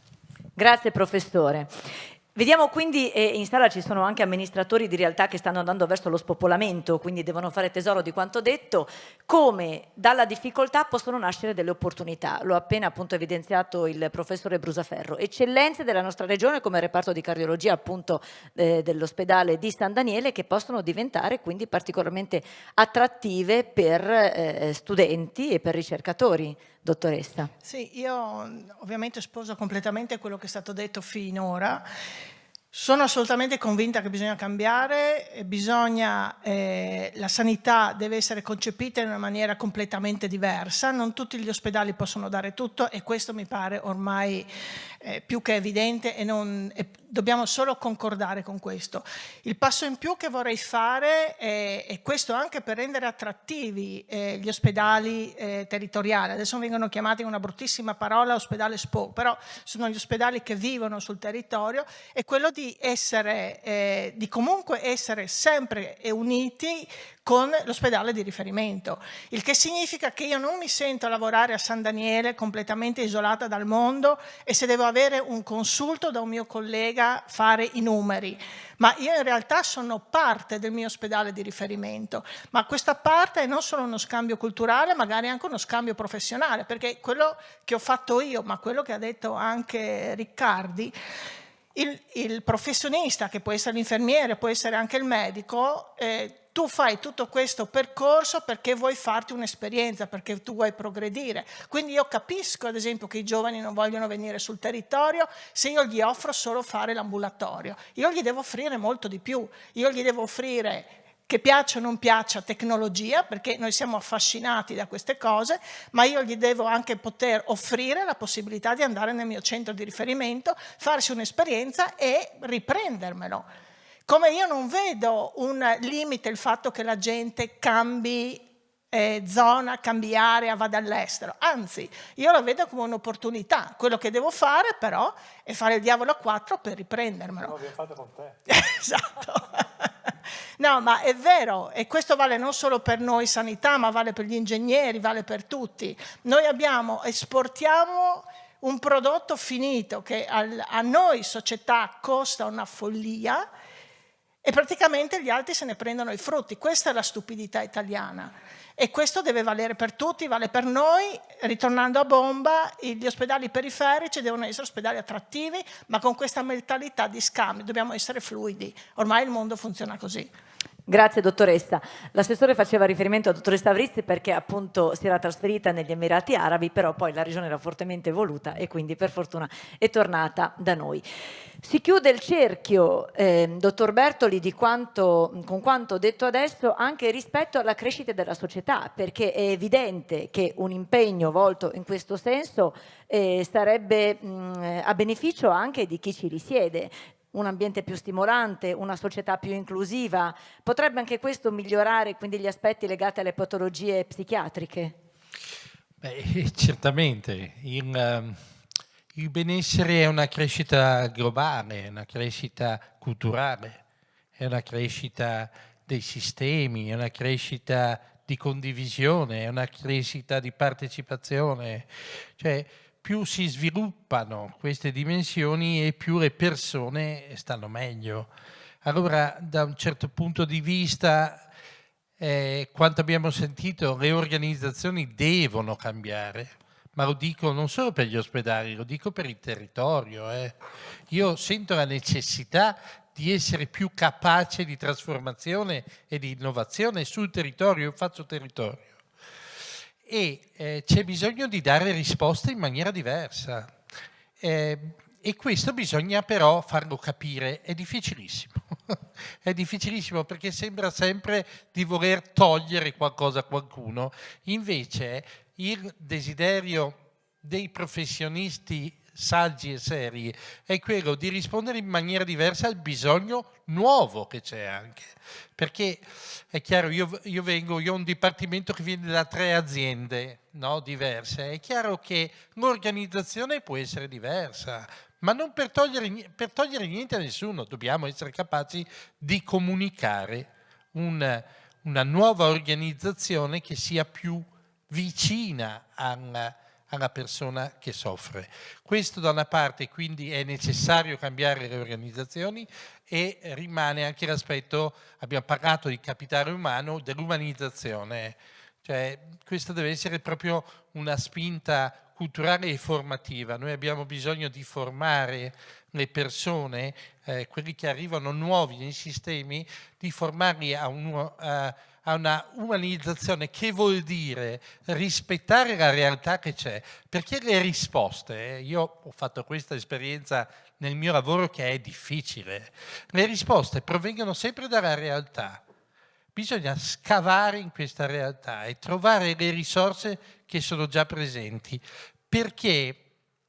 Speaker 1: Grazie professore. Vediamo quindi, in sala ci sono anche amministratori di realtà che stanno andando verso lo spopolamento, quindi devono fare tesoro di quanto detto, come dalla difficoltà possono nascere delle opportunità. L'ho appena appunto evidenziato il professore Brusaferro. Eccellenze della nostra regione come reparto di cardiologia appunto dell'ospedale di San Daniele, che possono diventare quindi particolarmente attrattive per studenti e per ricercatori. Dottoressa.
Speaker 5: Sì, io ovviamente sposo completamente quello che è stato detto finora. Sono assolutamente convinta che bisogna cambiare, la sanità deve essere concepita in una maniera completamente diversa, non tutti gli ospedali possono dare tutto e questo mi pare ormai più che evidente e dobbiamo solo concordare con questo. Il passo in più che vorrei fare è questo, anche per rendere attrattivi gli ospedali territoriali. Adesso vengono chiamati una bruttissima parola ospedale SPO, però sono gli ospedali che vivono sul territorio, è quello di comunque essere sempre uniti con l'ospedale di riferimento, il che significa che io non mi sento a lavorare a San Daniele completamente isolata dal mondo e se devo avere un consulto da un mio collega fare i numeri, ma io in realtà sono parte del mio ospedale di riferimento, ma questa parte è non solo uno scambio culturale, magari anche uno scambio professionale, perché quello che ho fatto io, ma quello che ha detto anche Riccardi, il professionista, che può essere l'infermiere, può essere anche il medico, tu fai tutto questo percorso perché vuoi farti un'esperienza, perché tu vuoi progredire. Quindi io capisco, ad esempio, che i giovani non vogliono venire sul territorio se io gli offro solo fare l'ambulatorio. Io gli devo offrire molto di più. Io gli devo offrire, che piaccia o non piaccia, tecnologia, perché noi siamo affascinati da queste cose, ma io gli devo anche poter offrire la possibilità di andare nel mio centro di riferimento, farsi un'esperienza e riprendermelo. Come io non vedo un limite il fatto che la gente cambi zona, cambi area, vada all'estero. Anzi, io la vedo come un'opportunità. Quello che devo fare però è fare il diavolo a 4 per riprendermelo.
Speaker 7: No, l'abbiamo fatto con te.
Speaker 5: Esatto. No, ma è vero, e questo vale non solo per noi sanità, ma vale per gli ingegneri, vale per tutti. Noi esportiamo un prodotto finito che a noi società costa una follia e praticamente gli altri se ne prendono i frutti. Questa è la stupidità italiana e questo deve valere per tutti, vale per noi. Ritornando a bomba, gli ospedali periferici devono essere ospedali attrattivi, ma con questa mentalità di scambio, dobbiamo essere fluidi. Ormai il mondo funziona così.
Speaker 1: Grazie dottoressa. L'assessore faceva riferimento a dottoressa Avrizzi perché appunto si era trasferita negli Emirati Arabi, però poi la regione era fortemente voluta e quindi per fortuna è tornata da noi. Si chiude il cerchio, dottor Bertoli, con quanto detto adesso anche rispetto alla crescita della società, perché è evidente che un impegno volto in questo senso sarebbe a beneficio anche di chi ci risiede. Un ambiente più stimolante, una società più inclusiva, potrebbe anche questo migliorare quindi gli aspetti legati alle patologie psichiatriche?
Speaker 4: Beh, certamente. Il benessere è una crescita globale, è una crescita culturale, è una crescita dei sistemi, è una crescita di condivisione, è una crescita di partecipazione. Cioè, più si sviluppano queste dimensioni e più le persone stanno meglio. Allora, da un certo punto di vista, quanto abbiamo sentito, le organizzazioni devono cambiare, ma lo dico non solo per gli ospedali, lo dico per il territorio. Io sento la necessità di essere più capace di trasformazione e di innovazione sul territorio, io faccio territorio. E c'è bisogno di dare risposte in maniera diversa e questo bisogna però farlo capire, è difficilissimo. È difficilissimo perché sembra sempre di voler togliere qualcosa a qualcuno, invece il desiderio dei professionisti saggi e seri è quello di rispondere in maniera diversa al bisogno nuovo che c'è anche, perché è chiaro, io ho un dipartimento che viene da 3 aziende, no, diverse, è chiaro che l'organizzazione può essere diversa, ma non per togliere niente a nessuno, dobbiamo essere capaci di comunicare una nuova organizzazione che sia più vicina alla persona che soffre. Questo da una parte, quindi è necessario cambiare le organizzazioni e rimane anche l'aspetto, abbiamo parlato di capitale umano, dell'umanizzazione. Cioè, questa deve essere proprio una spinta culturale e formativa. Noi abbiamo bisogno di formare le persone, quelli che arrivano nuovi nei sistemi, di formarli a una umanizzazione che vuol dire rispettare la realtà che c'è, perché le risposte, io ho fatto questa esperienza nel mio lavoro che è difficile, le risposte provengono sempre dalla realtà, bisogna scavare in questa realtà e trovare le risorse che sono già presenti, perché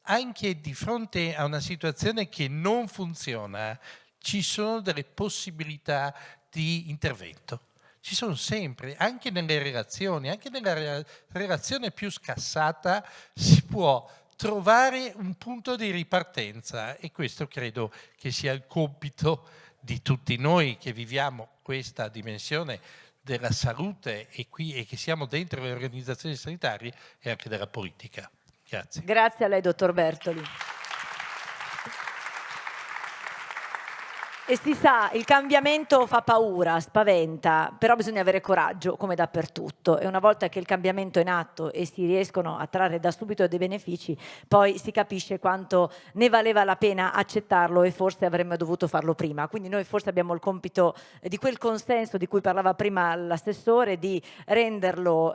Speaker 4: anche di fronte a una situazione che non funziona ci sono delle possibilità di intervento. Ci sono sempre, anche nelle relazioni, anche nella relazione più scassata si può trovare un punto di ripartenza e questo credo che sia il compito di tutti noi che viviamo questa dimensione della salute e che siamo dentro le organizzazioni sanitarie e anche della politica. Grazie.
Speaker 1: Grazie a lei, dottor Bertoli. E si sa, il cambiamento fa paura, spaventa, però bisogna avere coraggio, come dappertutto. E una volta che il cambiamento è in atto e si riescono a trarre da subito dei benefici, poi si capisce quanto ne valeva la pena accettarlo e forse avremmo dovuto farlo prima. Quindi noi forse abbiamo il compito di quel consenso di cui parlava prima l'assessore, di renderlo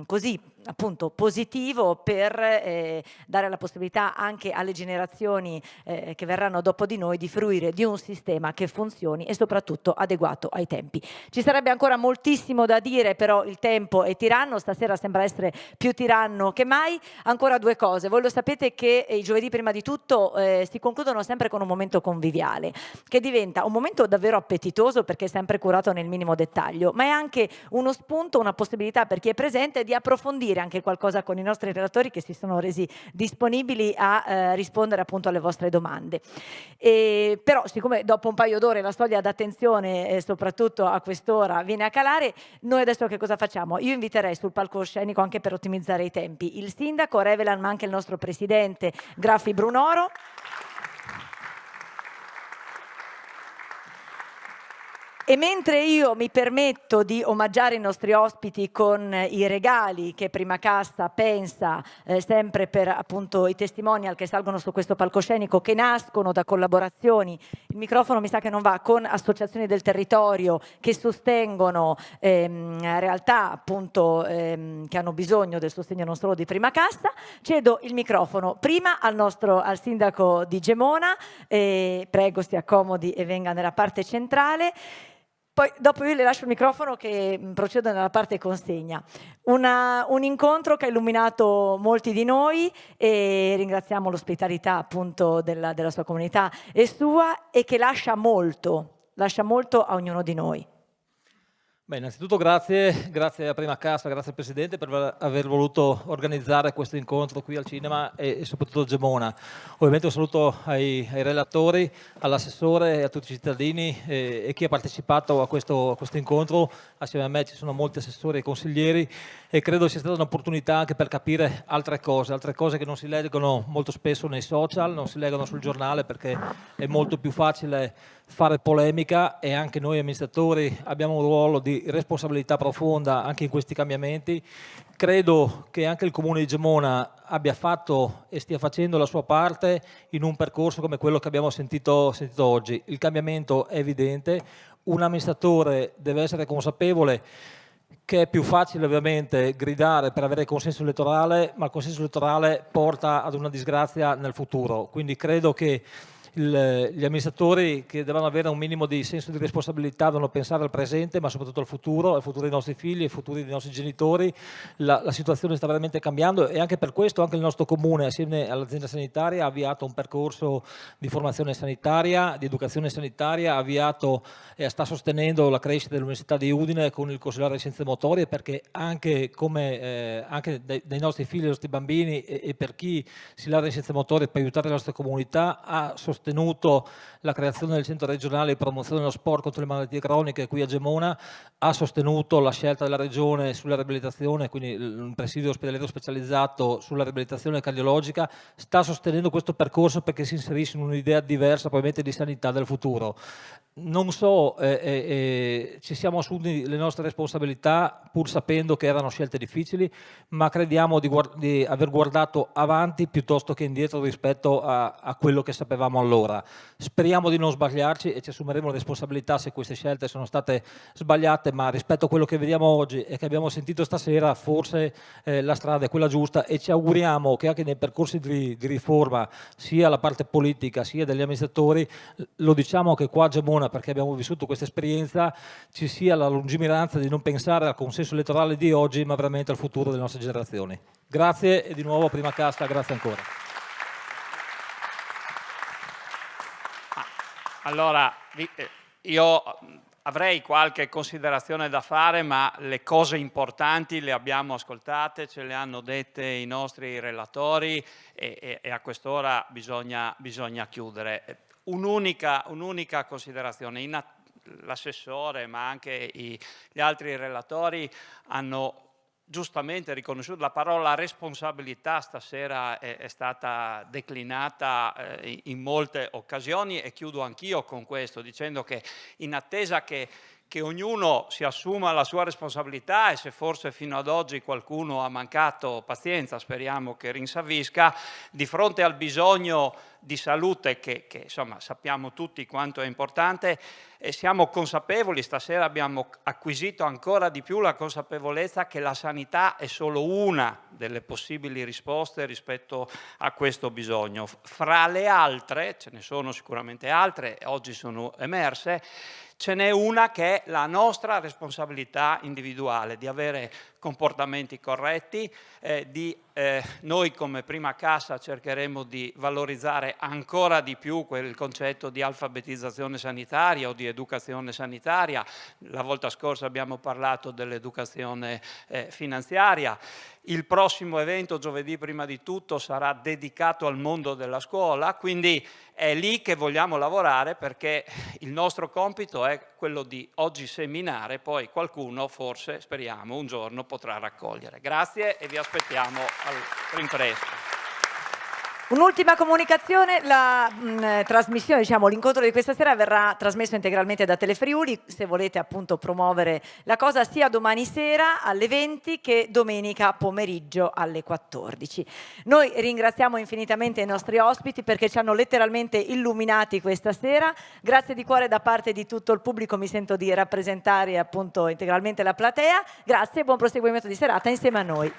Speaker 1: così appunto positivo per dare la possibilità anche alle generazioni che verranno dopo di noi di fruire di un sistema che funzioni e soprattutto adeguato ai tempi. Ci sarebbe ancora moltissimo da dire, però il tempo è tiranno, stasera sembra essere più tiranno che mai. Ancora due cose: voi lo sapete che i giovedì prima di tutto si concludono sempre con un momento conviviale, che diventa un momento davvero appetitoso perché è sempre curato nel minimo dettaglio, ma è anche uno spunto, una possibilità per chi è presente di approfondire anche qualcosa con i nostri relatori che si sono resi disponibili a rispondere appunto alle vostre domande. Però siccome dopo un paio d'ore la soglia d'attenzione soprattutto a quest'ora viene a calare, noi adesso che cosa facciamo? Io inviterei sul palcoscenico, anche per ottimizzare i tempi, il sindaco Revelan, ma anche il nostro presidente Graffi Brunoro. E mentre io mi permetto di omaggiare i nostri ospiti con i regali che Prima Cassa pensa sempre per appunto i testimonial che salgono su questo palcoscenico, che nascono da collaborazioni, il microfono mi sa che non va, con associazioni del territorio che sostengono realtà appunto che hanno bisogno del sostegno non solo di Prima Cassa, cedo il microfono prima al sindaco di Gemona, prego si accomodi e venga nella parte centrale. Poi dopo io le lascio il microfono che procedo nella parte consegna. Un incontro che ha illuminato molti di noi e ringraziamo l'ospitalità appunto della sua comunità e sua, e che lascia molto a ognuno di noi.
Speaker 8: Beh, innanzitutto grazie a Prima Cassa, grazie al Presidente per aver voluto organizzare questo incontro qui al cinema e soprattutto a Gemona. Ovviamente un saluto ai relatori, all'assessore e a tutti i cittadini e chi ha partecipato a questo incontro. Assieme a me ci sono molti assessori e consiglieri e credo sia stata un'opportunità anche per capire altre cose che non si leggono molto spesso nei social, non si leggono sul giornale perché è molto più facile fare polemica, e anche noi amministratori abbiamo un ruolo di responsabilità profonda anche in questi cambiamenti. Credo che anche il Comune di Gemona abbia fatto e stia facendo la sua parte in un percorso come quello che abbiamo sentito oggi. Il cambiamento è evidente, un amministratore deve essere consapevole che è più facile ovviamente gridare per avere consenso elettorale, ma il consenso elettorale porta ad una disgrazia nel futuro. Quindi credo che gli amministratori, che devono avere un minimo di senso di responsabilità, devono pensare al presente ma soprattutto al futuro dei nostri figli, al futuro dei nostri genitori. La situazione sta veramente cambiando e anche per questo anche il nostro comune assieme all'azienda sanitaria ha avviato un percorso di formazione sanitaria, di educazione sanitaria, ha avviato e sta sostenendo la crescita dell'Università di Udine con il consigliere di scienze motorie, perché anche dei nostri figli, dei nostri bambini e per chi si laurea in scienze motorie per aiutare la nostra comunità ha sostenuto la creazione del centro regionale di promozione dello sport contro le malattie croniche qui a Gemona, ha sostenuto la scelta della regione sulla riabilitazione, quindi un presidio ospedaliero specializzato sulla riabilitazione cardiologica, sta sostenendo questo percorso perché si inserisce in un'idea diversa probabilmente di sanità del futuro. Non so, ci siamo assunti le nostre responsabilità pur sapendo che erano scelte difficili, ma crediamo di aver guardato avanti piuttosto che indietro rispetto a quello che sapevamo allora. Speriamo di non sbagliarci e ci assumeremo la responsabilità se queste scelte sono state sbagliate, ma rispetto a quello che vediamo oggi e che abbiamo sentito stasera forse la strada è quella giusta, e ci auguriamo che anche nei percorsi di riforma sia la parte politica sia degli amministratori, lo diciamo che qua a Gemona perché abbiamo vissuto questa esperienza, ci sia la lungimiranza di non pensare al consenso elettorale di oggi ma veramente al futuro delle nostre generazioni. Grazie e di nuovo Prima Cassa, grazie ancora.
Speaker 9: Allora, io avrei qualche considerazione da fare, ma le cose importanti le abbiamo ascoltate, ce le hanno dette i nostri relatori e a quest'ora bisogna chiudere. Un'unica considerazione. l'assessore ma anche gli altri relatori hanno giustamente riconosciuto. La parola responsabilità stasera è stata declinata in molte occasioni, e chiudo anch'io con questo dicendo che in attesa che ognuno si assuma la sua responsabilità, e se forse fino ad oggi qualcuno ha mancato pazienza, speriamo che rinsavisca, di fronte al bisogno di salute che insomma sappiamo tutti quanto è importante, e siamo consapevoli, stasera abbiamo acquisito ancora di più la consapevolezza che la sanità è solo una delle possibili risposte rispetto a questo bisogno. Fra le altre, ce ne sono sicuramente altre, oggi sono emerse, ce n'è una che è la nostra responsabilità individuale di avere comportamenti corretti, noi come Prima Cassa cercheremo di valorizzare ancora di più quel concetto di alfabetizzazione sanitaria o di educazione sanitaria. La volta scorsa abbiamo parlato dell'educazione finanziaria. Il prossimo evento, giovedì prima di tutto, sarà dedicato al mondo della scuola, quindi è lì che vogliamo lavorare, perché il nostro compito è quello di oggi seminare, poi qualcuno forse, speriamo, un giorno potrà raccogliere. Grazie e vi aspettiamo al rinfresco.
Speaker 1: Un'ultima comunicazione, la trasmissione, diciamo, l'incontro di questa sera verrà trasmesso integralmente da Telefriuli, se volete appunto promuovere la cosa, sia domani sera alle 20 che domenica pomeriggio alle 14. Noi ringraziamo infinitamente i nostri ospiti perché ci hanno letteralmente illuminati questa sera. Grazie di cuore da parte di tutto il pubblico, mi sento di rappresentare appunto integralmente la platea. Grazie e buon proseguimento di serata insieme a noi.